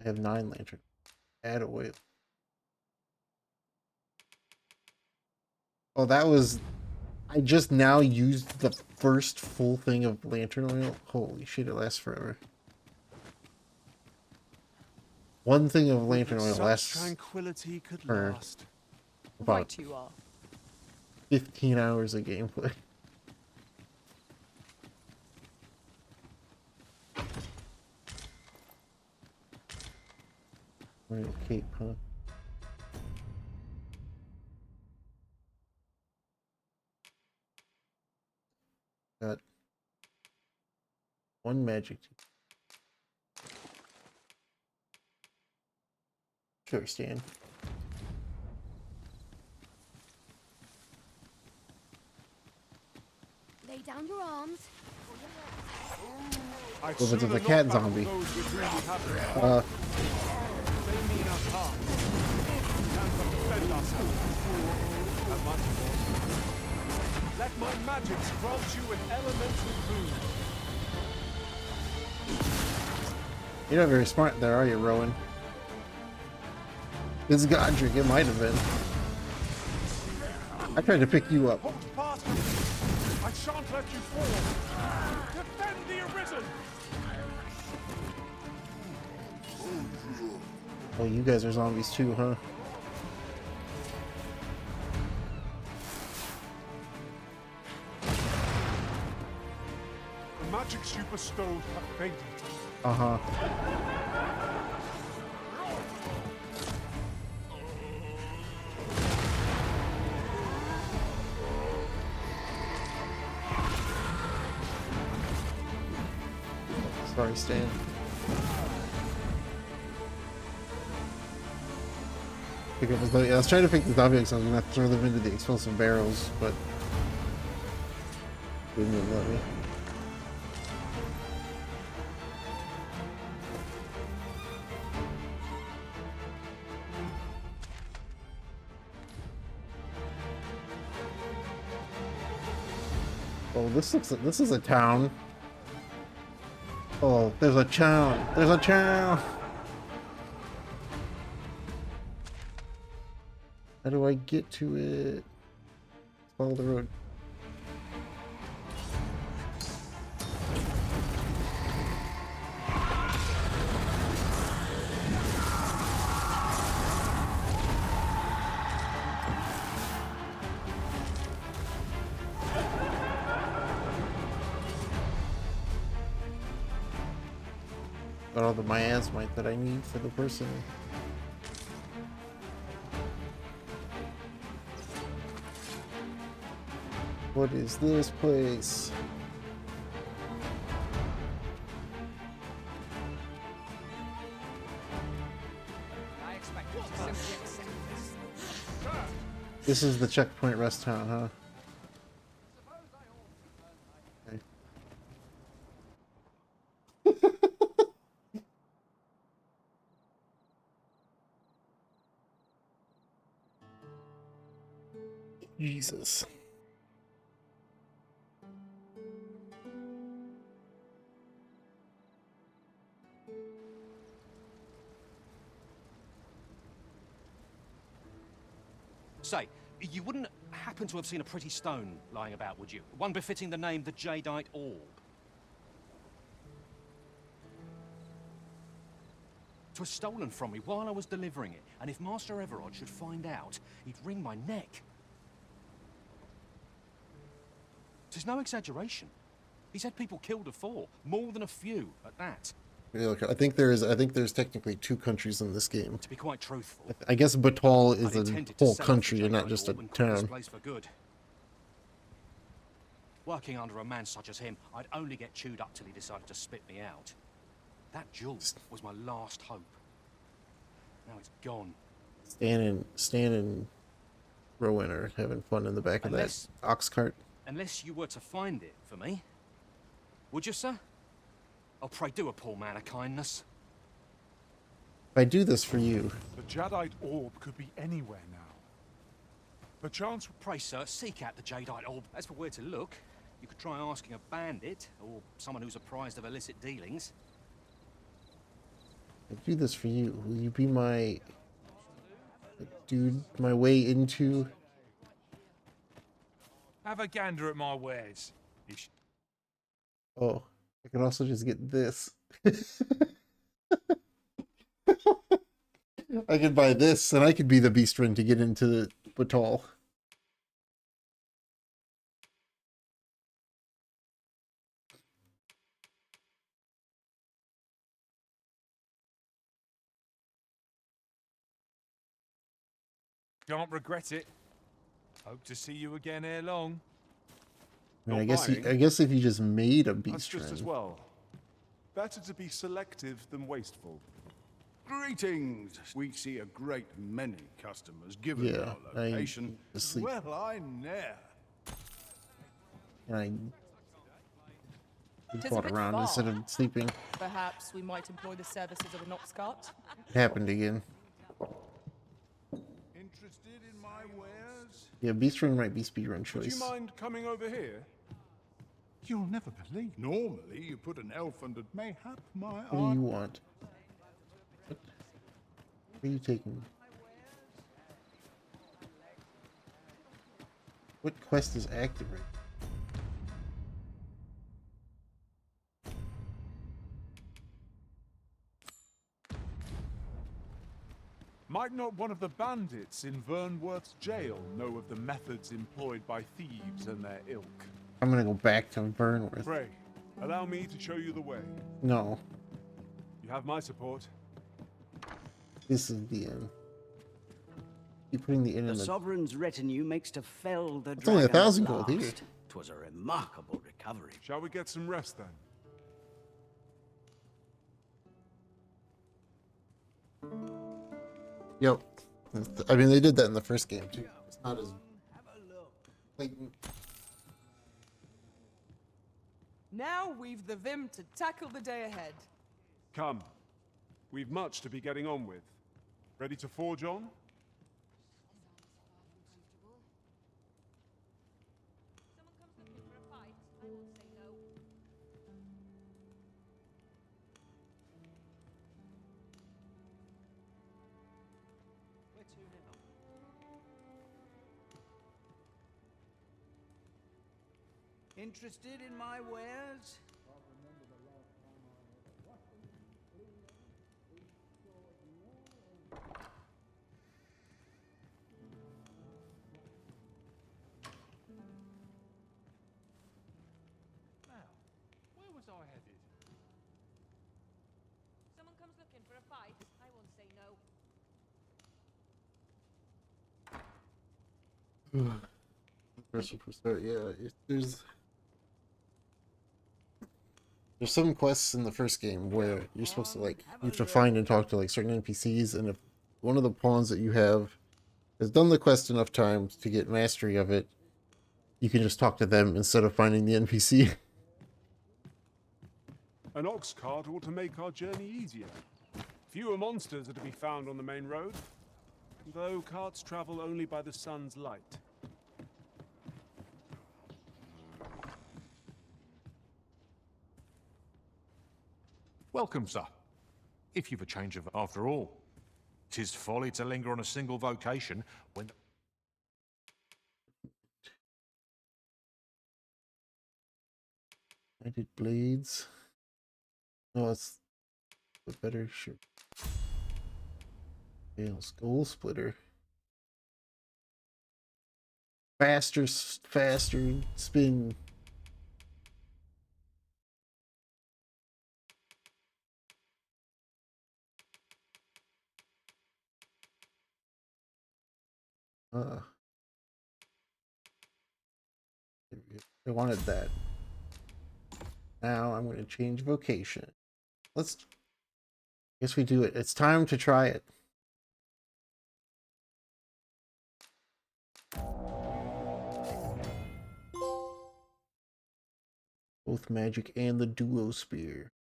I have 9 lantern. Add oil. Oh, that was... I just now used the first full thing of lantern oil. Holy shit, it lasts forever. One thing of lantern oil lasts Tranquility could for last. about Right you are. 15 hours of gameplay. Royal Cape, huh? Got 1 magic. Sure, Stan. Lay down your arms. If it's a cat zombie. They mean us harm. We can but defend ourselves. And much more. Let my magics grant you an elemental boon. You're not very smart there, are you, Rowan? It's Godric, it might have been. I tried to pick you up. Hold fast. I shan't let you fall. Defend the Arisen. Oh, you guys are zombies too, huh? The magics you bestowed have faded. Uh-huh. Sorry, Stan. Pick up his, I was trying to pick the zombie eggs. I was gonna have to throw them into the explosive barrels, but they didn't let me. Oh, this looks like this is a town. Oh, there's a town. There's a town. How do I get to it? Follow the road. Got all the miasmite that I need for the person. What is this place? I expect you to simply accept this. This is the checkpoint rest town, huh? Okay. Jesus. Say, you wouldn't happen to have seen a pretty stone lying about, would you? One befitting the name the Jadeite Orb. It was stolen from me while I was delivering it, and if Master Everard should find out, he'd wring my neck. There's no exaggeration. He's had people killed before, more than a few at that. Yeah, look, I think there's technically 2 countries in this game. To be quite truthful, I guess Batal is I'd a intended to whole sell off country the and not Jadeite just a Orb and quit this town. place for good. Working under a man such as him, I'd only get chewed up till he decided to spit me out. That jewel was my last hope. Now it's gone. Stan and Rowan are having fun in the back of that ox cart. Unless you were to find it for me. Would you, sir? Oh, pray do a poor man a kindness. If I do this for you, The Jadeite Orb could be anywhere now. Perchance... Pray, sir, seek out the Jadeite Orb. As for where to look, you could try asking a bandit, or someone who's apprised of illicit dealings. I do this for you. Will you be my dude, my way into? Have a gander at my wares. Oh, I could also just get this. I could buy this, and I could be the beast friend to get into the Batal. Can't regret it. Hope to see you again ere long. I mean, I guess if you just made a beast That's just as friend. well. Better to be selective than wasteful. Greetings. We see a great many customers given Yeah, our location. asleep. Well, I ne'er. And I Tis a fought bit around far. instead of sleeping. Perhaps we might employ the services of a Nox cart. It happened again. Interested in my wares? Yeah, beast friend might be speedrun Would you choice. mind coming over here? You'll never believe. Normally, you put an elf under mayhap my What do you want? What are you taking? What quest is active right now? Might not one of the bandits in Vernworth's jail know of the methods employed by thieves and their ilk? I'm gonna go back to Burnworth. Pray, allow me to show you the way. No, You have my support. this is the end. Keep putting the inn The in the. Sovereign's retinue makes to fell the It's only dragon 1,000 at gold here. last. 'Twas a remarkable recovery. Shall we get some rest then? Yep. I mean, they did that in the first game too. It's not as blatant. Now we've the vim to tackle the day ahead. Come. We've much to be getting on with. Ready to forge on? Interested in my wares? Now, where was I headed? Someone comes looking for a fight, I won't say no. First start, yeah. There's some quests in the first game where you're supposed to like you have to find and talk to like certain NPCs, and if one of the pawns that you have has done the quest enough times to get mastery of it, you can just talk to them instead of finding the NPC. An ox cart ought to make our journey easier. Fewer monsters are to be found on the main road, though carts travel only by the sun's light. Welcome, sir. If you've a change of after all. 'Tis folly to linger on a single vocation when... United Blades. No, it's the better shirt. Skull Splitter. Faster spin. I wanted that. Now I'm going to change vocation. Guess we do it. It's time to try it. Both magic and the duo spear.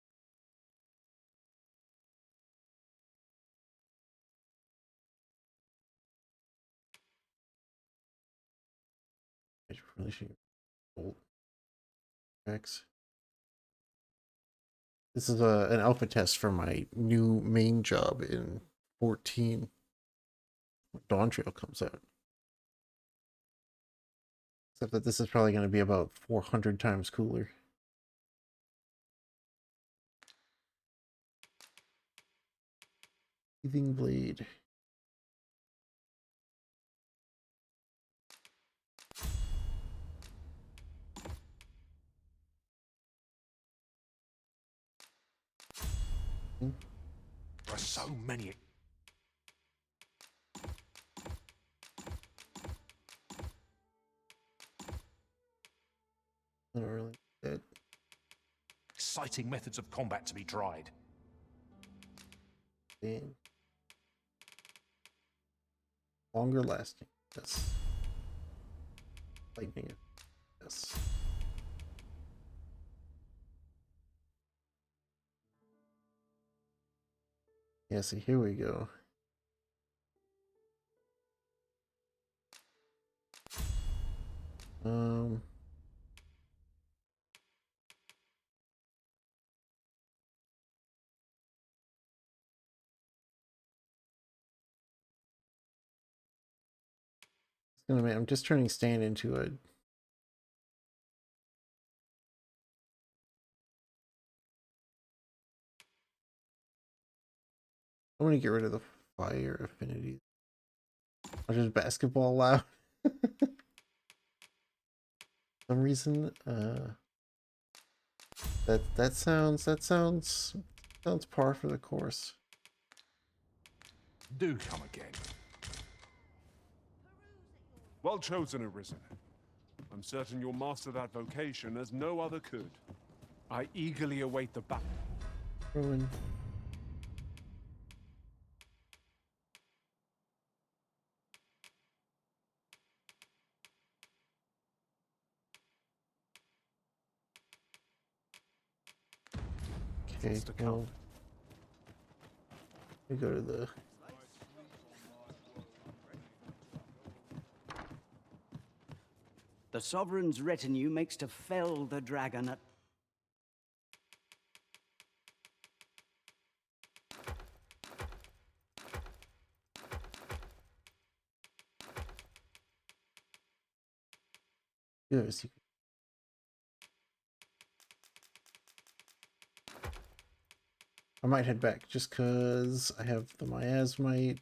This is an alpha test for my new main job in 14. Dawn Trail comes out. Except that this is probably going to be about 400 times cooler. Breathing Blade. There are so many... Not really dead. Exciting methods of combat to be tried. Damn. Longer lasting. Yes. Lightning. Yes. Yeah, see, here we go. I'm just turning Stan into a... I want to get rid of the fire affinity. I'll just basketball loud. For some reason, that sounds par for the course. Do come again. Well chosen, Arisen. I'm certain you'll master that vocation as no other could. I eagerly await the battle. Ruin. Okay, to well, come. we go to the. The Sovereign's retinue makes to fell the dragon at... Yes, you I might head back just because I have the miasmite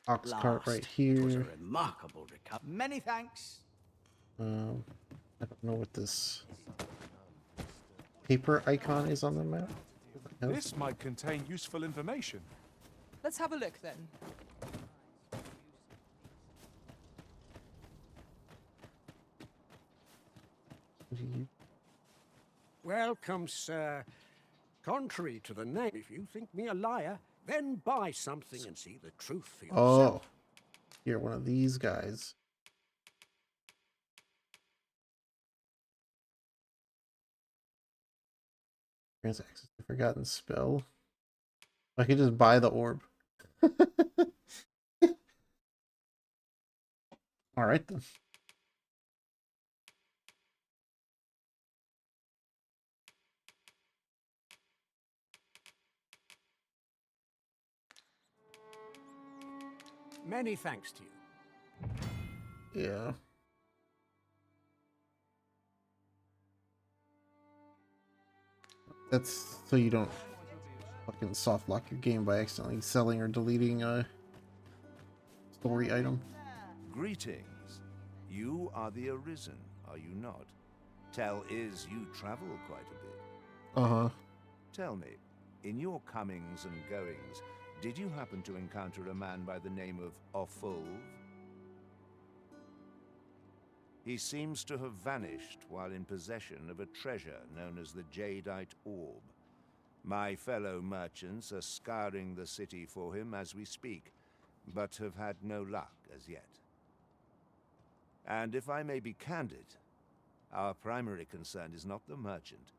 ox cart right Was here. a remarkable recovery. Many thanks. I don't know what this paper icon is on the map. No? This might contain useful information. Let's have a look then. Welcome, sir. Contrary to the name, if you think me a liar, then buy something and see the truth for yourself. Oh, you're one of these guys. Grants access to forgotten spell. I could just buy the orb. All right then. Many thanks to you. Yeah. That's so you don't fucking soft lock your game by accidentally selling or deleting a story item. Greetings. You are the Arisen, are you not? Tell is you travel quite a bit. Uh-huh. Tell me, in your comings and goings, did you happen to encounter a man by the name of Offulve? He seems to have vanished while in possession of a treasure known as the Jadeite Orb. My fellow merchants are scouring the city for him as we speak, but have had no luck as yet. And if I may be candid, our primary concern is not the merchant,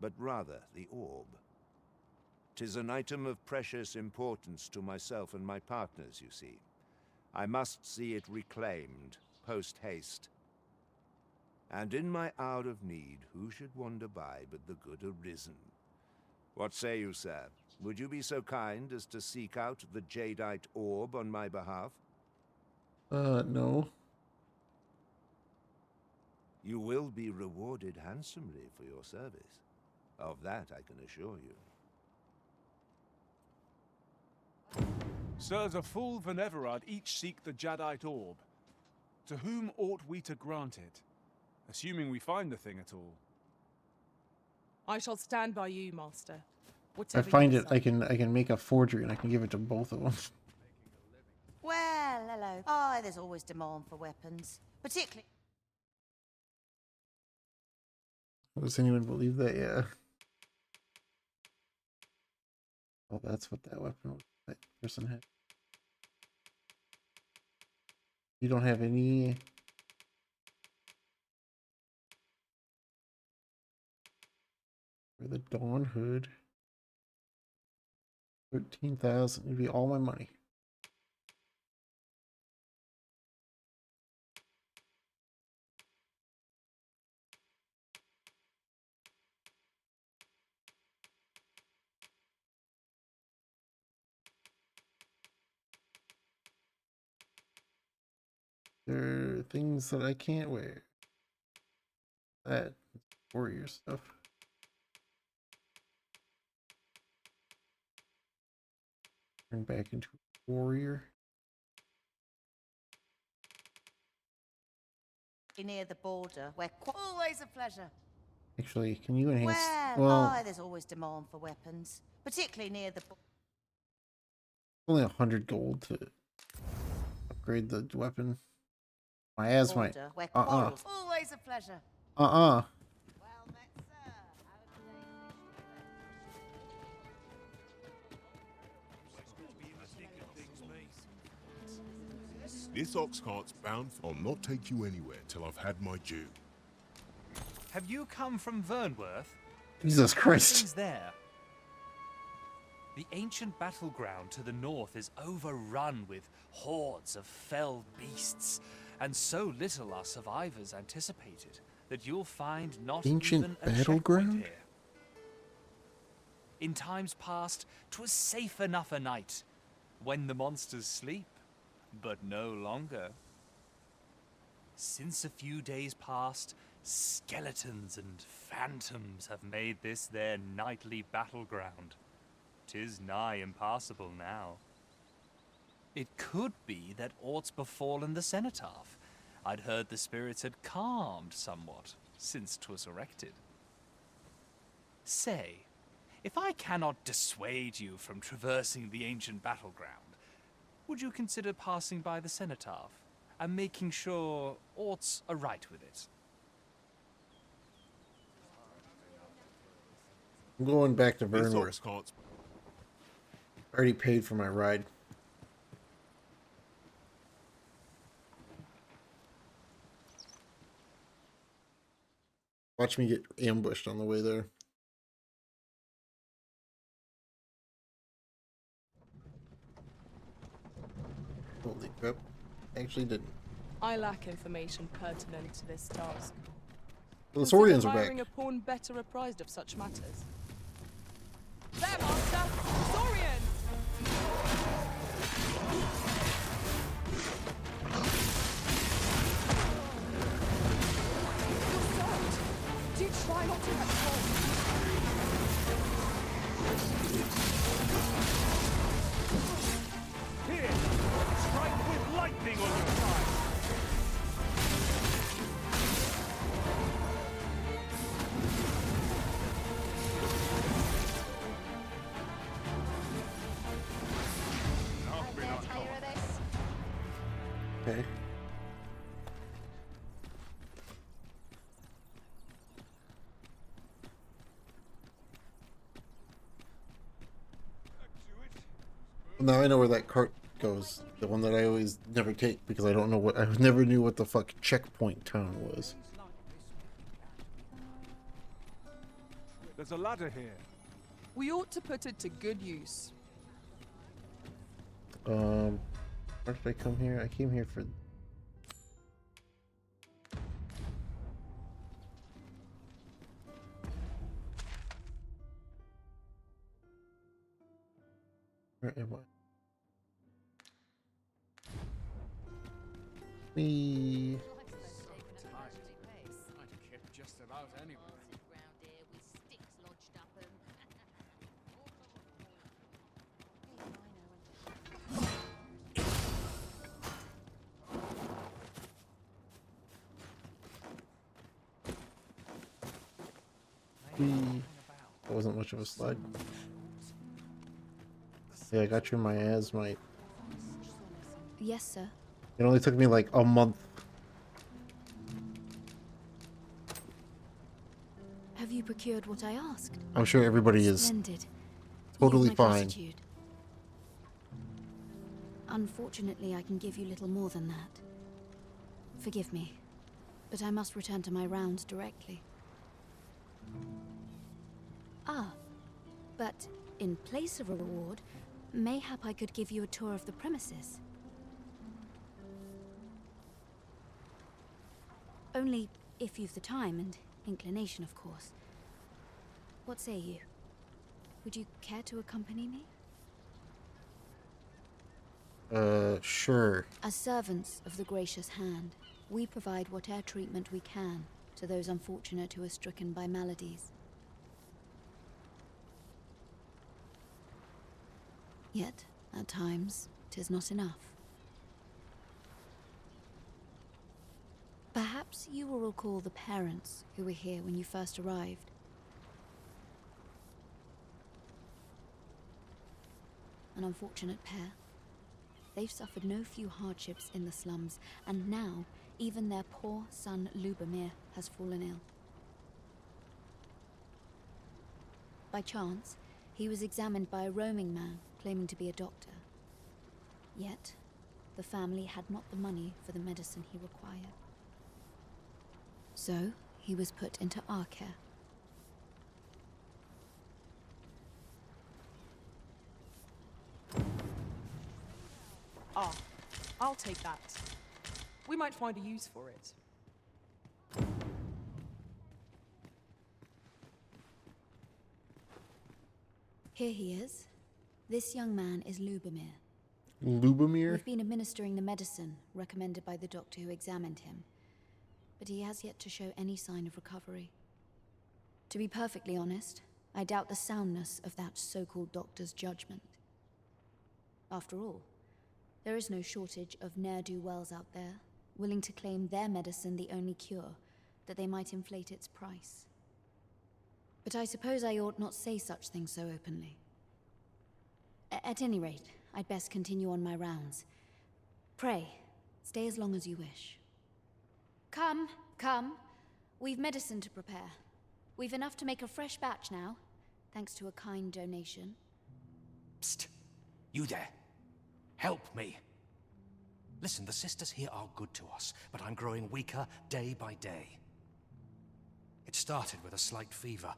but rather the orb. 'Tis an item of precious importance to myself and my partners, you see. I must see it reclaimed, post-haste. And in my hour of need, who should wander by but the good Arisen? What say you, sir? Would you be so kind as to seek out the Jadeite Orb on my behalf? No. You will be rewarded handsomely for your service. Of that I can assure you. Sirs Offulve and Everard each seek the Jadeite Orb. To whom ought we to grant it? Assuming we find the thing at all. I shall stand by you, Master. If I Whatever find you it, I can make a forgery and I can give it to both of them. Well, hello. Oh, there's always demand for weapons. Particularly... Does anyone believe that? Yeah. Oh, that's what that weapon was. That person had. You don't have any. For the Dawn Hood. 13,000. It'd be all my money. There are things that I can't wear. That warrior stuff. Turn back into a warrior. near the border, where always a pleasure. Actually, can you enhance? Well, there's always demand for weapons, particularly near the. Only 100 gold to upgrade the weapon. My asthmite. Always a pleasure. This ox cart's bound. I'll not take you anywhere till I've had my due. Have you come from Vernworth? Jesus Christ. Nothing's there. The ancient battleground to the north is overrun with hordes of fell beasts, and so little are survivors anticipated that you'll find not Ancient even a battleground? checkpoint here. In times past, 'twas safe enough a night, when the monsters sleep, but no longer. Since a few days past, skeletons and phantoms have made this their nightly battleground. 'Tis nigh impassable now. It could be that aught's befallen the cenotaph. I'd heard the spirits had calmed somewhat since 'twas erected. Say, if I cannot dissuade you from traversing the ancient battleground, would you consider passing by the cenotaph and making sure aught's aright with it? I'm going back to Vernworth. Already paid for my ride. Watch me get ambushed on the way there. Holy crap. Actually didn't. I lack information pertinent to this task. Well, the Saurians are hiring back. a pawn better apprised of such matters. There, Master! Saurians! Do try not to let go. Here! Strike with lightning on your side! Okay. Now I know where that cart goes. The one that I always never take because I don't know what I never knew what the fuck checkpoint town was. There's a ladder here. We ought to put it to good use. Why did I come here? I came here for... Where am I? Me. Just about anywhere. That wasn't much of a slide. Yeah, I got you my asmite. Yes, sir. It only took me like a month. Have you procured what I asked? I'm sure everybody is Splendid. totally You have my fine. gratitude. Unfortunately, I can give you little more than that. Forgive me, but I must return to my rounds directly. Ah, but in place of a reward, mayhap I could give you a tour of the premises. Only if you've the time and inclination, of course. What say you? Would you care to accompany me? Sure. As servants of the gracious hand, we provide whatever treatment we can to those unfortunate who are stricken by maladies. Yet, at times, 'tis not enough. Perhaps you will recall the parents who were here when you first arrived. An unfortunate pair. They've suffered no few hardships in the slums, and now even their poor son Lubomir has fallen ill. By chance, he was examined by a roaming man claiming to be a doctor. Yet, the family had not the money for the medicine he required. So, he was put into our care. Ah, I'll take that. We might find a use for it. Here he is. This young man is Lubomir. Lubomir? We've been administering the medicine recommended by the doctor who examined him, but he has yet to show any sign of recovery. To be perfectly honest, I doubt the soundness of that so-called doctor's judgment. After all, there is no shortage of ne'er-do-wells out there, willing to claim their medicine the only cure, that they might inflate its price. But I suppose I ought not say such things so openly. At any rate, I'd best continue on my rounds. Pray, stay as long as you wish. Come, come. We've medicine to prepare. We've enough to make a fresh batch now, thanks to a kind donation. Psst! You there. Help me. Listen, the sisters here are good to us, but I'm growing weaker day by day. It started with a slight fever,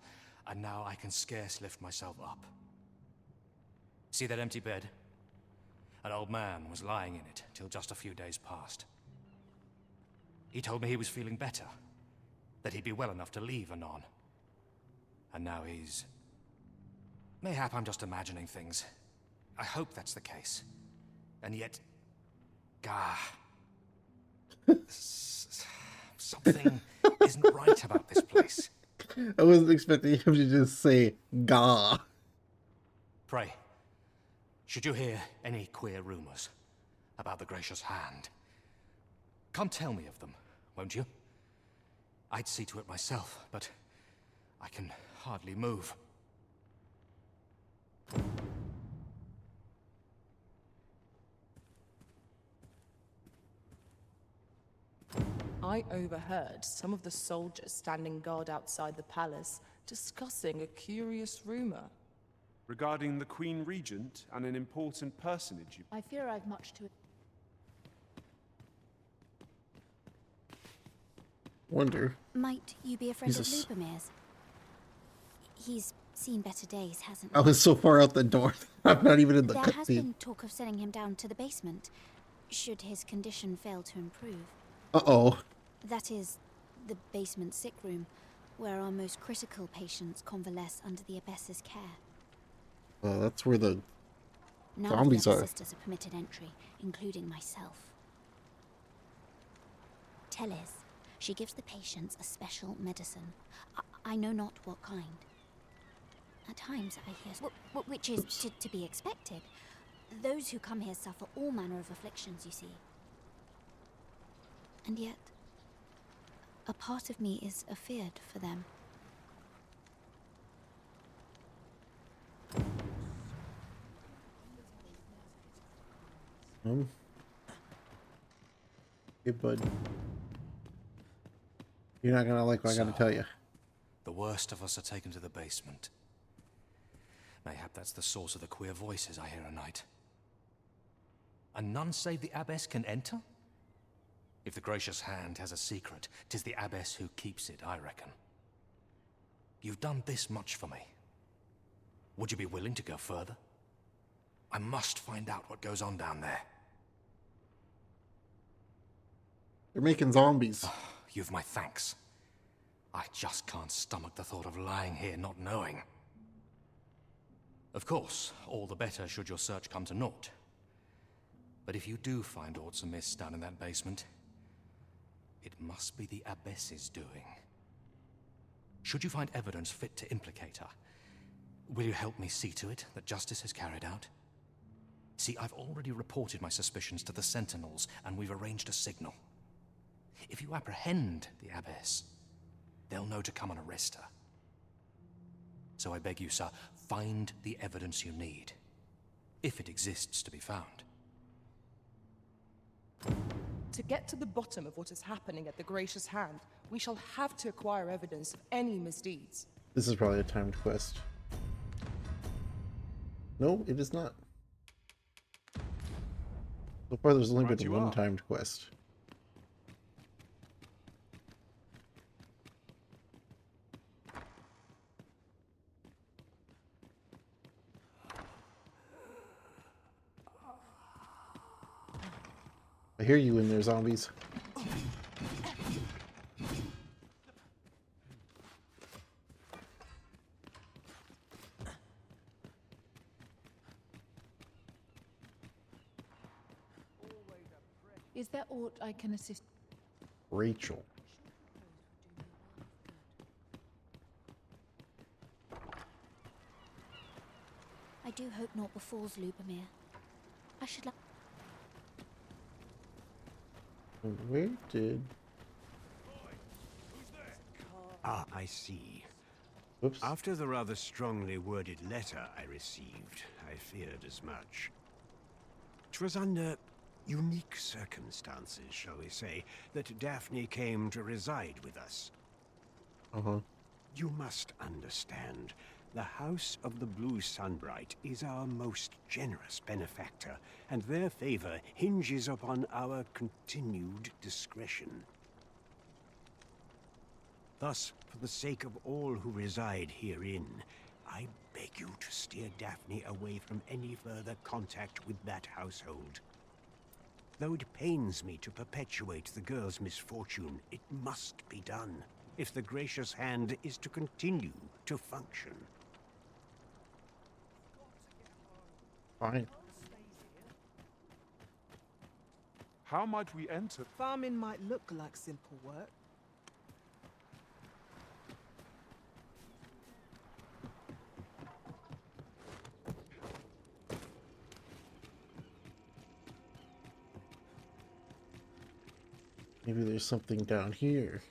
and now I can scarce lift myself up. See that empty bed? An old man was lying in it till just a few days past. He told me he was feeling better, that he'd be well enough to leave anon. And now he's... Mayhap I'm just imagining things. I hope that's the case. And yet... Gah... Something isn't right about this place. I wasn't expecting him to just say, gah. Pray, should you hear any queer rumors about the Gracious Hand, come tell me of them, won't you? I'd see to it myself, but I can hardly move. I overheard some of the soldiers standing guard outside the palace discussing a curious rumor. Regarding the Queen Regent and an important personage. I fear I've much to... Wonder. Might you be a friend Jesus. of Lubomir's? He's seen better days, hasn't he? I was so far out the door. I'm not even in the There has cutscene. been talk of sending him down to the basement, should his condition fail to improve. Uh-oh. That is, the basement sick room, where our most critical patients convalesce under the abbess's care. That's where the None zombies of the other are. sisters are permitted entry, including myself. Teles, she gives the patients a special medicine. I know not what kind. At times I hear... which is to be expected. Those who come here suffer all manner of afflictions, you see. And yet, a part of me is afeared for them. Hey, bud. You're not gonna like what I gotta tell you. The worst of us are taken to the basement. Mayhap that's the source of the queer voices I hear at night. And none save the abbess can enter? If the Gracious Hand has a secret, 'tis the abbess who keeps it, I reckon. You've done this much for me. Would you be willing to go further? I must find out what goes on down there. They're making zombies. You've my thanks. I just can't stomach the thought of lying here not knowing. Of course, all the better should your search come to naught. But if you do find aught amiss down in that basement, it must be the abbess's doing. Should you find evidence fit to implicate her, will you help me see to it that justice is carried out? See, I've already reported my suspicions to the sentinels, and we've arranged a signal. If you apprehend the abbess, they'll know to come and arrest her. So I beg you, sir, find the evidence you need, if it exists to be found. To get to the bottom of what is happening at the Gracious Hand, we shall have to acquire evidence of any misdeeds. This is probably a timed quest. No, it is not. So far, there's only Right been you one are. timed quest. hear you in there, zombies. Is there aught I can assist? Rachel. I do hope naught befalls Lubomir. I should like. Where did... Ah, I see. Whoops. After the rather strongly worded letter I received, I feared as much. It was under unique circumstances, shall we say, that Daphne came to reside with us. Uh-huh. You must understand, the House of the Blue Sunbright is our most generous benefactor, and their favor hinges upon our continued discretion. Thus, for the sake of all who reside herein, I beg you to steer Daphne away from any further contact with that household. Though it pains me to perpetuate the girl's misfortune, it must be done, if the gracious hand is to continue to function. Fine. How might we enter? Farming might look like simple work. Maybe there's something down here.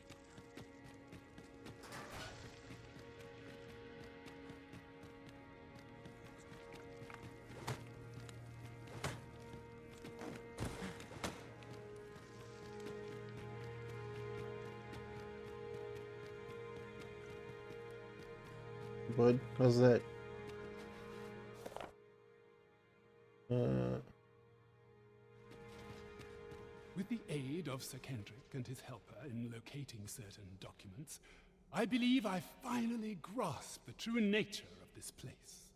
Bud, how's that? With the aid of Sir Kendrick and his helper in locating certain documents, I believe I finally grasped the true nature of this place.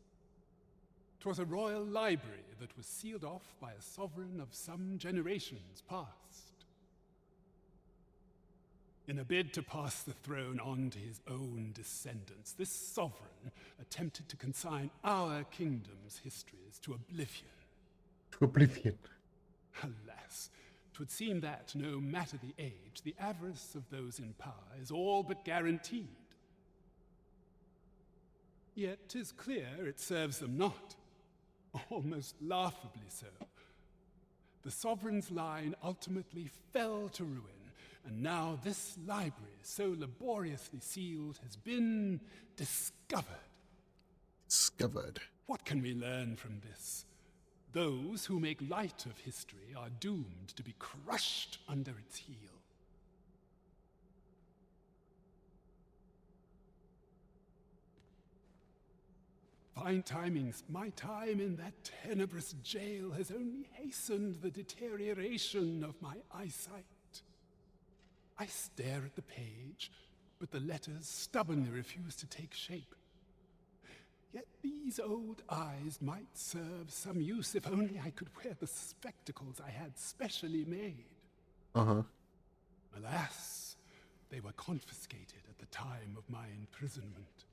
'Twas a royal library that was sealed off by a sovereign of some generations past. In a bid to pass the throne on to his own descendants, this sovereign attempted to consign our kingdom's histories to oblivion. To oblivion. Alas, 'twould seem that, no matter the age, the avarice of those in power is all but guaranteed. Yet 'tis clear it serves them not, almost laughably so. The sovereign's line ultimately fell to ruin, and now this library, so laboriously sealed, has been discovered. Discovered. What can we learn from this? Those who make light of history are doomed to be crushed under its heel. Fine timings. My time in that tenebrous jail has only hastened the deterioration of my eyesight. I stare at the page, but the letters stubbornly refuse to take shape. Yet these old eyes might serve some use if only I could wear the spectacles I had specially made. Uh-huh. Alas, they were confiscated at the time of my imprisonment.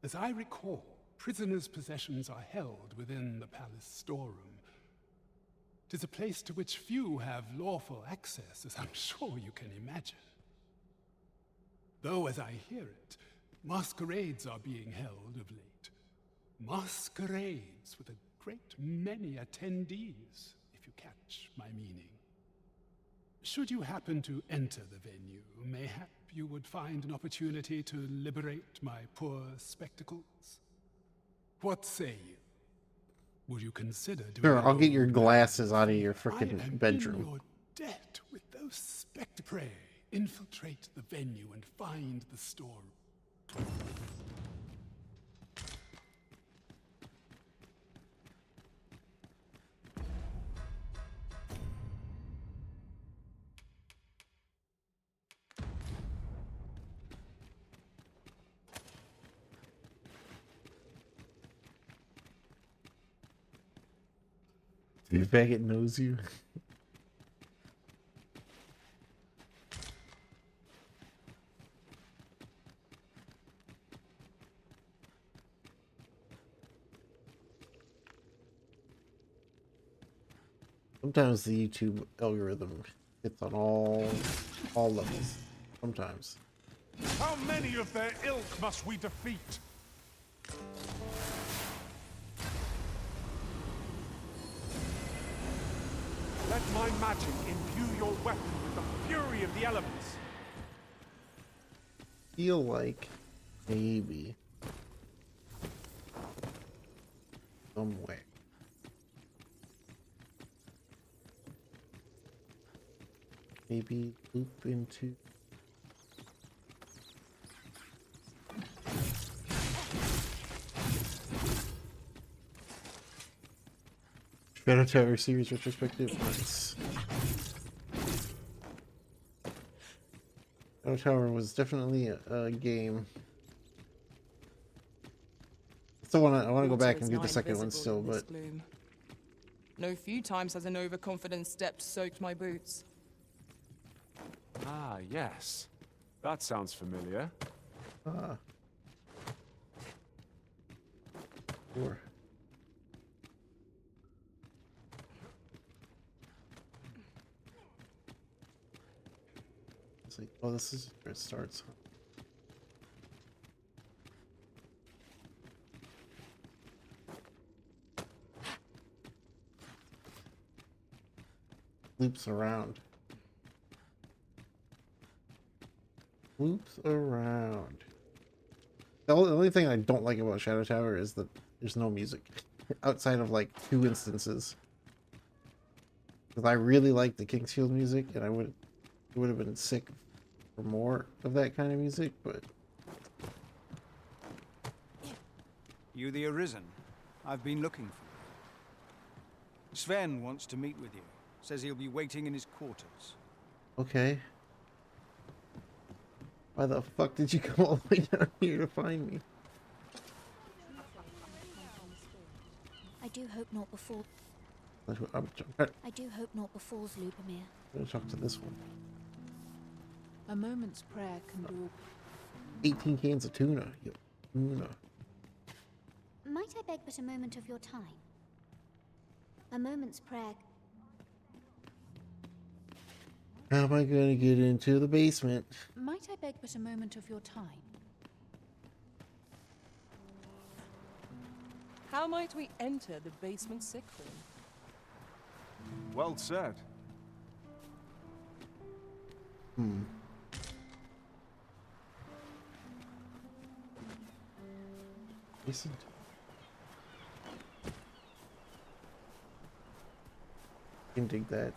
As I recall, prisoners' possessions are held within the palace storeroom. 'Tis a place to which few have lawful access, as I'm sure you can imagine. Though, as I hear it, masquerades are being held of late. Masquerades with a great many attendees, if you catch my meaning. Should you happen to enter the venue, mayhap you would find an opportunity to liberate my poor spectacles. What say you? Would you consider doing Sure, I'll get your old glasses out of your I am frickin' bedroom. in your debt with those spectre. Infiltrate the venue and find the store. Your faggot knows you. Sometimes the YouTube algorithm hits on all levels. Sometimes. How many of their ilk must we defeat? Let my magic imbue your weapon with the fury of the elements. Feel like maybe somewhere. Maybe loop into Shadow Tower series retrospective. Nice. Shadow Tower was definitely a game. Still I want to go back and do the second one still, but no few times has an overconfident step soaked my boots. Ah, yes. That sounds familiar. Ah. Sure. It's like, oh, this is where it starts. Loops around. Loops around. The only thing I don't like about Shadow Tower is that there's no music. Outside of like 2 instances. Because I really like the Kingsfield music, and it would have been sick for more of that kind of music, but... You the Arisen? I've been looking for you. Sven wants to meet with you. Says he'll be waiting in his quarters. Okay. Why the fuck did you come all the way down here to find me? I do hope not before. I do hope not befalls Lupamir. I'm gonna talk to this one. A moment's prayer can do. 18 cans of tuna. Yo, tuna. Might I beg but a moment of your time? A moment's prayer. How am I gonna get into the basement? Might I beg but a moment of your time? How might we enter the basement sick room? Well said. Listen. Can dig that.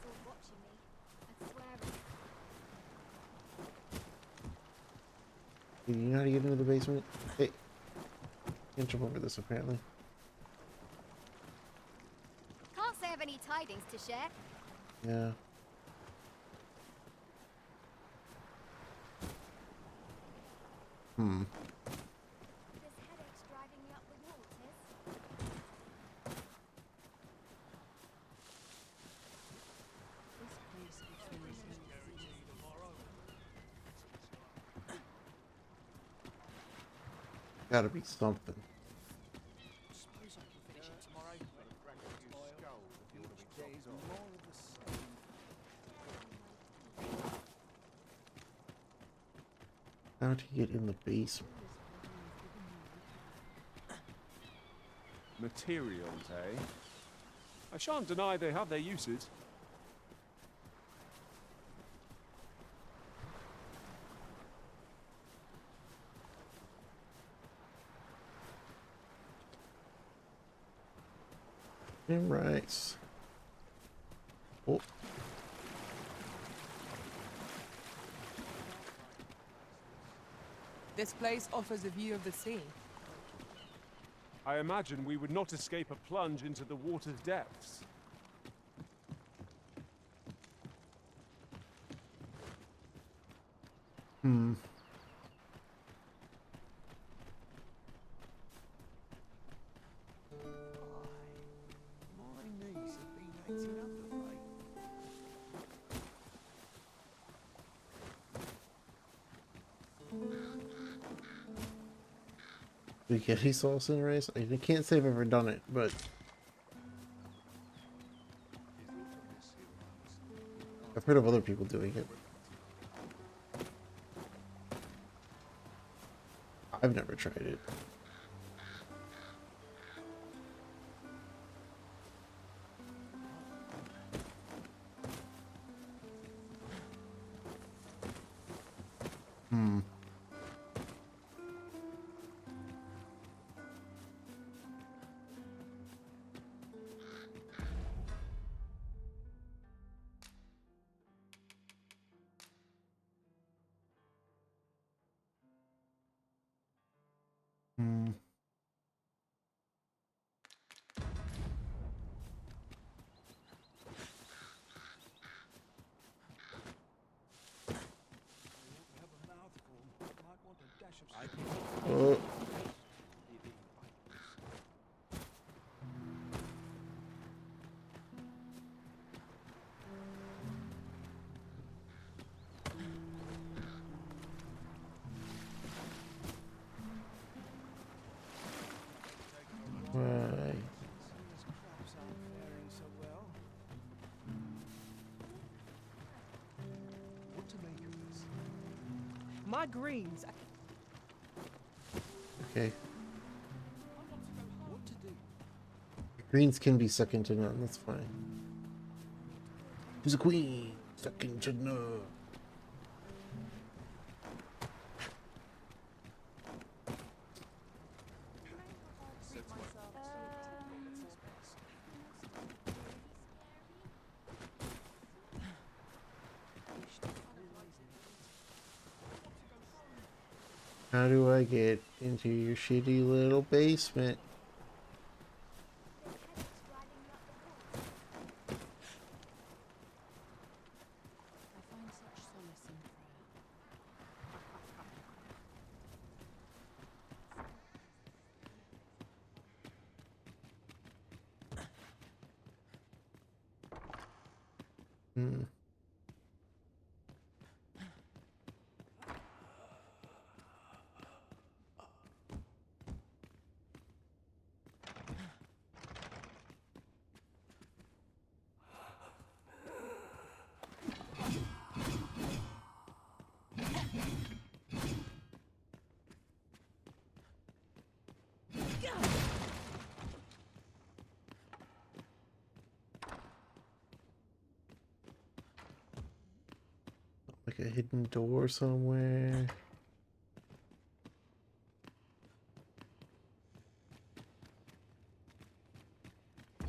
Do you know how to get into the basement? Hey, can't jump over this apparently. Can't say I've any tidings to share. Yeah. This headache's driving me up the wall, Tis. Gotta be something. How to get in the basement? Materials, eh? I shan't deny they have their uses. Right. Oh. This place offers a view of the sea. I imagine we would not escape a plunge into the water's depths. My knees have been We get a soul sin race. I can't say I've ever done it, but I've heard of other people doing it. I've never tried it. Hmm. Hmm. Oh. Right. My greens. Okay. Greens can be second to none. That's fine. Who's a queen? Second to none. How do I get into your shitty little basement? Hmm. Like a hidden door somewhere. I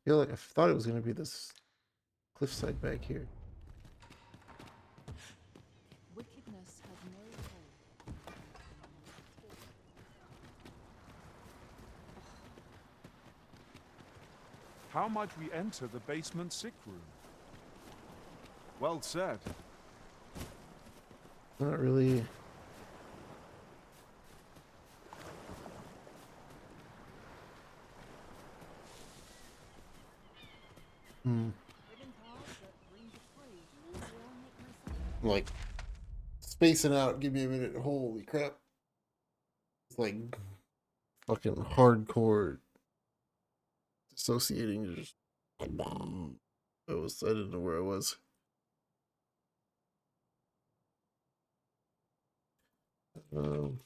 feel like I thought it was gonna be this cliffside back here. Wickedness has no hold. How might we enter the basement sick room? Well said. Not really. Hmm. Like spacing out. Give me a minute. Holy crap! It's like fucking hardcore dissociating. Just I didn't know where I was. Um.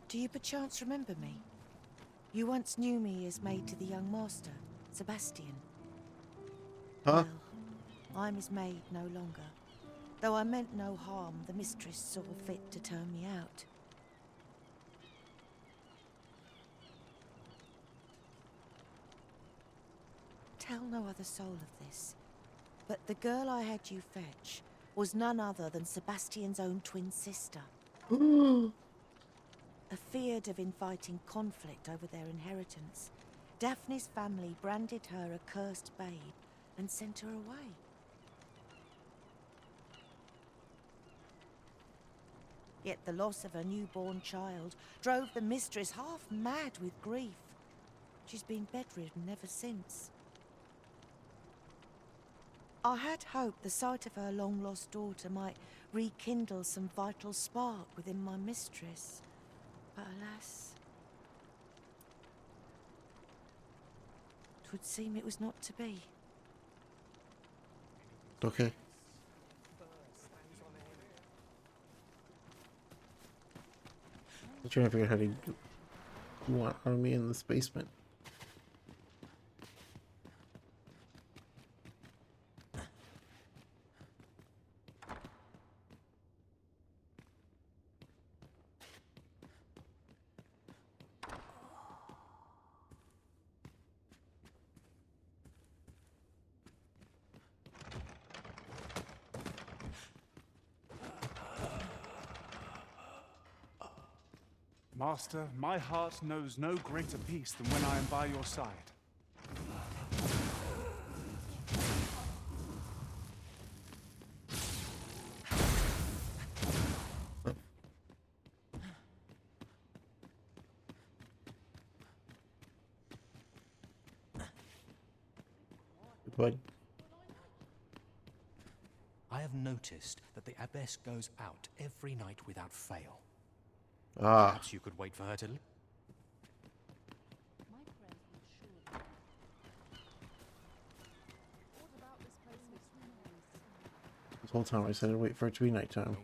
Do you perchance remember me? You once knew me as maid to the young master, Sebastian. Huh? Well, I'm his maid no longer. Though I meant no harm, the mistress saw fit to turn me out. Tell no other soul of this, but the girl I had you fetch was none other than Sebastian's own twin sister. Afeared of inviting conflict over their inheritance, Daphne's family branded her a cursed babe and sent her away. Yet the loss of her newborn child drove the mistress half mad with grief. She's been bedridden ever since. I had hoped the sight of her long-lost daughter might rekindle some vital spark within my mistress. But alas, 'twould seem it was not to be. Okay. I'm trying to figure out how to want out of me in this basement. Master, my heart knows no greater peace than when I am by your side. But I have noticed that the abbess goes out every night without fail. Ah. Perhaps you could wait for her to... This whole time I said I'd wait for it to be nighttime.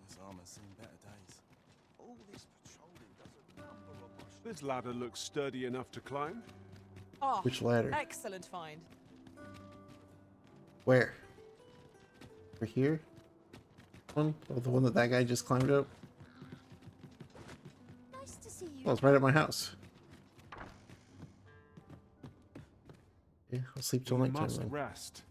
This armor's seen better days. All this patrolling does a number of us. This ladder looks sturdy enough to climb. Oh, Which ladder? Excellent find. Where? Over here? One? Oh, the one that guy just climbed up? Nice to see you. Well, it's right at my house. Yeah, I'll sleep till We nighttime must then. rest.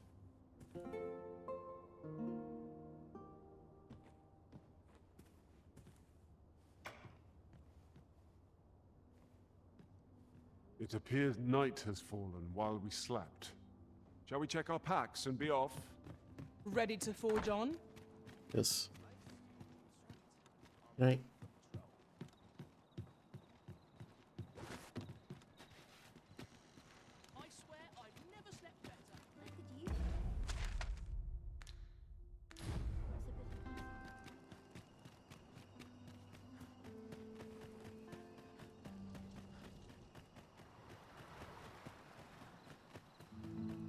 It appears night has fallen while we slept. Shall we check our packs and be off? Ready to forge on? Yes. Night. I swear I've never slept better. Look at you.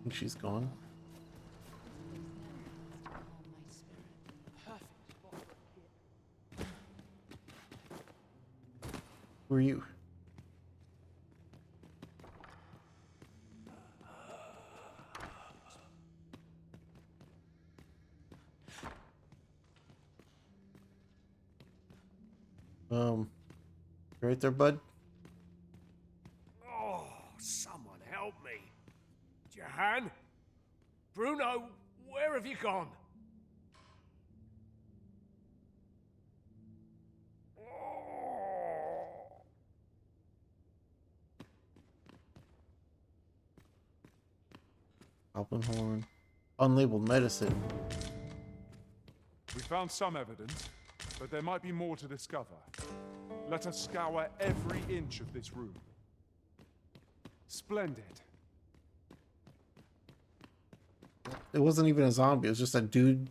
I think she's gone. Who are you? You right there, bud? Oh, someone help me. Jahan? Bruno, where have you gone? Alpenhorn. Unlabeled medicine. We found some evidence, but there might be more to discover. Let us scour every inch of this room. Splendid. It wasn't even a zombie, it was just a dude.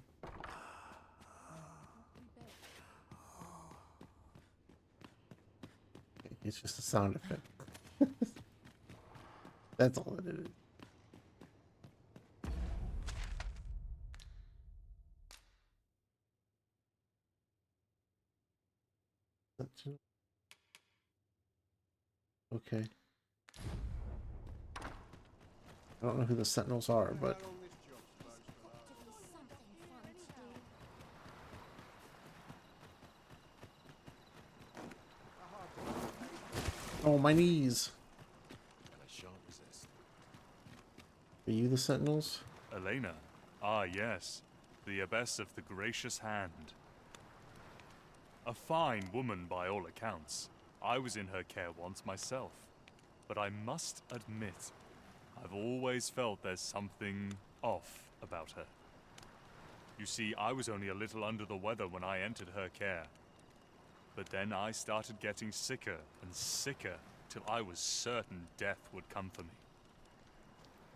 It's just a sound effect. That's all it is. Okay. I don't know who the Sentinels are, but oh, my knees. Are you the Sentinels? Elena. Ah, yes. The abbess of the gracious hand. A fine woman by all accounts. I was in her care once myself. But I must admit, I've always felt there's something off about her. You see, I was only a little under the weather when I entered her care. But then I started getting sicker and sicker till I was certain death would come for me.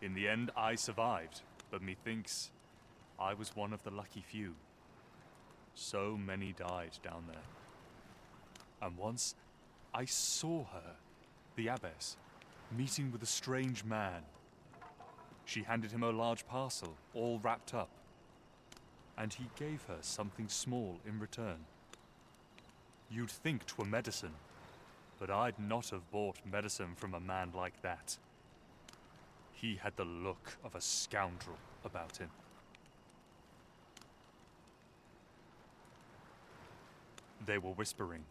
In the end, I survived, but methinks I was one of the lucky few. So many died down there. And once, I saw her, the abbess, meeting with a strange man. She handed him a large parcel, all wrapped up. And he gave her something small in return. You'd think 'twere medicine, but I'd not have bought medicine from a man like that. He had the look of a scoundrel about him. They were whispering,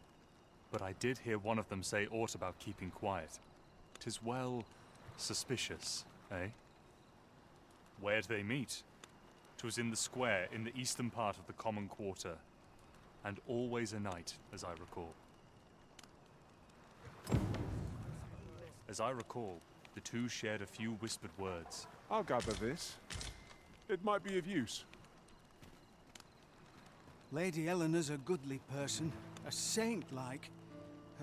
but I did hear one of them say aught about keeping quiet. 'Tis well suspicious, eh? Where'd they meet? 'Twas in the square in the eastern part of the common quarter, and always a night, as I recall. As I recall, the two shared a few whispered words. I'll gather this. It might be of use. Lady Eleanor's a goodly person, a saint-like.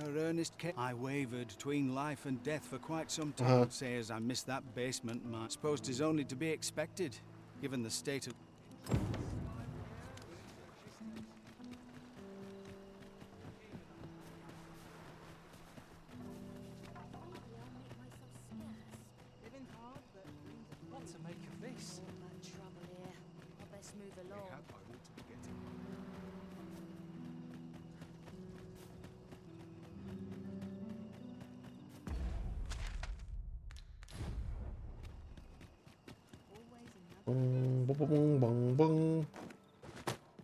Her earnest care. I wavered between life and death for quite some time. Say as I missed that basement, I suppose 'tis only to be expected, given the state of... What to make of this? Trouble here. I'll best move along. Boom, boom, boom, boom, boom.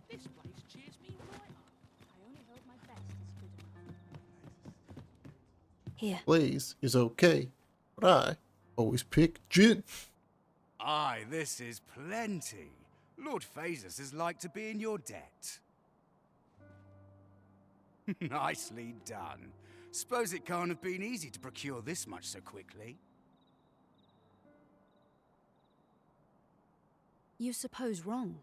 This place cheers me right up. I only hope my best is good enough. Here. Blaze is okay, but I always pick JHit. Aye, this is plenty. Lord Phasus is like to be in your debt. Nicely done. Suppose it can't have been easy to procure this much so quickly. You suppose wrong.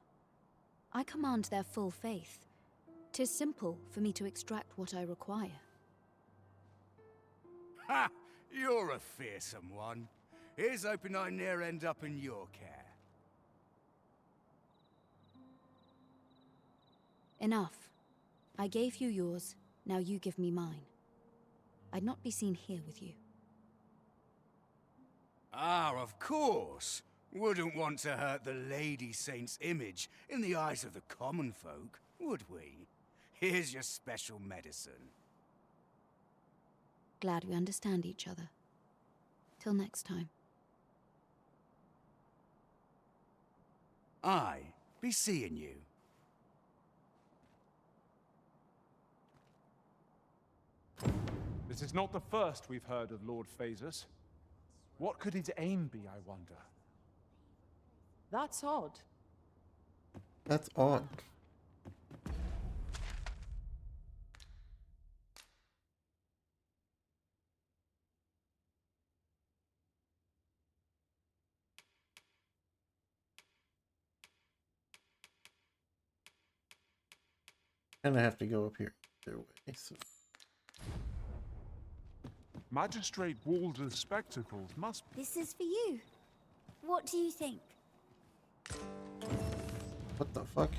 I command their full faith. 'Tis simple for me to extract what I require. Ha! You're a fearsome one. Here's hoping I ne'er end up in your care. Enough. I gave you yours, now you give me mine. I'd not be seen here with you. Ah, of course. Wouldn't want to hurt the Lady Saint's image in the eyes of the common folk, would we? Here's your special medicine. Glad we understand each other. Till next time. Aye, be seeing you. This is not the first we've heard of Lord Phasus. What could his aim be, I wonder? That's odd. That's odd. And I have to go up here either way, so. Magistrate Walder's spectacles must be... This is for you. What do you think? What the fuck?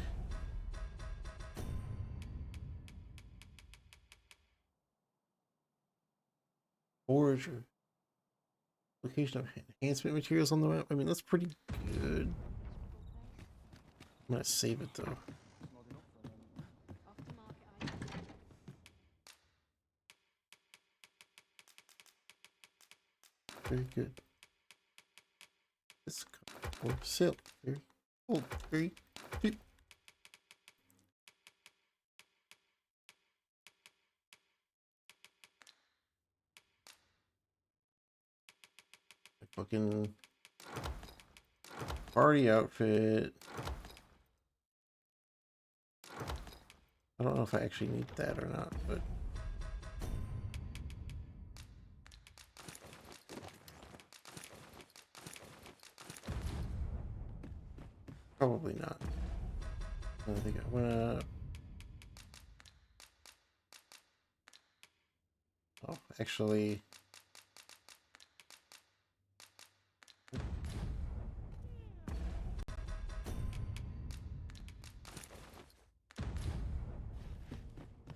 Forager. Location of enhancement materials on the map. I mean, that's pretty good. I'm gonna save it though. Very good. This for sale. Very cool. Very cheap. Fucking Party outfit. I don't know if I actually need that or not, but probably not. I think I wanna. Oh, actually.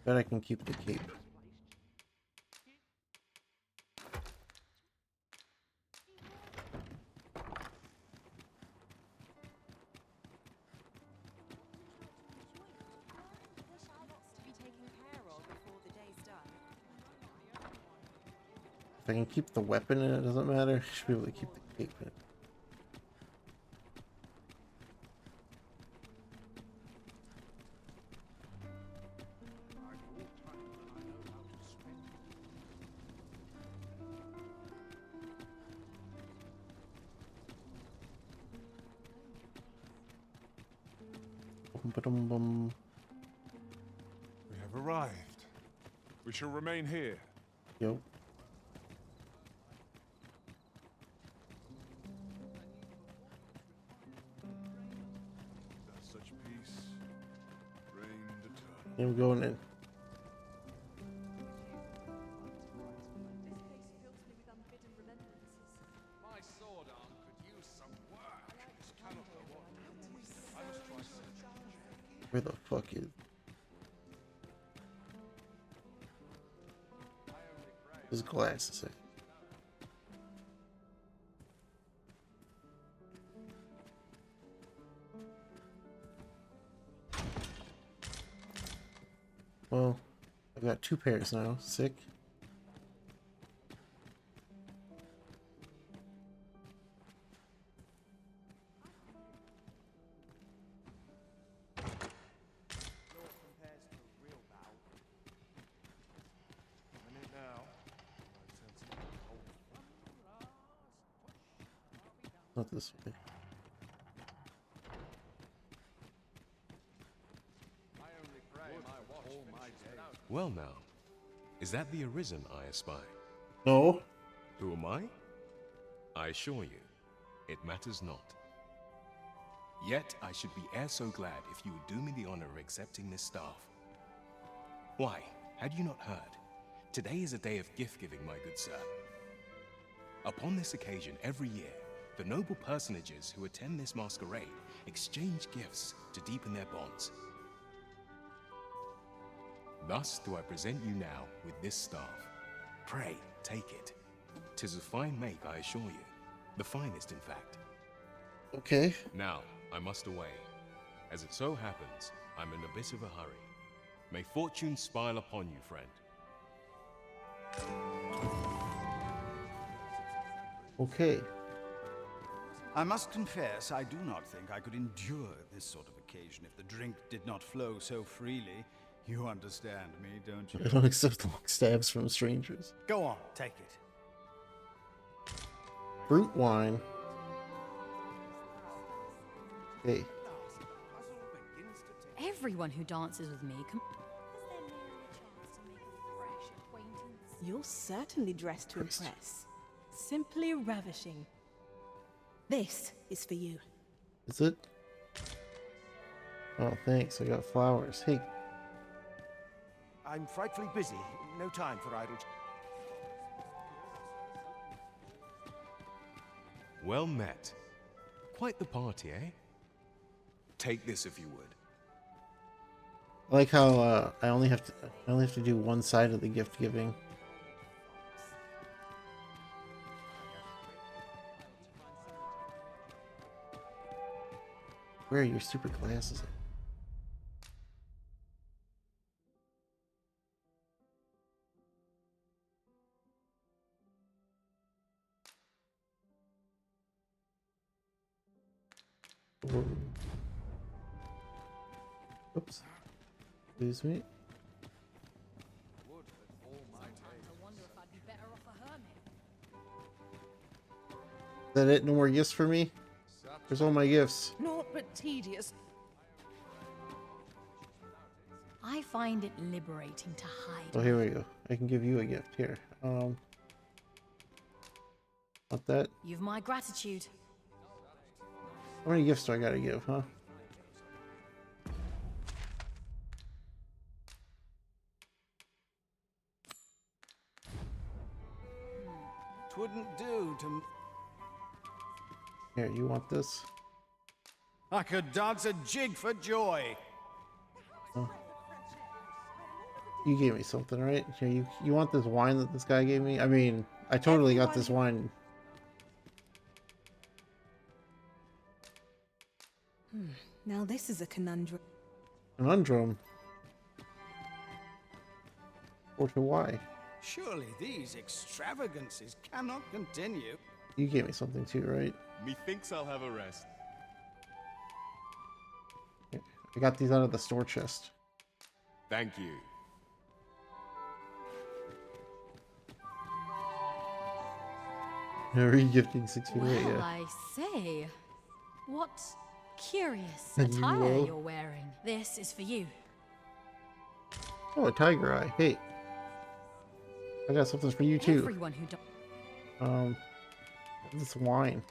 Bet I can keep the cape. If I can keep the weapon in it, doesn't matter. I should be able to keep the cape in it. Bum-ba-dum-bum. We have arrived. We shall remain here. Yo. That such peace reigned eternal. I'm going in. My sword arm could use some work. This cannot go on. I must try searching. Where the fuck is? His glasses. Well, I've got 2 pairs now. Sick. Not this way. Well now, is that the Arisen I espy? No. Who am I? I assure you, it matters not. Yet I should be e'er so glad if you would do me the honor of accepting this staff. Why, had you not heard, today is a day of gift-giving, my good sir. Upon this occasion every year, the noble personages who attend this masquerade exchange gifts to deepen their bonds. Thus do I present you now with this staff. Pray, take it. 'Tis a fine make, I assure you. The finest, in fact. Okay. Now, I must away. As it so happens, I'm in a bit of a hurry. May fortune smile upon you, friend. Okay. I must confess, I do not think I could endure this sort of occasion if the drink did not flow so freely. You understand me, don't you? I don't accept long stabs from strangers. Go on, take it. Fruit wine. Hey. Everyone who dances with me can... You're certainly dressed to impress. Simply ravishing. This is for you. Is it? Oh, thanks. I got flowers. Hey. I'm frightfully busy. No time for idle... Well met. Quite the party, eh? Take this if you would. I like how I only have to do one side of the gift giving. Where are your stupid glasses? Oops. Excuse me. Is that it? No more gifts for me? Where's all my gifts? Naught but tedious. I find it liberating to hide. Oh, here we go. I can give you a gift. Here. Want that? You've my gratitude. How many gifts do I gotta give, huh? Twouldn't do to... Here, you want this? I could dance a jig for joy. Oh. You gave me something, right? Here, you want this wine that this guy gave me? I mean, I totally got this wine. Now this is a conundrum. Conundrum? Or to why? Surely these extravagances cannot continue. You gave me something too, right? Methinks I'll have a rest. I got these out of the store chest. Thank you. Re-gifting 6 feet away, Well, yeah. I say, what curious And you attire will. you're wearing. This is for you. Oh, a tiger eye. Hey. I got something for you too. Everyone who don't. This wine.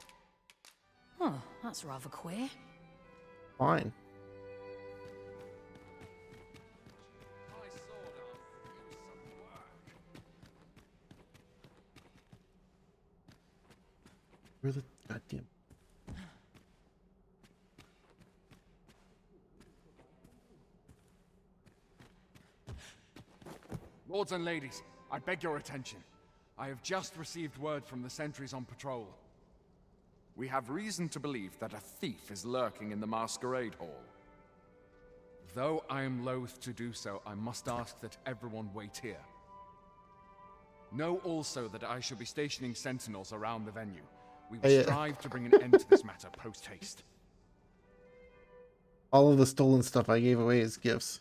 Huh, that's rather queer. Wine. Where the goddamn... Lords and ladies, I beg your attention. I have just received word from the sentries on patrol. We have reason to believe that a thief is lurking in the masquerade hall. Though I am loath to do so, I must ask that everyone wait here. Know also that I shall be stationing sentinels around the venue. We will strive to bring an end to this matter post-haste. All of the stolen stuff I gave away as gifts.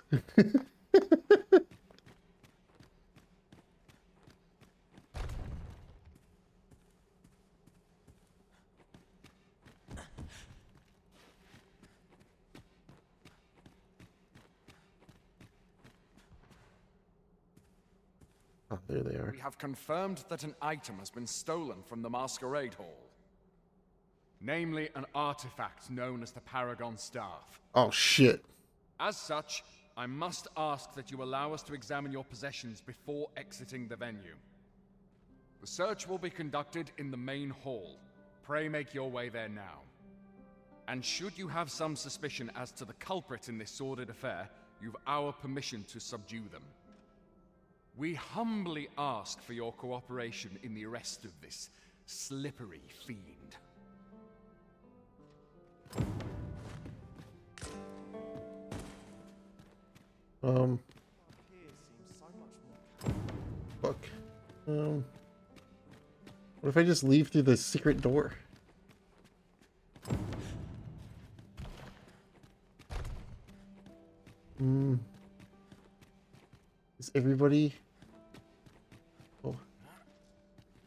Oh, there they are. We have confirmed that an item has been stolen from the masquerade hall. Namely, an artifact known as the Paragon Staff. Oh, shit. As such, I must ask that you allow us to examine your possessions before exiting the venue. The search will be conducted in the main hall. Pray make your way there now. And should you have some suspicion as to the culprit in this sordid affair, you've our permission to subdue them. We humbly ask for your cooperation in the arrest of this slippery fiend. Fuck. What if I just leave through the secret door? Is everybody... Oh.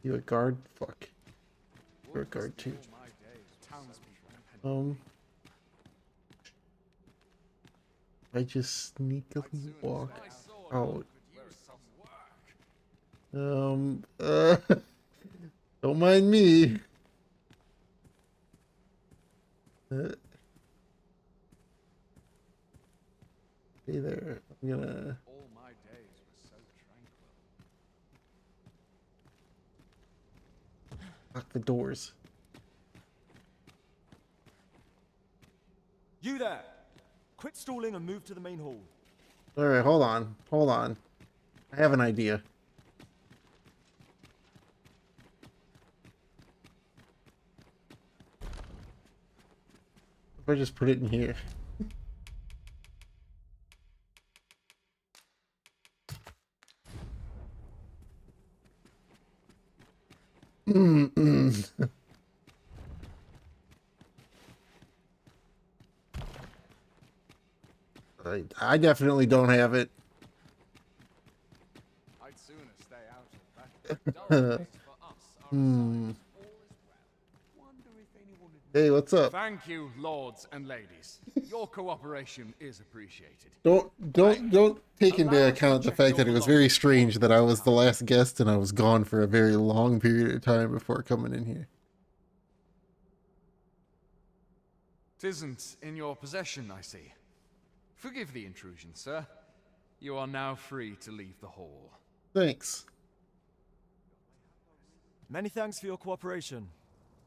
You a guard? Fuck. You're a guard too. I just sneakily walk out. Don't mind me. Hey there. I'm gonna... All my days were so tranquil. Lock the doors. You there! Quit stalling and move to the main hall. Alright, hold on. Hold on. I have an idea. If I just put it in here. I definitely don't have it. I'd sooner stay out of that. Dull days for us are Hmm. all is well. Wonder if anyone would Hey, what's up? Thank you, lords and ladies. Your cooperation is appreciated. Don't take into account the fact that it was very strange that I was the last guest and I was gone for a very long period of time before coming in here. Tisn't in your possession, I see. Forgive the intrusion, sir. You are now free to leave the hall. Thanks. Many thanks for your cooperation.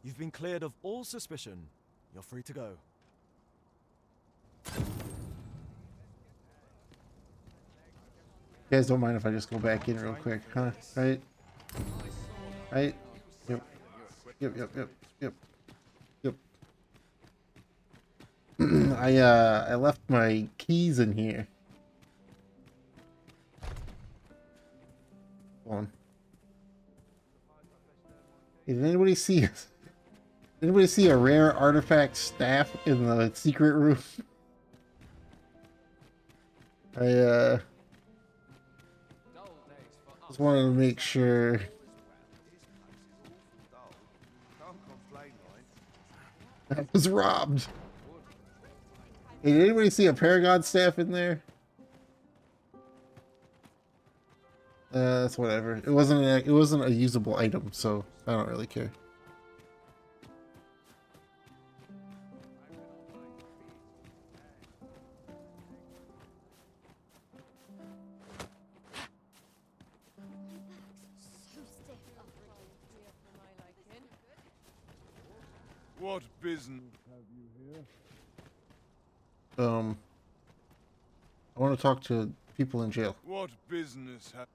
You've been cleared of all suspicion. You're free to go. You guys don't mind if I just go back in real quick, huh? Right? Right? Yep. Yep. I left my keys in here. Hold on. Hey, did anybody see a rare artifact staff in the secret room? I just wanted to make sure. I was robbed. Hey, did anybody see a paragon staff in there? That's whatever. It wasn't a usable item, so I don't really care. What business have you here? I want to talk to people in jail. What business have...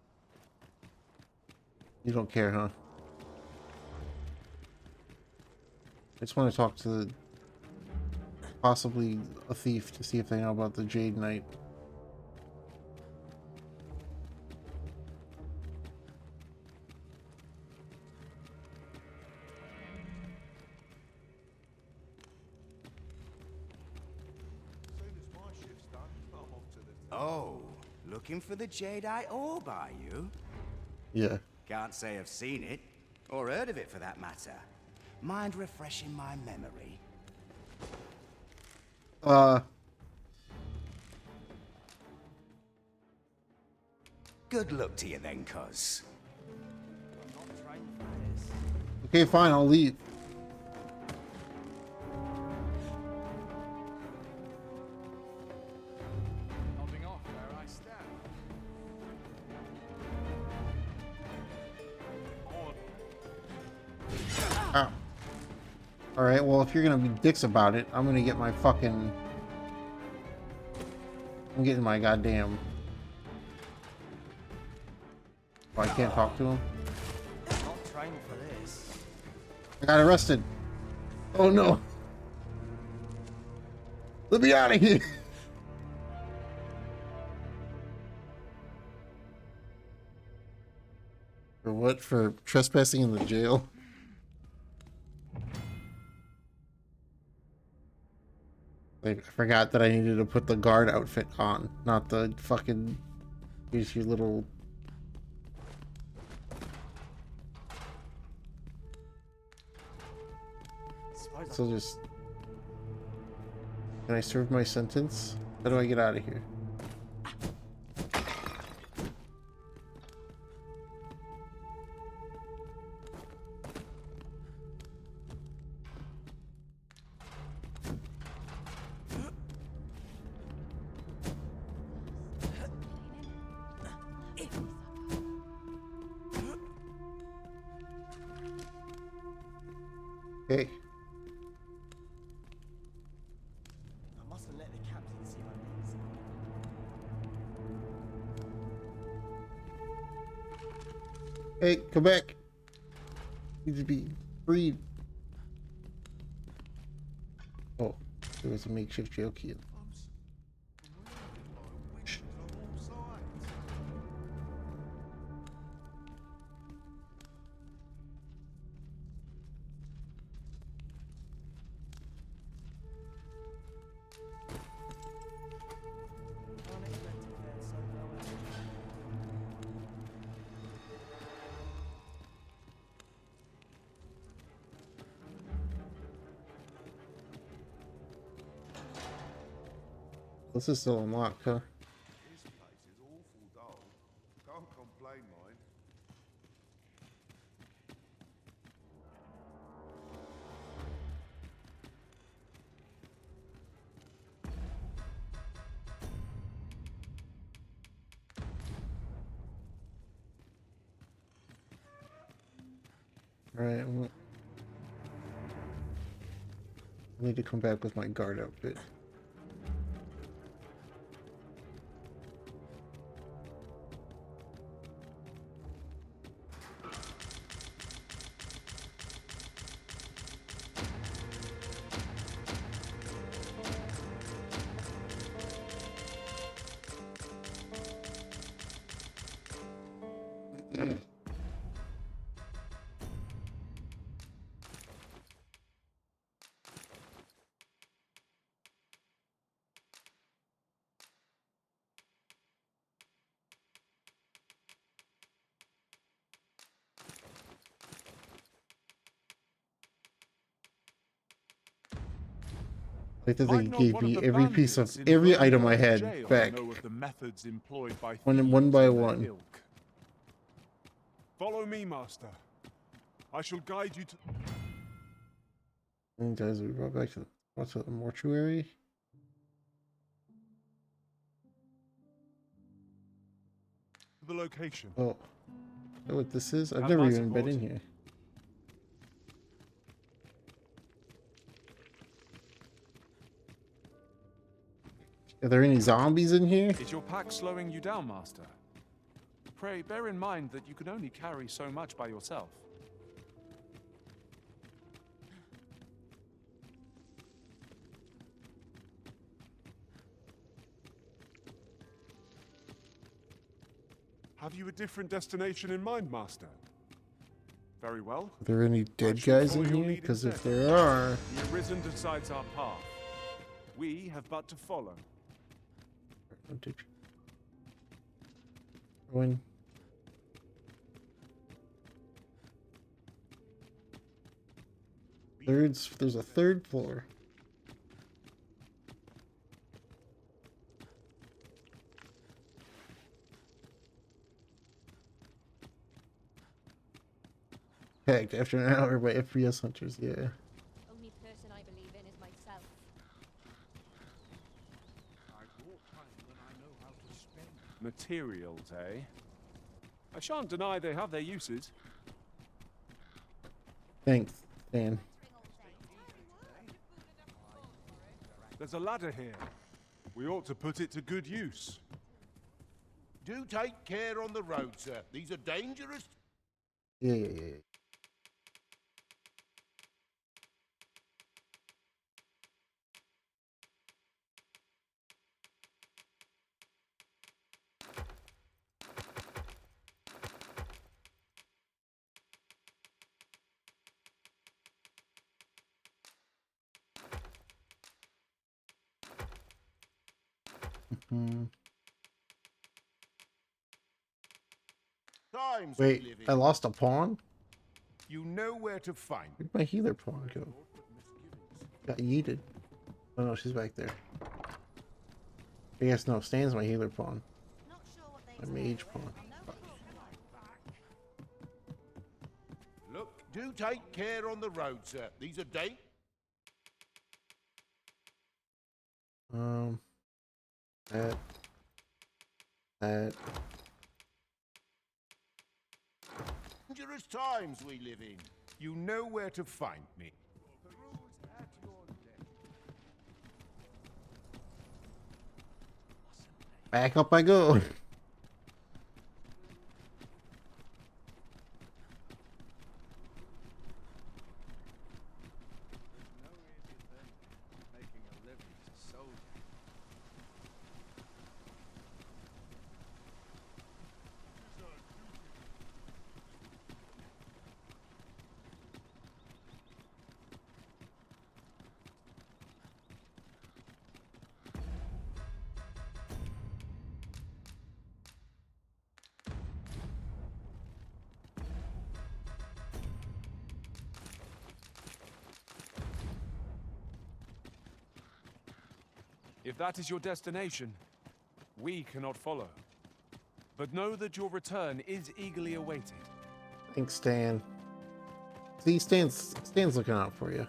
You don't care, huh? I just want to talk to possibly a thief to see if they know about the Jade Knight. Oh, looking for the Jadeite orb, are you? Yeah. Can't say I've seen it, or heard of it for that matter. Mind refreshing my memory? Good luck to you then, cuz. Okay, fine, I'll leave. Holding off where I stand. Ow. Alright, well, if you're gonna be dicks about it, I'm gonna get my fucking... I'm getting my goddamn... Oh, I can't talk to him? Not trained for this. I got arrested. Oh no. Let me out of here. For what? For trespassing in the jail? I forgot that I needed to put the guard outfit on, not the fucking... Here's your little... So just... Can I serve my sentence? How do I get out of here? Okay. I mustn't let the captain see my things. Hey, come back. Need to be freed. Oh, there was a makeshift jail key. This is still unlocked, huh? This place is awful dull. Can't complain, mind. Alright, I need to come back with my guard outfit. Like that they Might not gave one of me the every piece of bandits in every item I Vermihor's had jail back. know of the methods employed by One thieves by and their one. ilk. Follow me, master. I shall guide you to And guys, we brought back to what's the mortuary? the location. Oh, is that what this is? I've Have never my even been support. in here. Are there any zombies in here? Is your pack slowing you down, master? Pray bear in mind that you can only carry so much by yourself. Have you a different destination in mind, master? Very well. Are there any dead shall guys follow in your here? lead Because if instead. there are, The Arisen decides our path. We have but to follow. when there's a third floor. Hacked after an hour by FPS hunters, yeah. Only person I believe in is myself. I bought time when I know how to spend. Materials, eh? I shan't deny they have their uses. Thanks, Dan. There's a ladder here. We ought to put it to good use. Do take care on the road, sir. These are dangerous. Yeah. Times Wait, we live I in. lost a pawn? You know where to find. Where'd my healer pawn go? Got yeeted. Oh no, she's back there. I guess no, Stan's my healer pawn. My mage pawn. Look, do take care on the road, sir. These are dangerous. That. Dangerous times we live in. You know where to find me. The rules at your death. Back up I go. Making a living as a soldier. If that is your destination, we cannot follow. But know that your return is eagerly awaited. Thanks, Stan. See, Stan's looking out for you.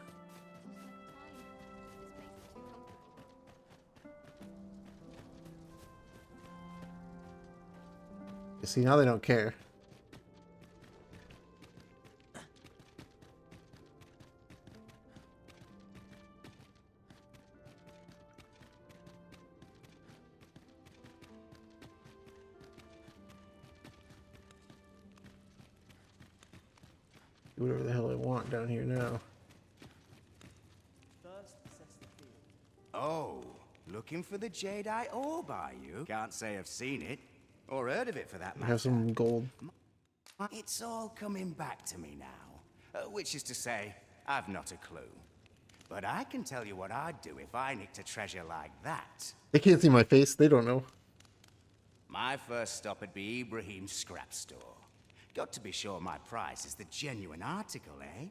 You see, now they don't care. Do whatever the hell I want down here now. Oh, looking for the jadeite orb, are you? Can't say I've seen it, or heard of it for that I matter. have some gold. It's all coming back to me now, which is to say, I've not a clue. But I can tell you what I'd do if I nicked a treasure like that. They can't see my face. They don't know. My first stop would be Ibrahim's scrap store. Got to be sure my price is the genuine article, eh?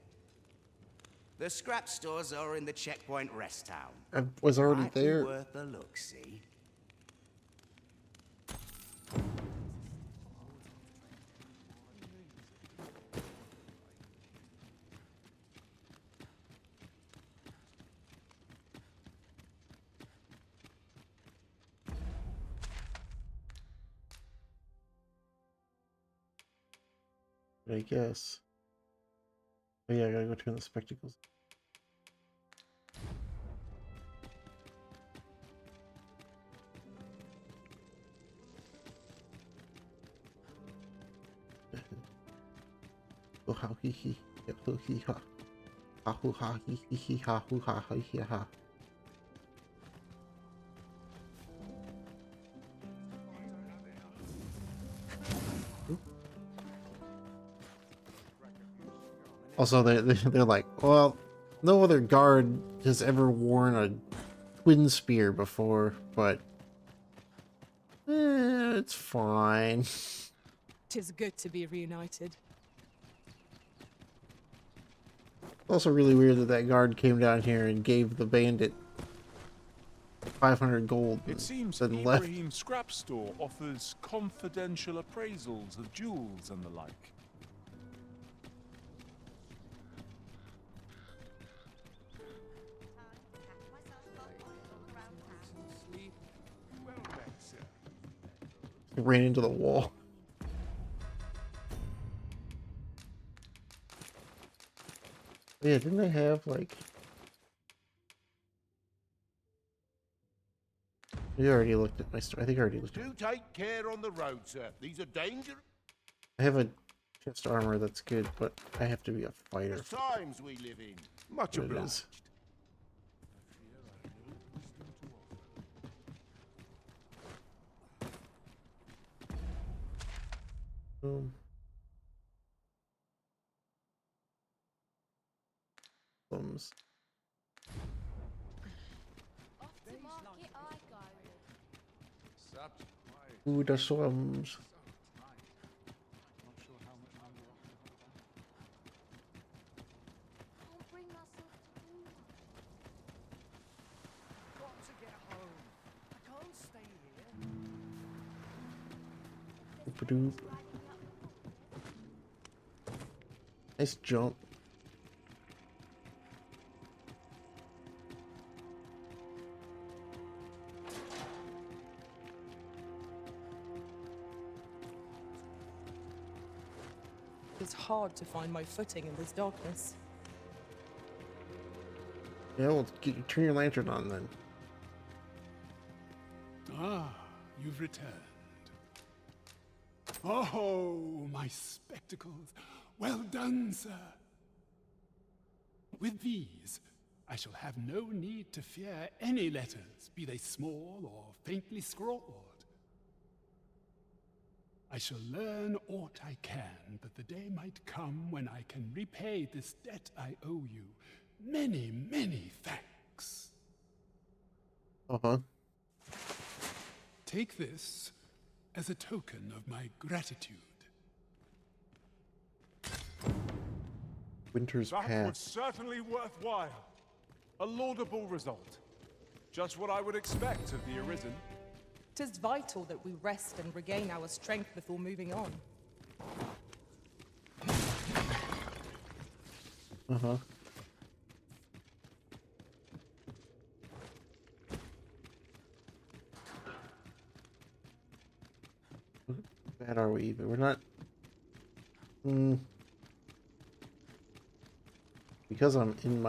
The scrap stores are in the checkpoint rest town. I was already Might be there. worth a look, see? I guess. Oh yeah, I gotta go turn the spectacles. Oh ha hee hee, yeah, hoo hee ha, ha hoo ha hee hee hee ha hoo ha hee hee ha. Also, they're like, well, no other guard has ever worn a twin spear before, but it's fine. 'Tis good to be reunited. Also really weird that that guard came down here and gave the bandit 500 gold It seems and left. Ibrahim's scrap store offers confidential appraisals of jewels and the like. He ran into the wall. Yeah, didn't they have like... You already looked at my store. I think I already looked at Do take care on the road, sir. These are dangerous. I have a chest armor that's good, but I have to be a fighter. Times we live in. Much What it obliged. is. Thumbs. Off to market I go. Ooh, the slums. Can't bring myself to do that. Got to get home. I can't stay here. Oop-a-doop. Nice jump. It's hard to find my footing in this darkness. Yeah, well, turn your lantern on then. Ah, you've returned. Oh, my spectacles. Well done, sir. With these, I shall have no need to fear any letters, be they small or faintly scrawled. I shall learn aught I can, that the day might come when I can repay this debt I owe you. Many, many thanks. Uh-huh. Take this as a token of my gratitude. Winter's That was Path. certainly worthwhile. A laudable result. Just what I would expect of the Arisen. 'Tis vital that we rest and regain our strength before moving on. Uh-huh. How bad are we? But we're not... Because I'm in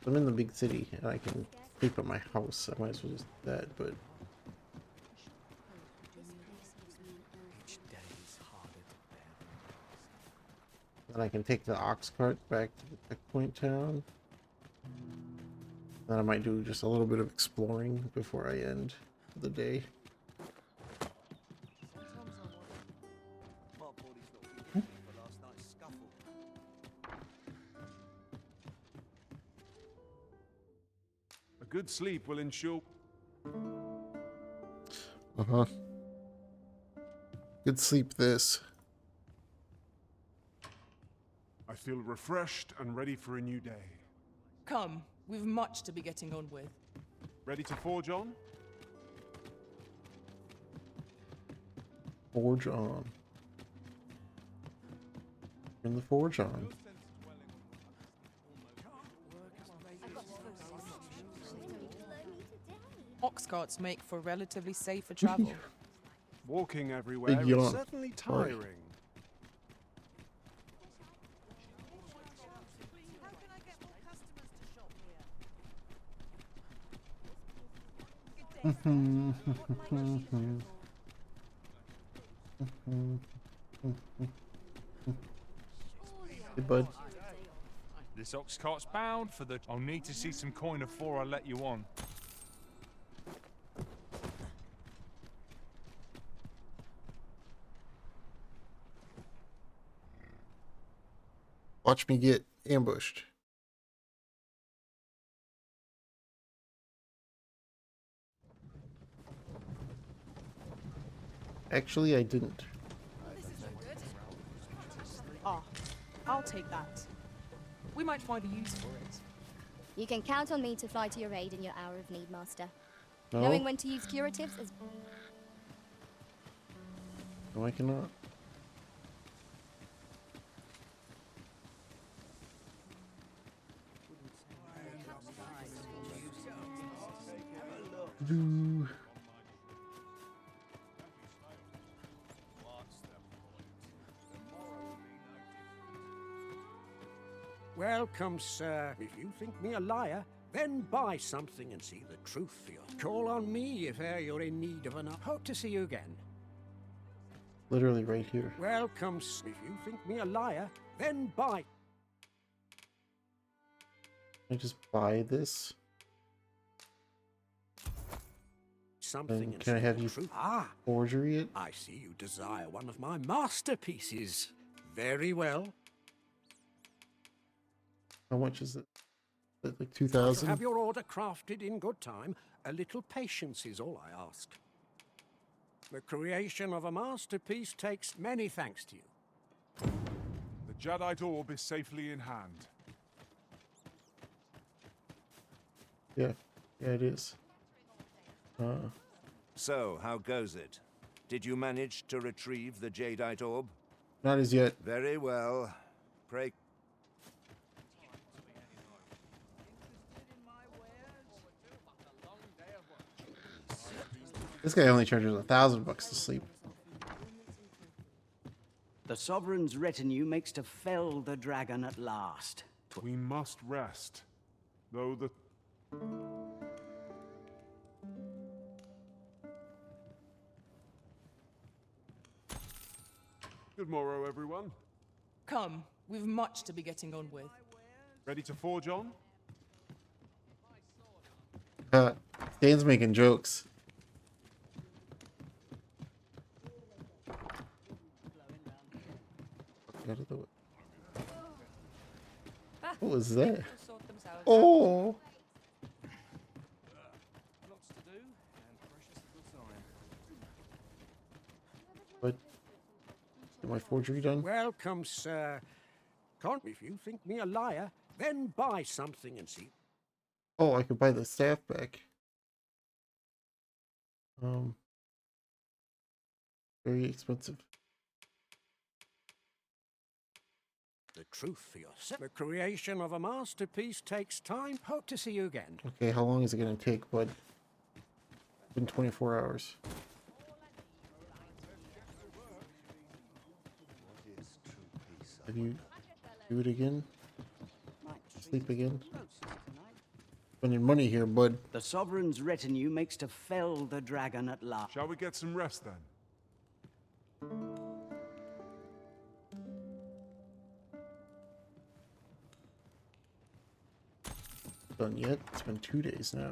the big city and I can sleep at my house. I might as well just do that, but... Then I can take the ox cart back to the checkpoint town. Then I might do just a little bit of exploring before I end the day. A good sleep will ensure... Uh-huh. Good sleep this. I feel refreshed and ready for a new day. Come, we've much to be getting on with. Ready to forge on? Forge on. Bring the forge on. Ox carts make for relatively safer travel. Walking everywhere Big is yawn. certainly Sorry. tiring. Hey, bud. This ox cart's bound for the... I'll need to see some coin before I let you on. Watch me get ambushed. Actually, I didn't. Ah, I'll take that. We might find a use for it. You can count on me to fly to your aid in your hour of need, Master. No? Knowing when to use curatives is... No, I cannot. Do. Welcome, sir. If you think me a liar, then buy something and see the truth for you. Call on me if e'er you're in need of an... Hope to see you again. Literally right here. Welcome, if you think me a liar, then buy... I just buy this. Something And can I have you forgery it? I see you desire one of my masterpieces. Very well. How much is it? Is it like To 2,000? have your order crafted in good time, a little patience is all I ask. The creation of a masterpiece takes many thanks to you. The Jadeite orb is safely in hand. Yeah, it is. So, how goes it? Did you manage to retrieve the Jadeite orb? Not as yet. Very well. Pray... This guy only charges $1,000 to sleep. The Sovereign's retinue makes to fell the dragon at last. We must rest. Though the... Good morrow, everyone. Come, we've much to be getting on with. Ready to forge on? Dan's making jokes. Out of the way. What was that? Oh! Lots to do, and precious little time. What? Get my forgery done? Welcome, sir. Can't if you think me a liar, then buy something and see. Oh, I could buy the staff back. Very expensive. The truth for yourself. The creation of a masterpiece takes time. Hope to see you again. Okay, how long is it gonna take, bud? It's been 24 hours. Have you do it again? Sleep again? Spending money here, bud. The Sovereign's retinue makes to fell the dragon at last. Shall we get some rest then? Done yet? It's been 2 days now.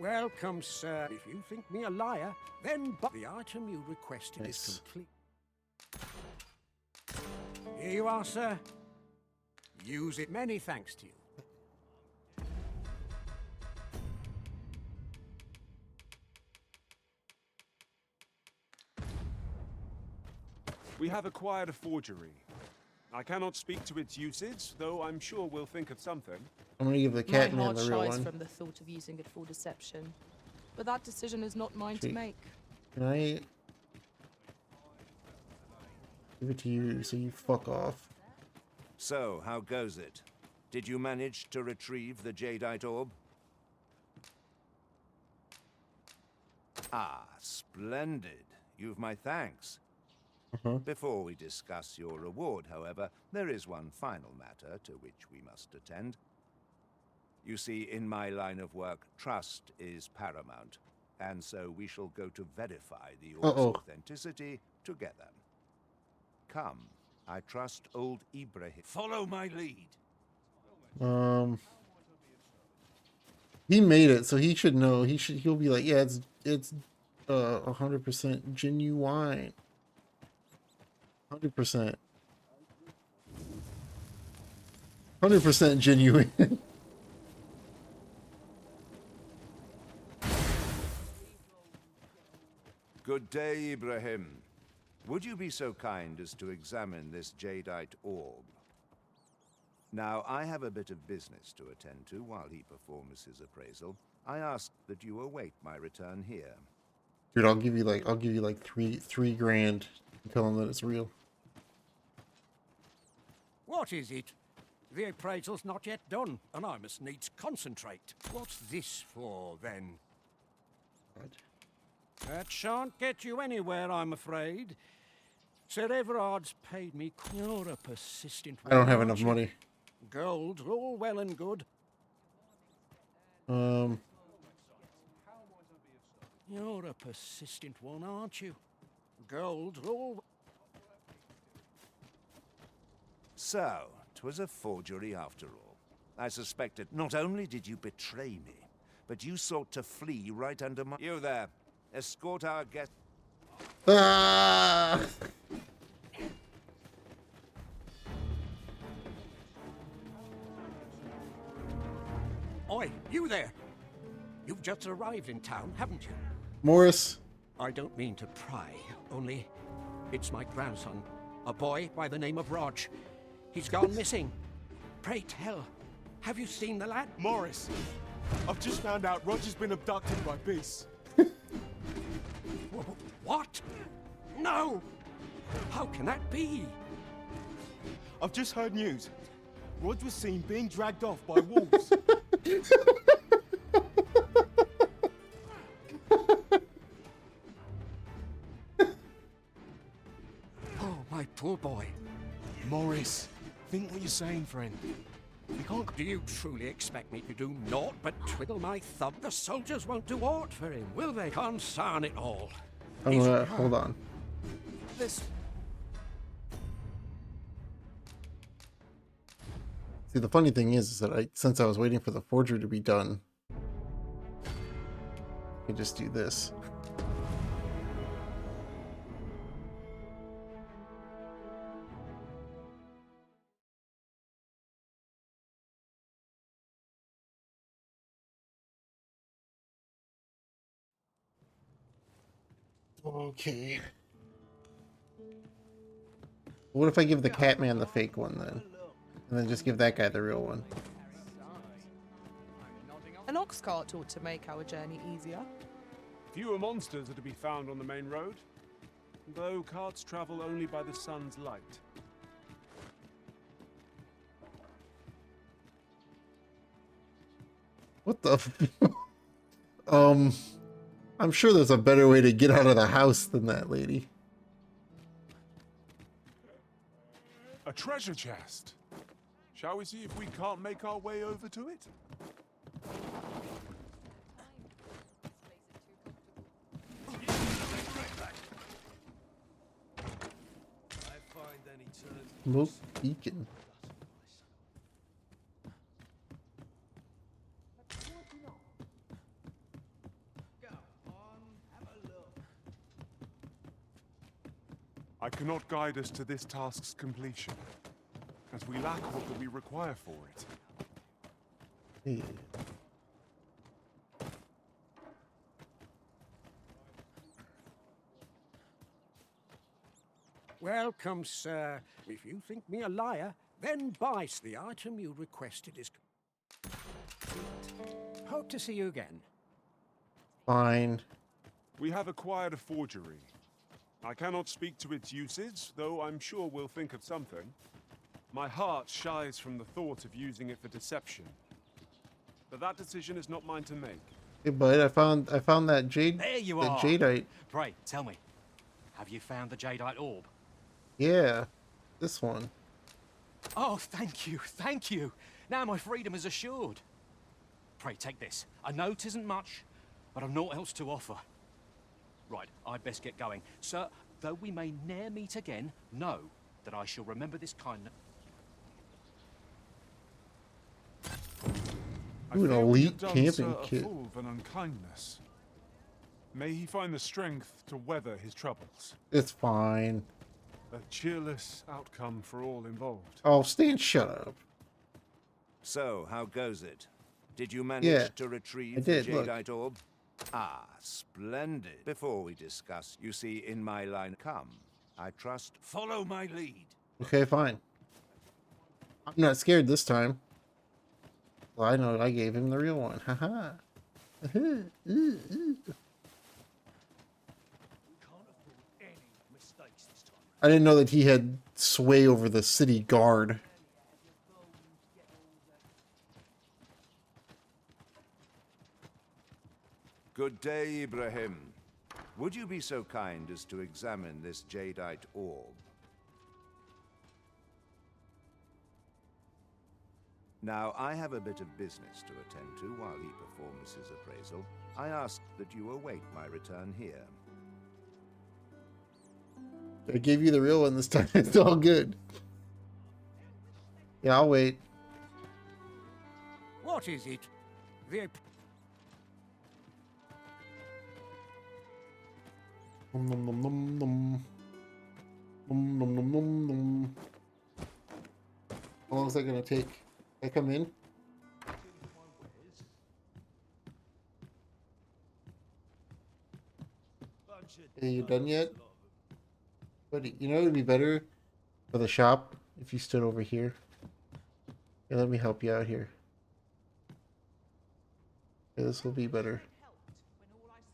Welcome, sir. If you think me a liar, then the item you requested is complete. Here you are, sir. Use it. Many thanks to you. We have acquired a forgery. I cannot speak to its usage, though I'm sure we'll think of something. I'm gonna give the cat man the real My heart shies one. from the thought of using it for deception. But that decision is not mine to make. Can I give it to you so you fuck off? So, how goes it? Did you manage to retrieve the jadeite orb? Ah, splendid. You've my thanks. Before we discuss your reward, however, there is one final matter to which we must attend. You see, in my line of work, trust is paramount, and so we shall go to verify the orb's authenticity together. Come, I trust old Ibrahim. Follow my lead. He made it, so he should know. He'll be like, yeah, it's 100% genuine. 100%. 100% genuine. Good day, Ibrahim. Would you be so kind as to examine this jadeite orb? Now, I have a bit of business to attend to while he performs his appraisal. I ask that you await my return here. Dude, I'll give you like three grand and tell him that it's real. What is it? The appraisal's not yet done, and I must needs concentrate. What's this for, then? That shan't get you anywhere, I'm afraid. Sir Everard's paid me. You're a persistent one. I don't have enough money. Gold's all well and good. You're a persistent one, aren't you? Gold's all... So, 'twas a forgery after all. I suspected not only did you betray me, but you sought to flee right under my... You there. Escort our guest... Ah! Oi, you there! You've just arrived in town, haven't you? Morris. I don't mean to pry, only it's my grandson, a boy by the name of Rog. He's gone missing. Pray tell, have you seen the lad? Morris, I've just found out Roger's been abducted by beasts. What? No! How can that be? I've just heard news. Rog was seen being dragged off by wolves. Oh, my poor boy. Morris, think what you're saying, friend. You can't... Do you truly expect me to do naught but twiddle my thumb? The soldiers won't do aught for him, will they? Concern it all. Hold on. This... See, the funny thing is that since I was waiting for the forgery to be done, I can just do this. Okay. What if I give the Catman the fake one then? And then just give that guy the real one? An ox cart ought to make our journey easier. Fewer monsters are to be found on the main road, though carts travel only by the sun's light. What the I'm sure there's a better way to get out of the house than that, lady. A treasure chest. Shall we see if we can't make our way over to it? Smoke beacon. I cannot guide us to this task's completion, as we lack what that we require for it. Hey. Welcome, sir. If you think me a liar, then buys the item you requested is... Hope to see you again. Fine. We have acquired a forgery. I cannot speak to its uses, though I'm sure we'll think of something. My heart shies from the thought of using it for deception. But that decision is not mine to make. Hey bud, I found that jade. There you that are. jadeite. Pray, tell me, have you found the jadeite orb? Yeah, this one. Oh, thank you, thank you. Now my freedom is assured. Pray, take this. I know 'tisn't much, but I've naught else to offer. Right, I'd best get going. Sir, though we may ne'er meet again, know that I shall remember this kindness. Ooh, an elite camping a kit. full of an unkindness. May he find the strength to weather his troubles. It's fine. A cheerless outcome for all involved. Oh, Stan, shut up. So, how goes it? Did you manage Yeah, to retrieve I did, the look. jadeite orb? Ah, splendid. Before we discuss, you see, in my line, come. I trust. Follow my lead. Okay, fine. I'm not scared this time. Well, I know I gave him the real one. Haha. I didn't know that he had sway over the city guard. Good day, Ibrahim. Would you be so kind as to examine this jadeite orb? Now, I have a bit of business to attend to while he performs his appraisal. I ask that you await my return here. I gave you the real one this time. It's all good. Yeah, I'll wait. What is it? The... Nom nom nom nom nom. Nom nom nom nom nom. How long is that gonna take? I come in? Hey, you done yet? Buddy, you know it would be better for the shop if you stood over here. Yeah, let me help you out here. Yeah, this will be better.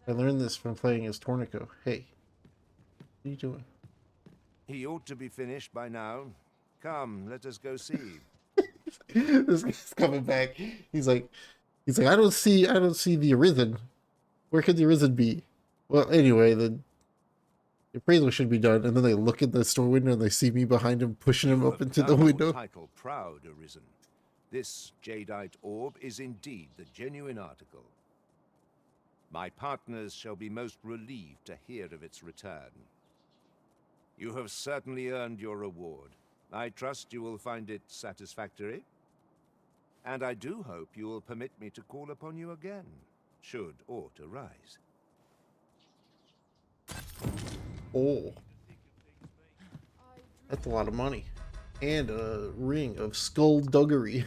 I learned this from playing as Tornico. Hey, what are you doing? He ought to be finished by now. Come, let us go see. This guy's coming back. He's like, I don't see the Arisen. Where could the Arisen be? Well, anyway, the appraisal should be done, and then they look at the store window and they see me behind him, pushing him up into the window. Title proud, Arisen. This jadeite orb is indeed the genuine article. My partners shall be most relieved to hear of its return. You have certainly earned your reward. I trust you will find it satisfactory. And I do hope you will permit me to call upon you again, should aught arise. Oh. That's a lot of money. And a ring of skullduggery.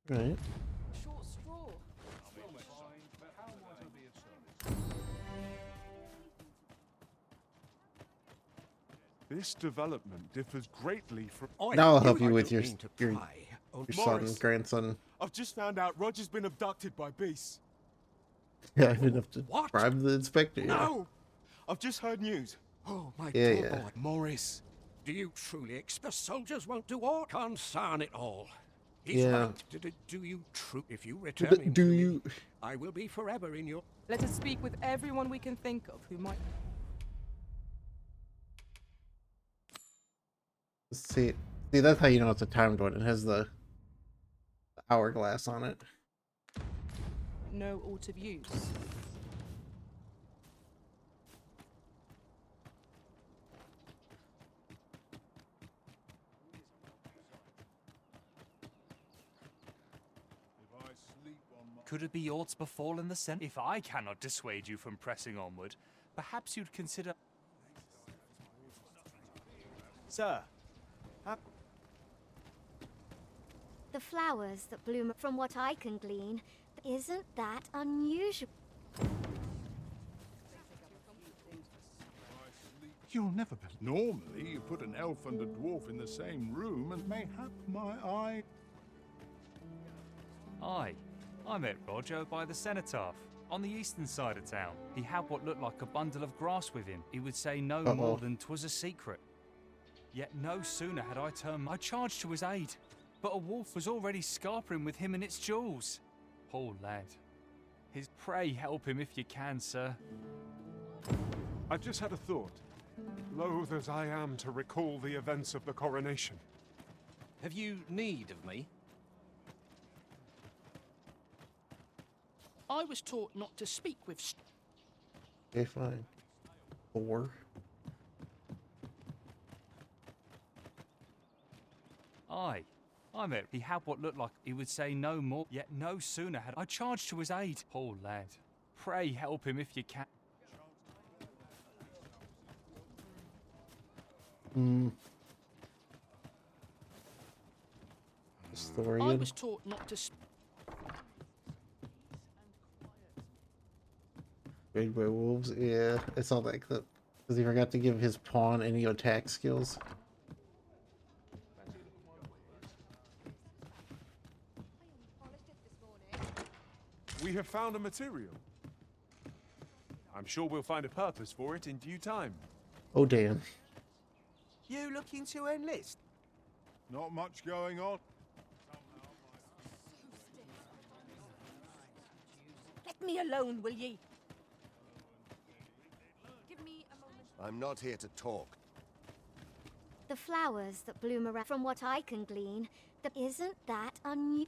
Right. This development differs greatly from... Now I'll help you with your mean to your, pry. Oh, your son, Morris. grandson. I've just found out Roger's been abducted by beasts. Yeah, I didn't have to What? bribe the inspector. Yeah. No! I've just heard news. Oh, my Yeah, dear yeah. boy. Morris, do you truly expect the soldiers won't do aught? Concern it all. He's Yeah. right. Do you true? If you return him Do to you? me, I will be forever in your... Let us speak with everyone we can think of who might... See, that's how you know it's a timed one. It has the hourglass on it. know aught of use. Could it be aught befallen the Senate? If I cannot dissuade you from pressing onward, perhaps you'd consider... Sir, The flowers that bloom, from what I can glean, isn't that unusual? You'll never be. Normally, you put an elf and a dwarf in the same room, and mayhap my eye. Aye, I met Roger by the cenotaph, on the eastern side of town. He had what looked like a bundle of grass with him. He would say no more than 'twas a secret. Yet no sooner had I turned, I charged to his aid, but a wolf was already scarpering with him and its jewels. Poor lad. Pray help him if you can, sir. I've just had a thought. Loath as I am to recall the events of the coronation. Have you need of me? I was taught not to speak with... Okay, fine. 4. Aye, I met. He had what looked like he would say no more. Yet no sooner had I charged to his aid. Poor lad. Pray help him if you can. Historian. I was taught not to speak. Raid by wolves. Yeah, it's all like that because he forgot to give his pawn any attack skills. We have found a material. I'm sure we'll find a purpose for it in due time. Oh damn. You looking to enlist? Not much going on. Let me alone, will ye? Give me a moment. I'm not here to talk. The flowers that bloom around, from what I can glean, isn't that unusual?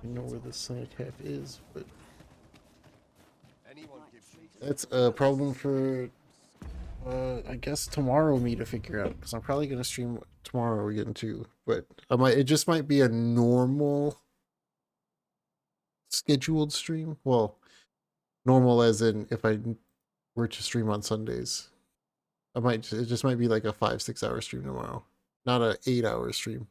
I know where the cenotaph is, but Anyone gives me that's a problem for I guess tomorrow me to figure out because I'm probably gonna stream tomorrow again too. But it just might be a normal scheduled stream. Well, normal as in if I were to stream on Sundays. It just might be like a 5-6 hour stream tomorrow, not a 8-hour stream.